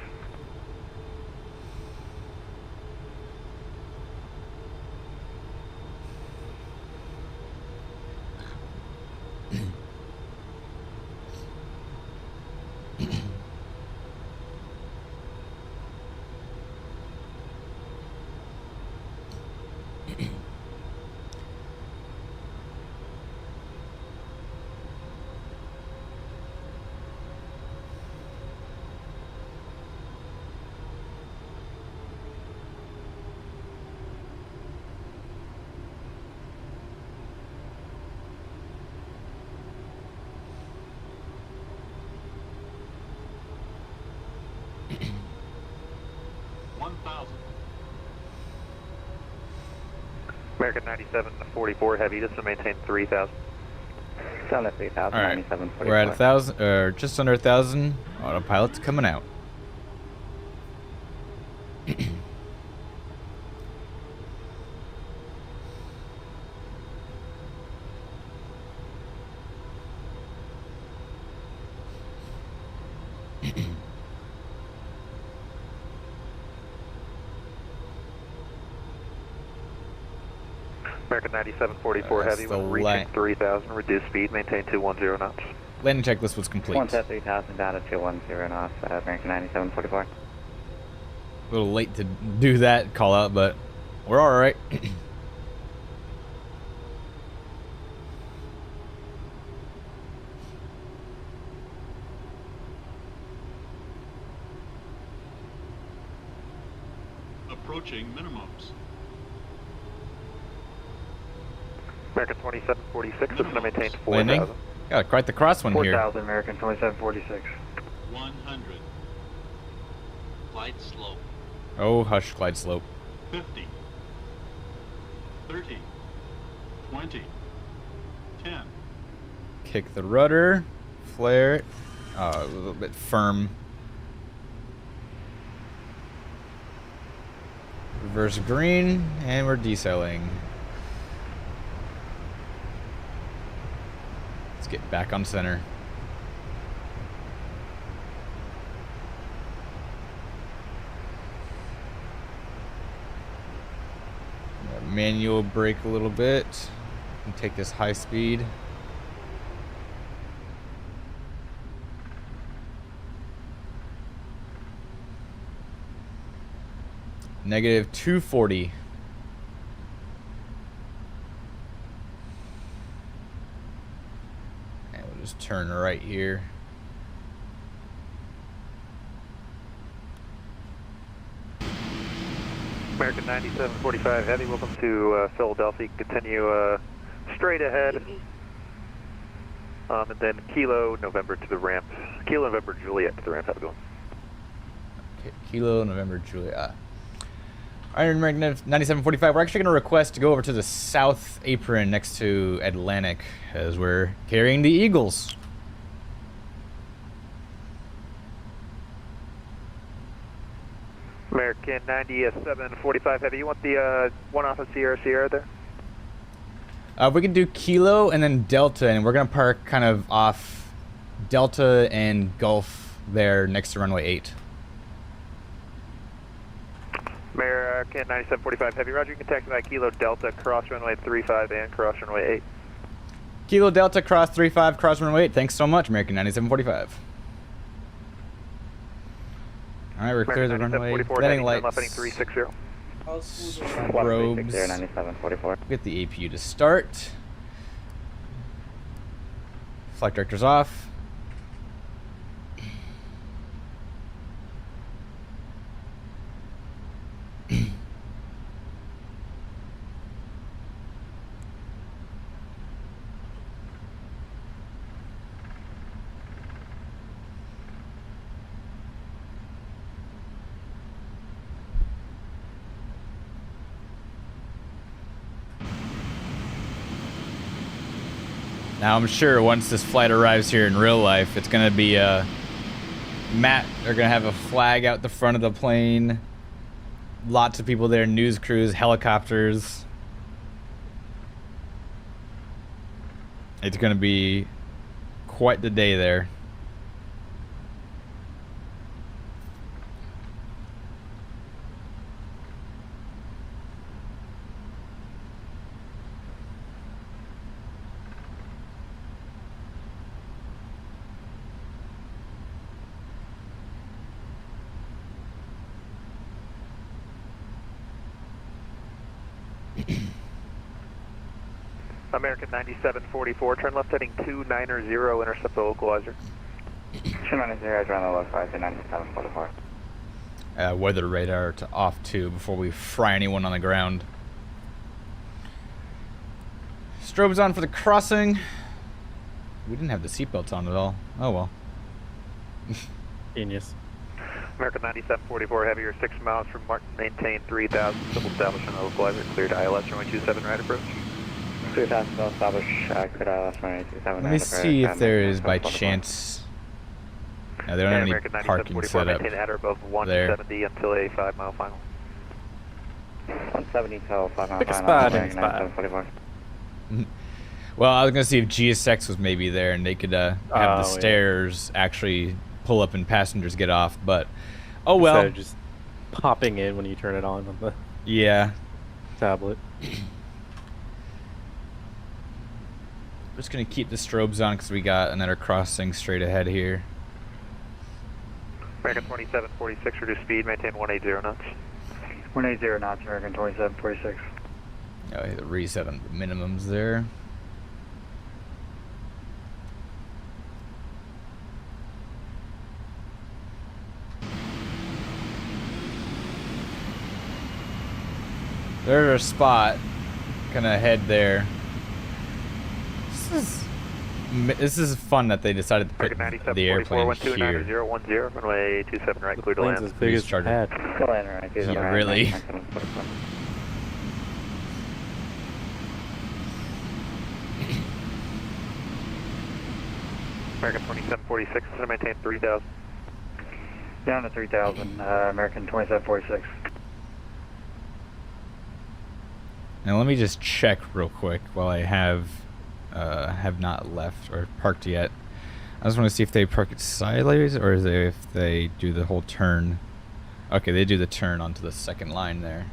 American 9744 Heavy, just to maintain 3,000. Down at 3,000, All right, 9744. we're at 1,000, or just under 1,000. Autopilot's coming out. American 9744 Heavy, the when reaching 3,000, reduce speed, maintain 210 knots. Landing checklist was complete. One set 3,000 down to 210 knots, American 9744. A little late to do that call out, but we're all right. Approaching minimums. American 2746, it's going to maintain Landing. 4,000. Got quite the cross one here. 4,000, American 2746. 100. Glide slope. Oh, hush, glide slope. 50. 30. 20. 10. Kick the rudder. Flare it. A little bit firm. Reverse green, and we're decelling. Let's get back on center. Manual brake a little bit and take this high speed. Negative 240. And we'll just turn right here. American 9745 Heavy, welcome to Philadelphia. Continue straight ahead. And then Kilo November to the ramp. Kilo November Juliet to the ramp. Have a good one. Okay, Kilo November Juliet. Iron Magnet 9745. We're actually going to request to go over to the south apron next to Atlantic as we're carrying the Eagles. American 9745 Heavy, you want the one off of Sierra there? We can do Kilo and then Delta, and we're going to park kind of off Delta and Gulf there next to runway 8. American 9745 Heavy, roger, you can taxi by Kilo Delta, cross runway 35 and cross runway 8. Kilo Delta, cross 35, cross runway 8. Thanks so much, American 9745. Alright, we're clear the runway. Landing lights. Heading 360. Robes. 9744. Get the APU to start. Flight director's off. Now I'm sure once this flight arrives here in real life, it's gonna be Matt. They're gonna have a flag out the front of the plane. Lots of people there, news crews, helicopters. It's gonna be quite the day there. American 9744, turn left heading 290, intercept the localizer. 290, run the low side to 9744. Weather radar to off too before we fry anyone on the ground. Strobes on for the crossing. We didn't have the seatbelts on at all. Oh well. Genius. American 9744 Heavy, you're 6 miles from Martin, maintain 3000, civil establishment localizer, cleared ILS runway 27 right approach. Let me see if there is by chance. No, they don't have any parking set up maintain at or above there. 170 until a 5-mile final. 170 till 5 mile Pick a final. spot, American pick a spot. 9744. Well, I was gonna see if GSX was maybe there and they could have the Oh, yeah. stairs actually pull up and passengers get off, but oh well. Instead of just popping in when you turn it on the Yeah. tablet. Just gonna keep the strobes on because we got another crossing straight ahead here. American 2746, reduce speed, maintain 180 knots. 180 knots, American 2746. Oh, the reset on the minimums there. There's our spot. Gonna head there. This is fun that they decided to put the airplane here. Runway 27 right, clear to Plane's land. as big as the pad. Yeah, really. American 2746, is going to maintain 3000. Down to 3000, American 2746. Now let me just check real quick while I have not left or parked yet. I just want to see if they park it sideways or if they do the whole turn. Okay, they do the turn onto the second line there.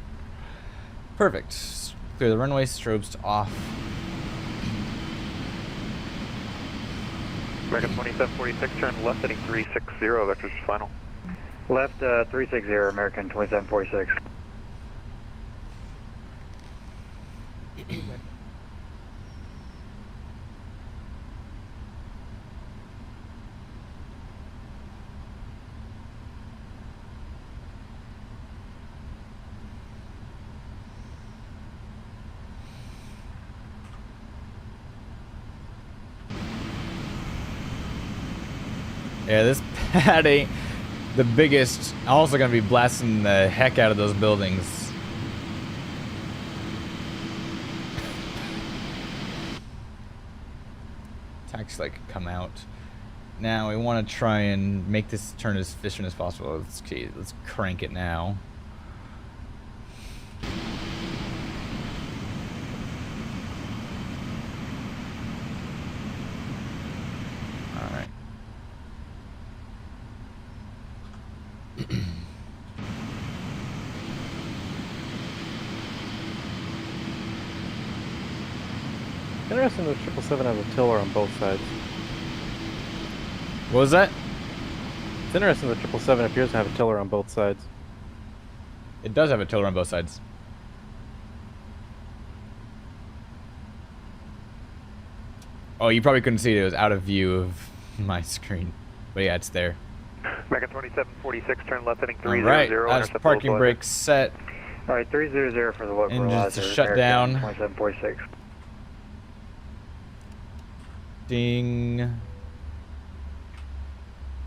Perfect. Clear the runway, strobes off. American 2746, turn left heading 360, vectors final. Left 360, American 2746. Yeah, this pad ain't the biggest. I'm also gonna be blasting the heck out of those buildings. Taxi light could come out. Now we want to try and make this turn as efficient as possible. Let's crank it now. Alright. Interesting that 777 has a tiller on both sides. What was that? It's interesting that 777 appears to have a tiller on both sides. It does have a tiller on both sides. Oh, you probably couldn't see it. It was out of view of my screen. But yeah, it's there. American 2746, turn left heading 300. Alright, that's parking brake set. Alright, 300 for the localizer. Engines to shut down. 2746. Ding.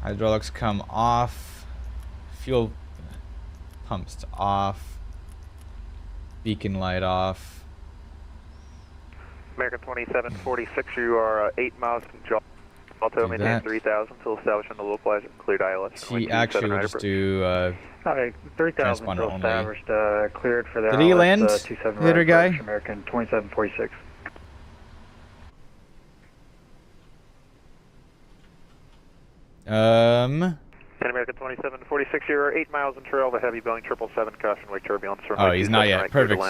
Hydraulics come off. Fuel pumps to off. Beacon light off. American 2746, you are 8 miles from Jalto, maintain 3000 until establishing the localizer, cleared ILS. Actually, we'll just do Alright, 3000 until established, cleared for the Did he land? 27 Hitter guy? American 2746. And American 2746, you're 8 miles in trail of a heavy Boeing 777, caution wake turbulence. Oh, he's not yet. Perfect.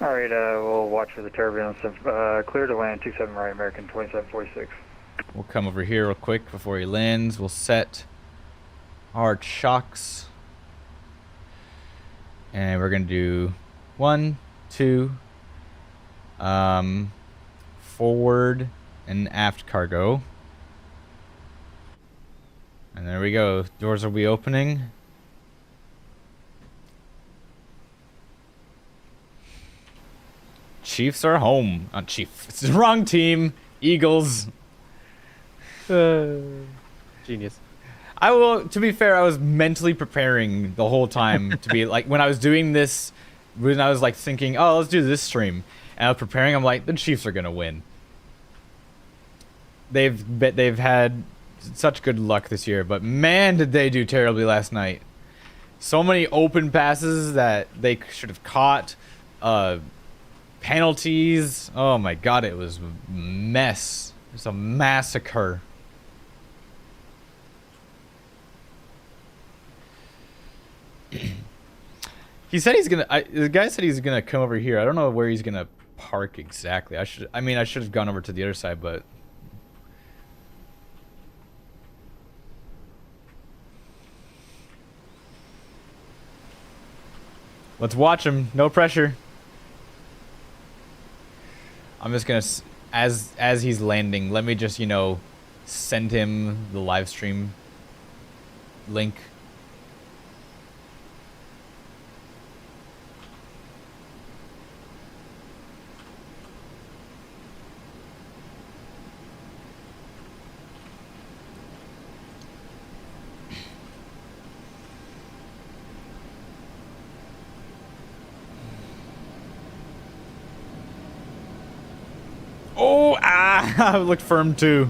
Alright, we'll watch for the turbulence. Clear to land 27 right, American 2746. We'll come over here real quick before he lands. We'll set our chocks. And we're going to do 1, 2, forward and aft cargo. And there we go. Doors will be opening. Chiefs are home. Not Chief. It's the wrong team. Eagles. Genius. I will, to be fair, I was mentally preparing the whole time to be like, when I was doing this, when I was like thinking, oh, let's do this stream. And I was preparing. I'm like, the Chiefs are gonna win. They've had such good luck this year, but man, did they do terribly last night. So many open passes that they should have caught. Penalties. Oh my God, it was a mess. It was a massacre. He said he's gonna. The guy said he's gonna come over here. I don't know where he's gonna park exactly. I should have gone over to the other side, but. Let's watch him. No pressure. I'm just gonna, as he's landing, let me just, send him the live stream link. Oh, I looked firm too.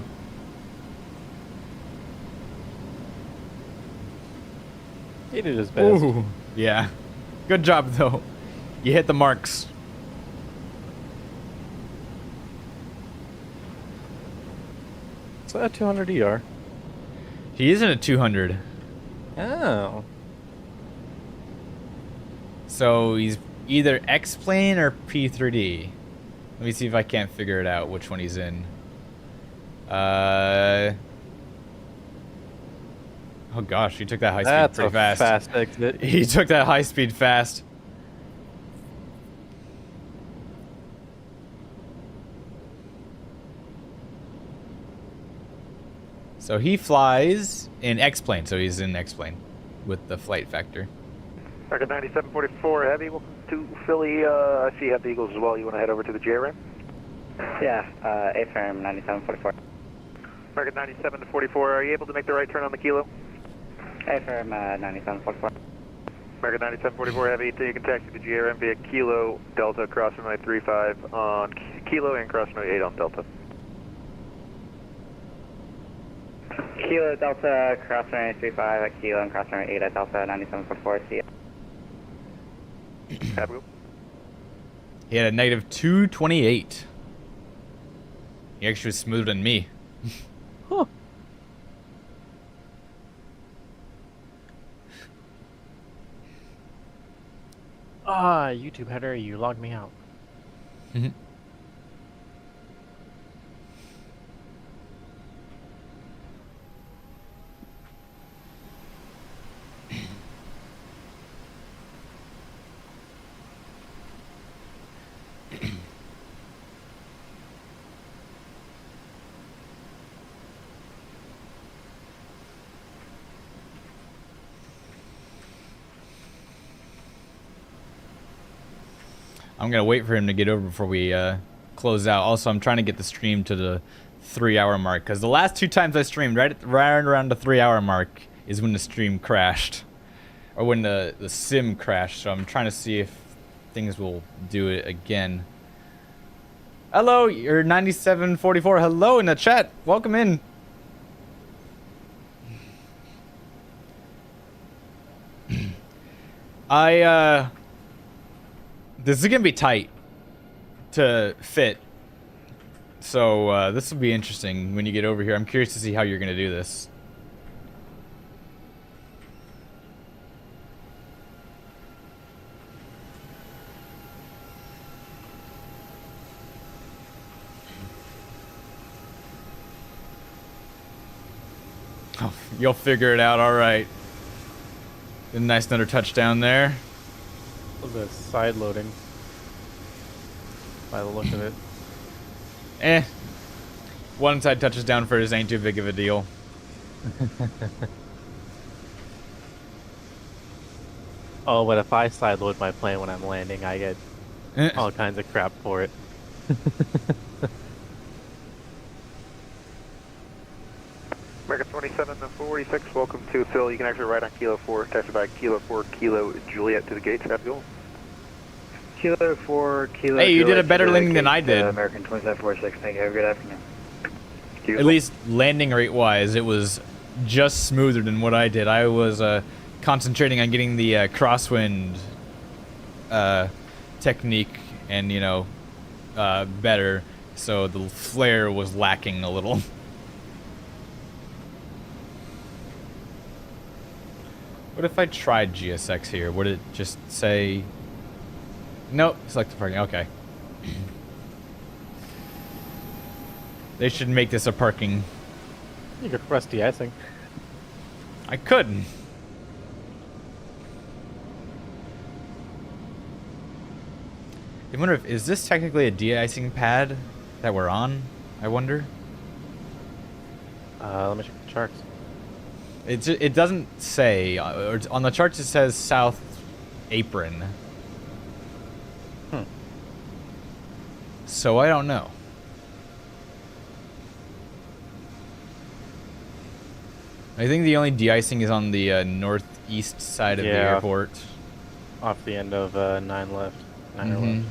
He did his best. Ooh, yeah. Good job though. You hit the marks. Is that a 200 ER? He isn't a 200. Oh. So he's either X-plane or P3D. Let me see if I can't figure it out which one he's in. Oh gosh, he took that high speed pretty fast. Fast exit. He took that high speed fast. So he flies in X-plane, so he's in X-plane with the flight factor. American 9744 Heavy, welcome to Philly. I see you have the Eagles as well. You want to head over to the JRM? Yeah, A-firm 9744. American 9744, are you able to make the right turn on the Kilo? A-firm 9744. American 9744 Heavy, you can taxi the JRM via Kilo Delta, cross runway 35 on Kilo and cross runway 8 on Delta. Kilo Delta, cross runway 35 at Kilo and cross runway 8 at Delta 9744, see ya. Have a go. He had a negative 228. He actually was smoother than me. Huh. YouTube header, you logged me out. I'm gonna wait for him to get over before we close out. Also, I'm trying to get the stream to the 3-hour mark, because the last 2 times I streamed, right around the 3-hour mark is when the stream crashed, or when the sim crashed. So I'm trying to see if things will do it again. Hello, you're 9744. Hello in the chat. Welcome in. This is gonna be tight to fit, so this will be interesting when you get over here. I'm curious to see how you're gonna do this. Oh, you'll figure it out, all right. A nice another touchdown there. Was a side loading by the look of it. One side touches down first ain't too big of a deal. Oh, but if I side load my plane when I'm landing, I get all kinds of crap for it. American 2746, welcome to Phil. You can actually ride on Kilo 4, taxi by Kilo 4, Kilo Juliet to the gates. Have a go. Kilo 4, Kilo. Hey, you did a Juliet, better landing than I did. American 2746. Thank you. Have a good afternoon. At least landing rate wise, it was just smoother than what I did. I was concentrating on getting the crosswind technique and, you know, better, so the flare was lacking a little. What if I tried GSX here? Would it just say... Nope, select the parking. Okay. They should make this a parking. You could press de-icing. I could. I wonder if, is this technically a de-icing pad that we're on? I wonder. Let me check the charts. It doesn't say. On the charts it says south apron. So I don't know. I think the only de-icing is on the northeast side of the airport. Off the end of 9 left. 9 or left.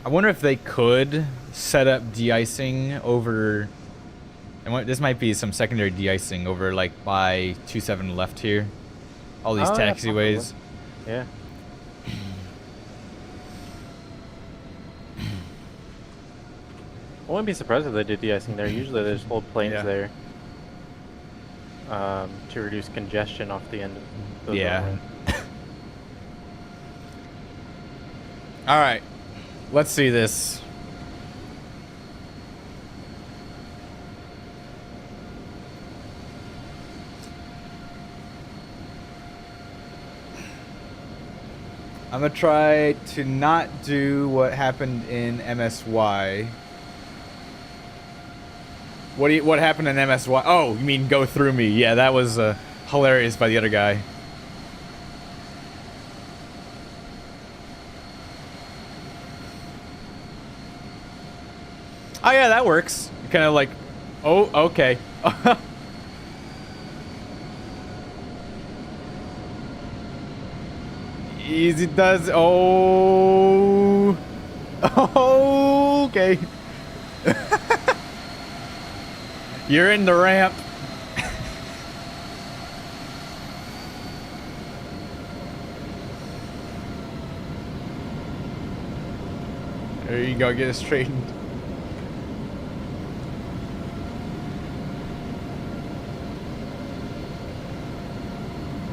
I wonder if they could set up de-icing over... And this might be some secondary de-icing over like by 27 left here. All these taxiways. Yeah. I wouldn't be surprised if they did de-icing there. Usually they just hold planes there to reduce congestion off the end of those runways. All right, let's see this. I'm gonna try to not do what happened in MSY. What happened in MSY? Oh, you mean go through me? Yeah, that was hilarious by the other guy. Oh yeah, that works. Kind of like, oh, okay. Easy does. Oh. Oh, okay. You're in the ramp. There you go, get it straightened.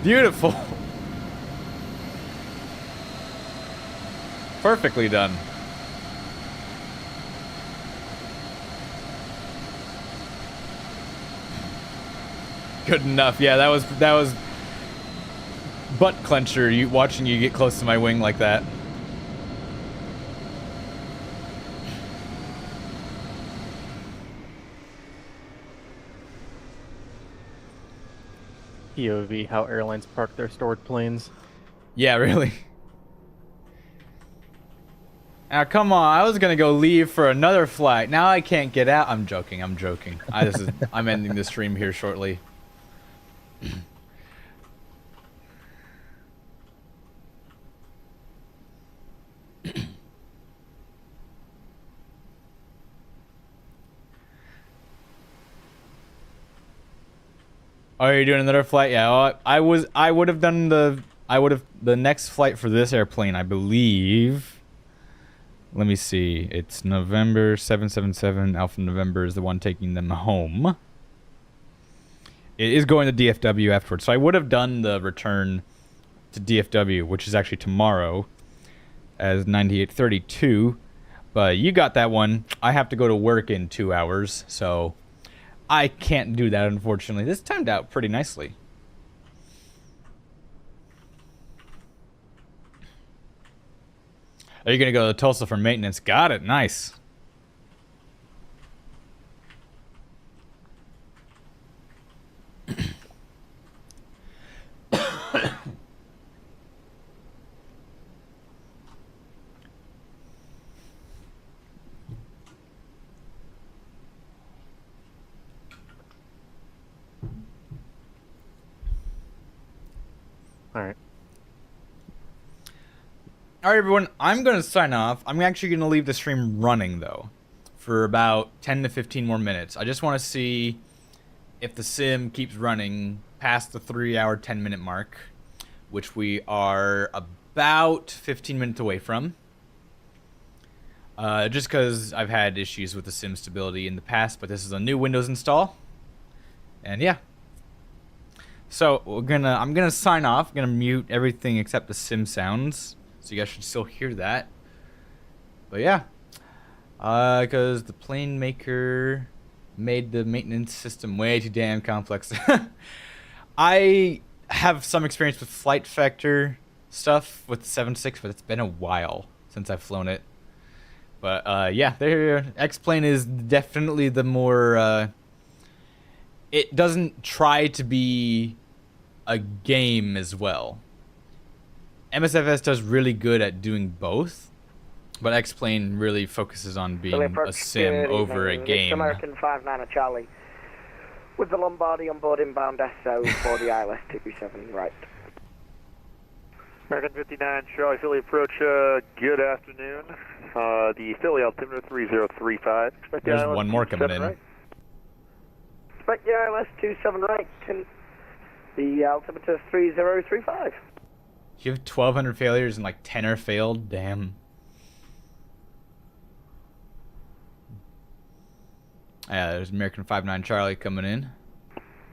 Beautiful. Perfectly done. Good enough. Yeah, that was butt clencher. Watching you get close to my wing like that. POV, how airlines park their stored planes. Yeah, really. Now, come on. I was gonna go leave for another flight. Now I can't get out. I'm joking. I'm joking. I'm ending the stream here shortly. Oh, you're doing another flight? Yeah, well, I would have done the next flight for this airplane, I believe. Let me see. It's November 777 Alpha November is the one taking them home. It is going to DFW afterwards. So I would have done the return to DFW, which is actually tomorrow, as 9832. But you got that one. I have to go to work in 2 hours, so I can't do that, unfortunately. This timed out pretty nicely. Are you going to go to Tulsa for maintenance? Got it. Nice. All right. Alright, everyone, I'm going to sign off. I'm actually going to leave the stream running, though, for about 10 to 15 more minutes. I just want to see if the sim keeps running past the 3-hour, 10-minute mark, which we are about 15 minutes away from. Just because I've had issues with the sim stability in the past, but this is a new Windows install. And yeah. So I'm gonna sign off. I'm gonna mute everything except the sim sounds, so you guys should still hear that. But yeah, because the plane maker made the maintenance system way too damn complex. I have some experience with flight vector stuff with the 7.6, but it's been a while since I've flown it. But yeah, X-Plane is definitely the more. It doesn't try to be a game as well. MSFS does really good at doing both, but X-Plane really focuses on being a sim over a game. American 59 Charlie. With the Lombardi on board inbound SO for the ILS 27 right. American 59 Charlie Philly approach, good afternoon. The Philly altimeter 3035. Expect There's the ILS one more coming 27 in. right. Expect the ILS 27 right. And the altimeter 3035. You have 1,200 failures and like 10 are failed. Damn. Yeah, there's American 59 Charlie coming in.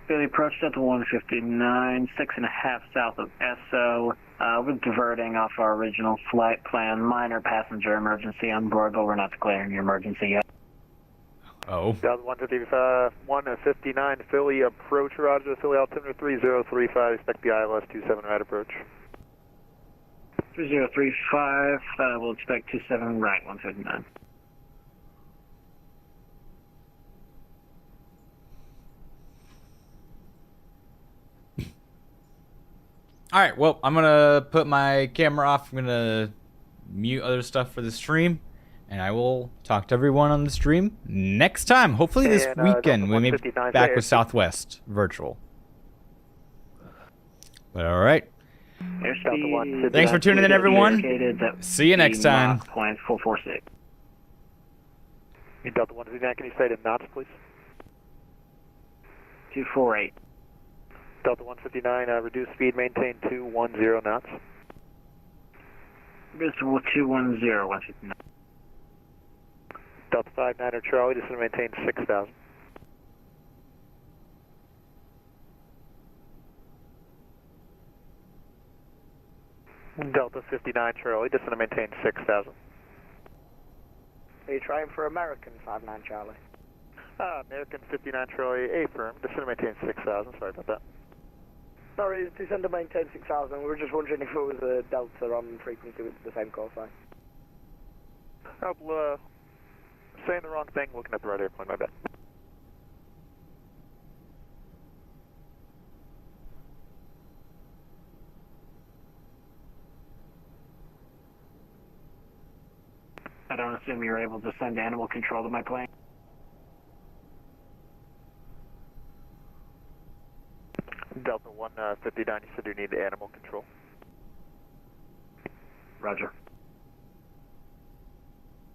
Philly approach Delta 159, 6.5 south of SO. We're diverting off our original flight plan. Minor passenger emergency on board, but we're not declaring your emergency yet. Oh. Delta 159 Philly approach, roger. Philly altimeter 3035. Expect the ILS 27 right approach. 3035, we'll expect 27 right, 159. Alright, well, I'm gonna put my camera off. I'm gonna mute other stuff for the stream, and I will talk to everyone on the stream next time. Hopefully this weekend we may be back with Southwest virtual. But alright. Thanks for tuning in, everyone. See you next time. Point 446. Delta 159, can you say it in knots, please? 248. Delta 159, reduce speed, maintain 210 knots. Visible 210, 159. Delta 59er Charlie, just going to maintain 6,000. Delta 59 Charlie, just going to maintain 6,000. Are you trying for American 59 Charlie? American 59 Charlie, affirm, just going to maintain 6,000, sorry about that. Sorry, descend to maintain 6,000. We were just wondering if it was a Delta on frequency with the same call sign. Saying the wrong thing, looking at the right airplane, my bad. I don't assume you're able to send animal control to my plane. Delta 159, you said you need animal control. Roger.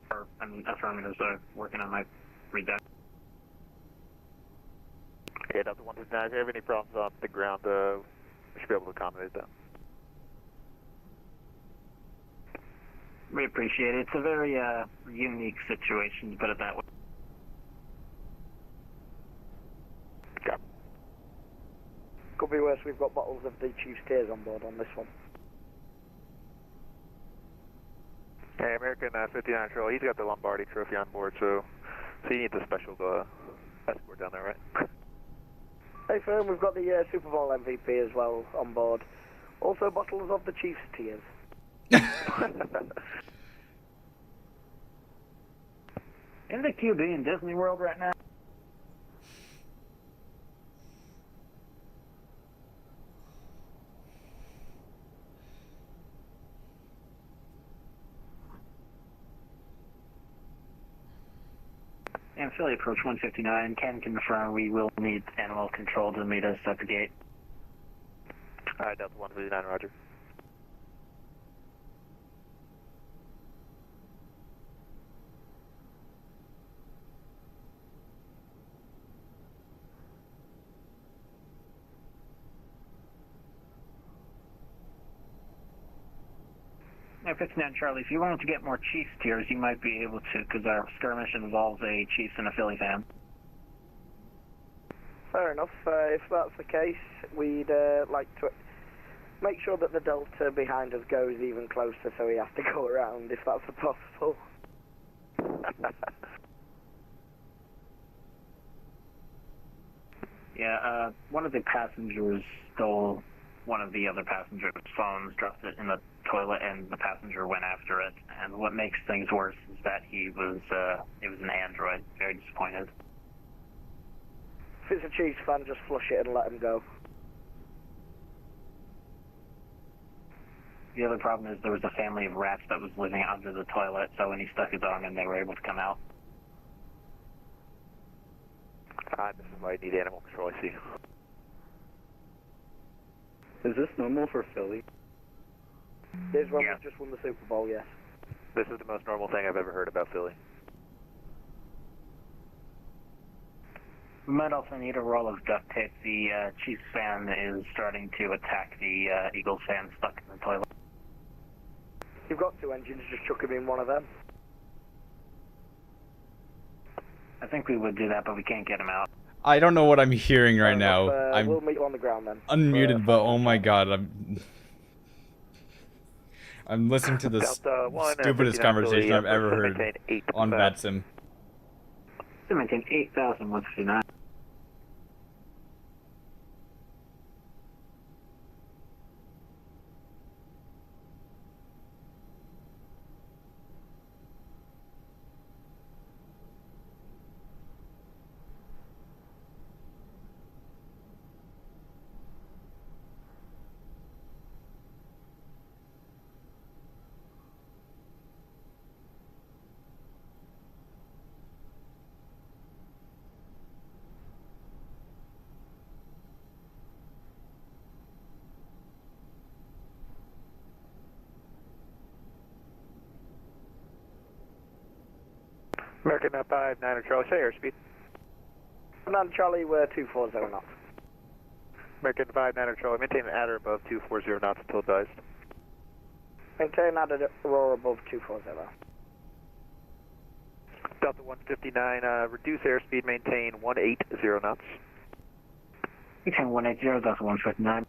That's where I'm going to start working on my redact. Yeah, Delta 159, if you have any problems on the ground, we should be able to accommodate that. We appreciate it. It's a very unique situation, to put it that way. Could be worse, we've got bottles of the Chief's Tears on board on this one. Hey, American 59 Charlie, he's got the Lombardi trophy on board, so you need the special escort down there, right? Hey, firm, we've got the Super Bowl MVP as well on board. Also bottles of the Chief's Tears. In the QB in Disney World right now? And Philly approach 159, can confirm we will need animal control to meet us at the gate. Alright, Delta 159, roger. 59 Charlie, if you wanted to get more Chiefs tiers, you might be able to, because our skirmish involves a Chiefs and a Philly fan. Fair enough. If that's the case, we'd like to make sure that the Delta behind us goes even closer so he has to go around, if that's possible. Yeah, one of the passengers stole one of the other passengers' phones, dropped it in the toilet, and the passenger went after it. And what makes things worse is that it was an android. Very disappointed. If it's a Chiefs fan, just flush it and let him go. The other problem is there was a family of rats that was living under the toilet, so when he stuck his arm in, they were able to come out. This is my need animal control, I see. Is this normal for Philly? Here's when we just won the Super Bowl, yes. This is the most normal thing I've ever heard about Philly. We might also need a roll of duct tape. The Chiefs fan is starting to attack the Eagles fan stuck in the toilet. You've got two engines, just chuck him in one of them. I think we would do that, but we can't get him out. I don't know what I'm hearing right now. I'm We'll meet you on the ground then. unmuted, but oh my god, I'm listening to the Delta 1, stupidest 59 conversation Philly, I've ever heard maintain 8, on VATSIM. To maintain 8,159. American 5, 9 Charlie, say airspeed. 9 Charlie, we're 240 knots. American 5, 9 Charlie, maintain an adder above 240 knots until advised. Maintain at a roar above 240. Delta 159, reduce airspeed, maintain 180 knots. Maintain 180, Delta 159.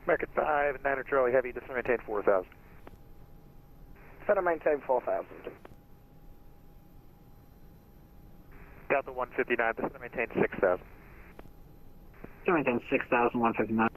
American 5, 9 Charlie, heavy, just maintain 4,000. Center maintain 4,000. Delta 159, just maintain 6,000. To maintain 6,159.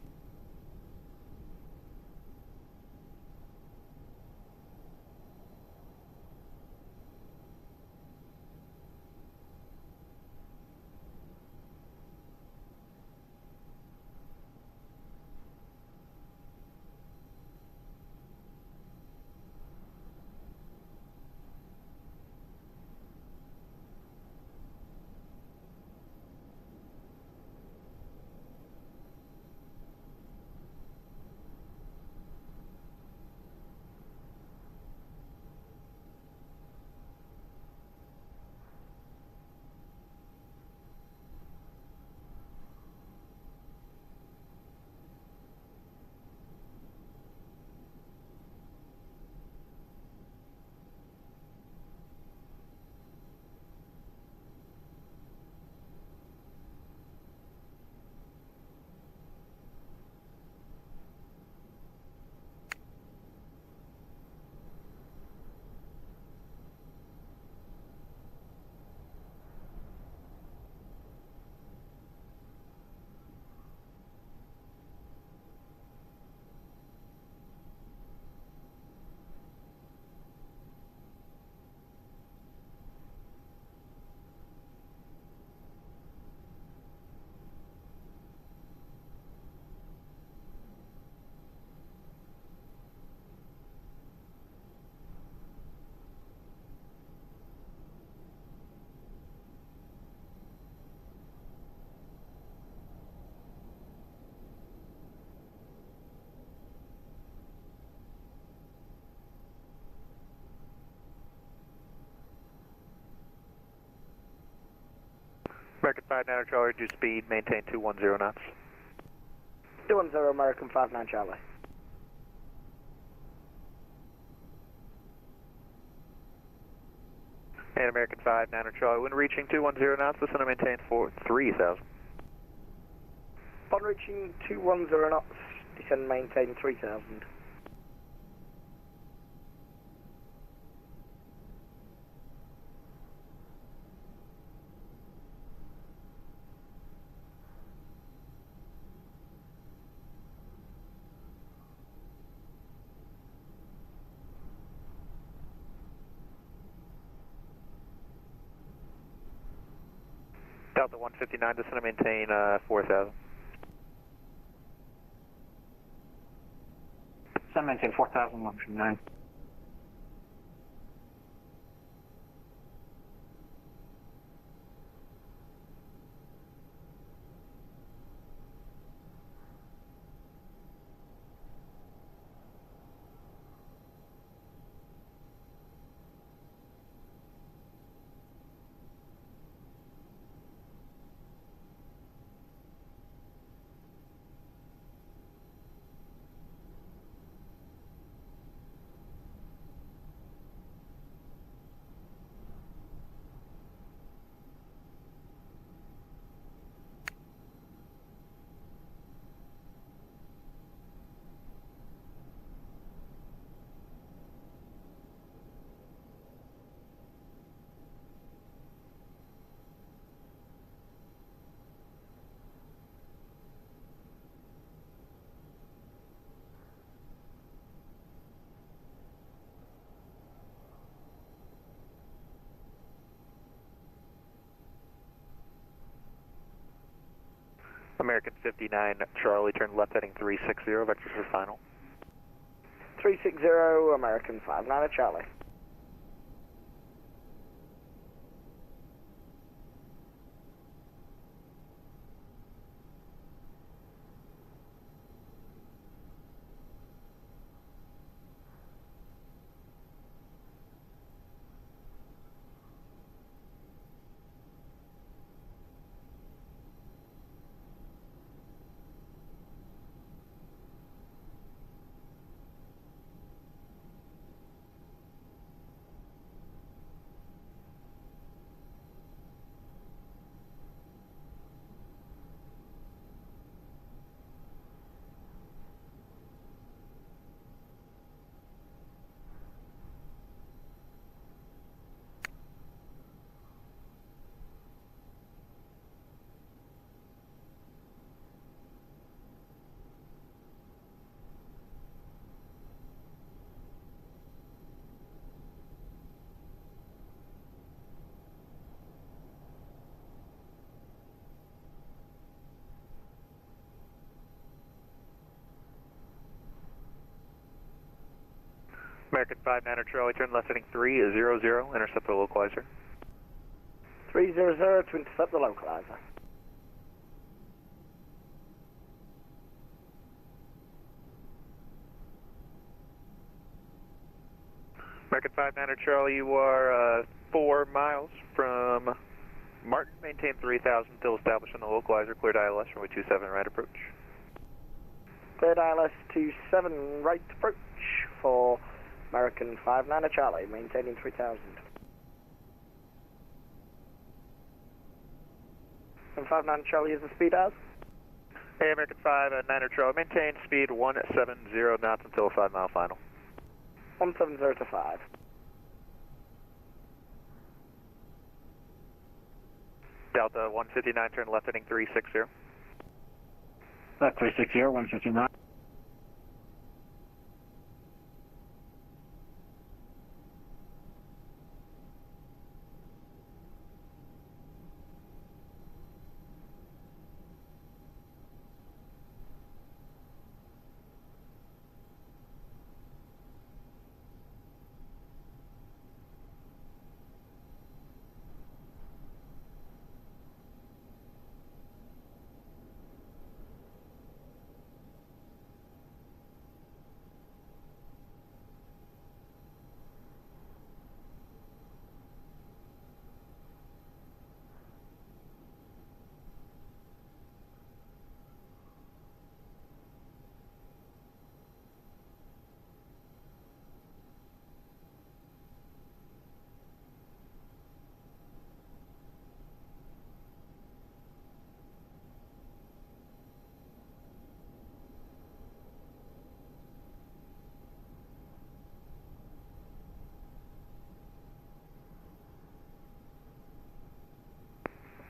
American 59 Charlie, reduce speed, maintain 210 knots. 210 American 59 Charlie. And American 59 Charlie, when reaching 210 knots, listen to maintain 3,000. Upon reaching 210 knots, descend and maintain 3,000. Delta 159, descend and maintain 4,000. Descend maintain 4,159. American 59 Charlie, turn left heading 360, vectors for final. 360 American 59 Charlie. American 59 Charlie, turn left heading 300, intercept the localizer. 300 to intercept the localizer. American 59 Charlie, you are 4 miles from Martin. Maintain 3,000 until established on the localizer. Cleared ILS, runway 27 right approach. Cleared ILS 27 right approach for American 59 Charlie, maintaining 3,000. And 59 Charlie is the speed as? Hey, American 59 Charlie, maintain speed 170 knots until 5 mile final. 170 to 5. Delta 159, turn left heading 360. Left 360, 159.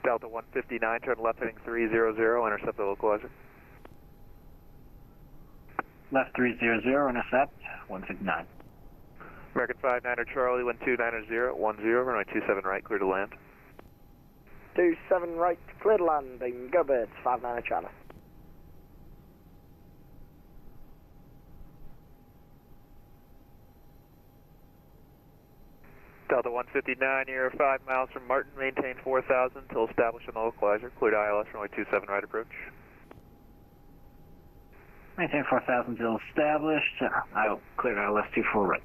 Delta 159, turn left heading 300, intercept the localizer. Left 300, intercept 159. American 59er Charlie, 129er 10, runway 27 right, clear to land. 27 right, clear to landing, go birds, 59er Charlie. Delta 159, you're 5 miles from Martin, maintain 4,000 until established on the localizer, clear to ILS, runway 27 right approach. Maintain 4,000 until established. I will clear ILS 24 right.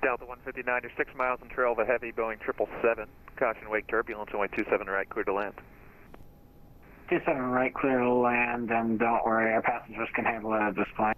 Delta 159, you're 6 miles and trail of a heavy Boeing 777. Caution wake turbulence, runway 27 right, clear to land. 27 right, clear to land, and don't worry, our passengers can handle it at this point.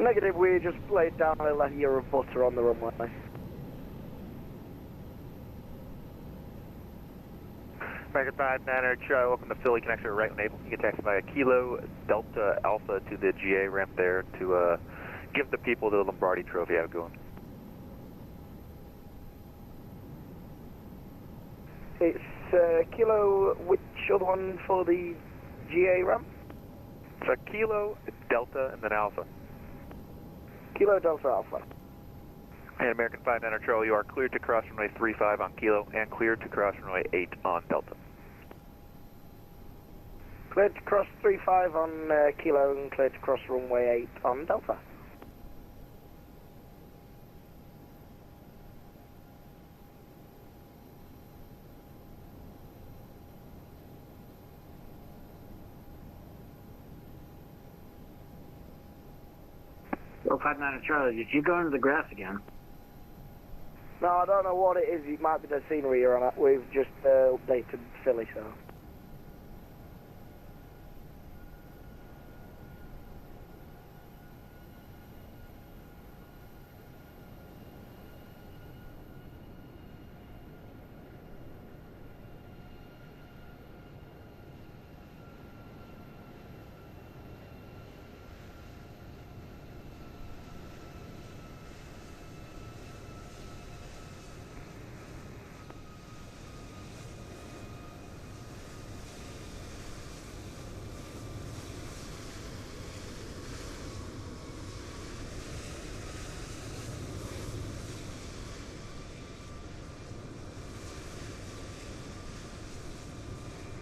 Negative, we just laid down a layer of butter on the runway. American 59er, Charlie, welcome to Philly, connector right when able. You can taxi via Kilo Delta Alpha to the GA ramp there to give the people the Lombardi trophy outgoing. It's Kilo, which other one for the GA ramp? So Kilo Delta and then Alpha. Kilo Delta Alpha. And American 59er, Charlie, you are cleared to cross runway 35 on Kilo and cleared to cross runway 8 on Delta. Cleared to cross 35 on Kilo and cleared to cross runway 8 on Delta. Well, 59 Charlie, did you go into the grass again? No, I don't know what it is. It might be the scenery you're on. We've just updated Philly, so.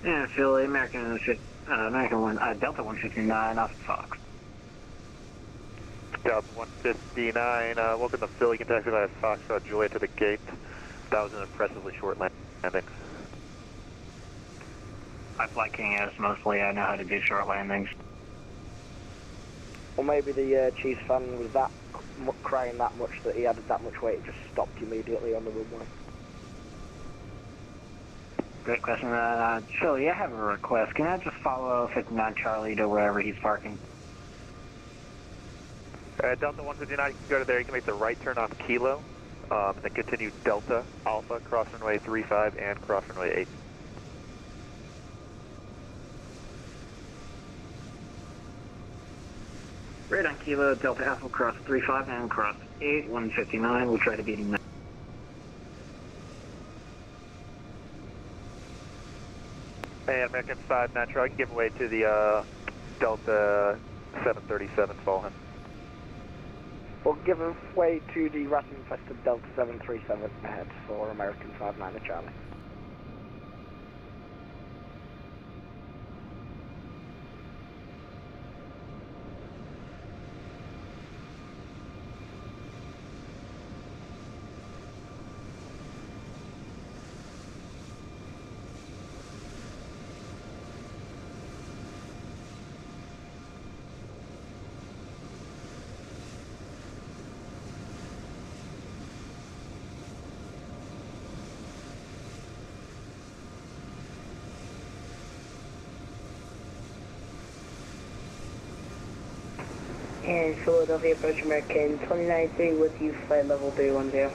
Yeah, Philly, American Delta 159 off Fox. Delta 159, welcome to Philly, you can taxi via Foxtrot Juliet to the gate. That was an impressively short landing. I fly King S mostly, I know how to do short landings. Or maybe the Chiefs fan was that crying that much that he added that much weight, it just stopped immediately on the runway. Great question. Philly, I have a request. Can I just follow 59 Charlie to wherever he's parking? Delta 159, you can go to there, you can make the right turn on Kilo, and then continue Delta Alpha, cross runway 35 and cross runway 8. Right on Kilo, Delta Alpha, cross 35 and cross 8, 159. We'll try to beat him now. And American 59 Charlie, I can give away to the Delta 737 fall him. We'll give way to the rat infested Delta 737 ahead for American 59 Charlie. And Philadelphia approach American 293 with you, flight level 310.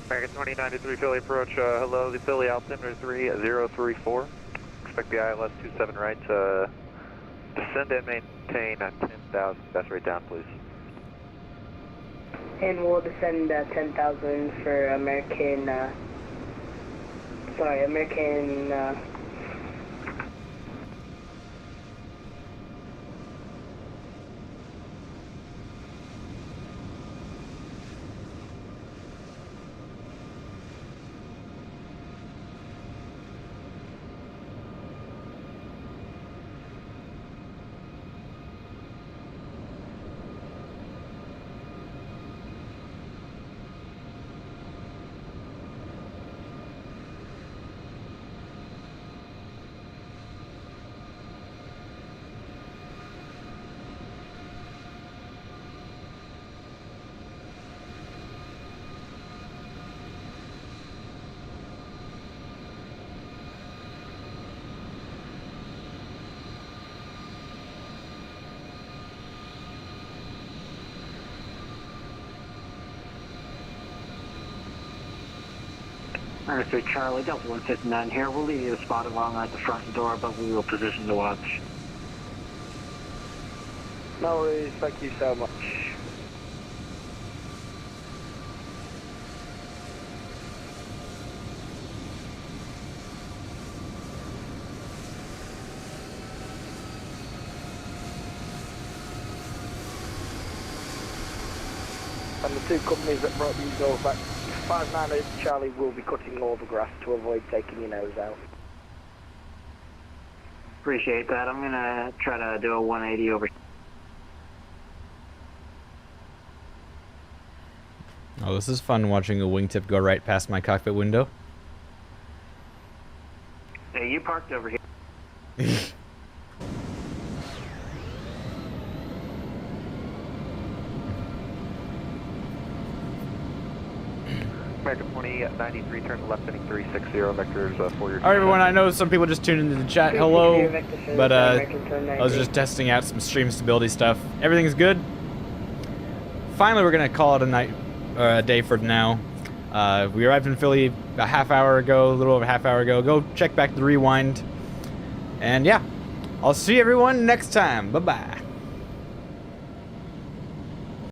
American 2093 Philly approach, hello, the Philly altimeter 3034. Expect the ILS 27 right to descend and maintain at 10,000. Best rate down, please. And we'll descend 10,000 for American, Understood, Charlie. Delta 159 here. We'll leave you a spot along at the front door, but we will position to watch. No worries, thank you so much. And the two companies that brought these over back, 598 Charlie will be cutting all the grass to avoid taking your nose out. Appreciate that. I'm going to try to do a 180 over. Oh, this is fun watching a wingtip go right past my cockpit window. Hey, you parked over here. American 2093, turn left heading 360 vectors for your... Alright everyone, I know some people just tuned into the chat, hello, but I was just testing out some stream stability stuff. Everything's good. Finally we're gonna call it a night, a day for now. We arrived in Philly a half hour ago, a little over a half hour ago. Go check back the rewind. And yeah, I'll see everyone next time. Bye-bye.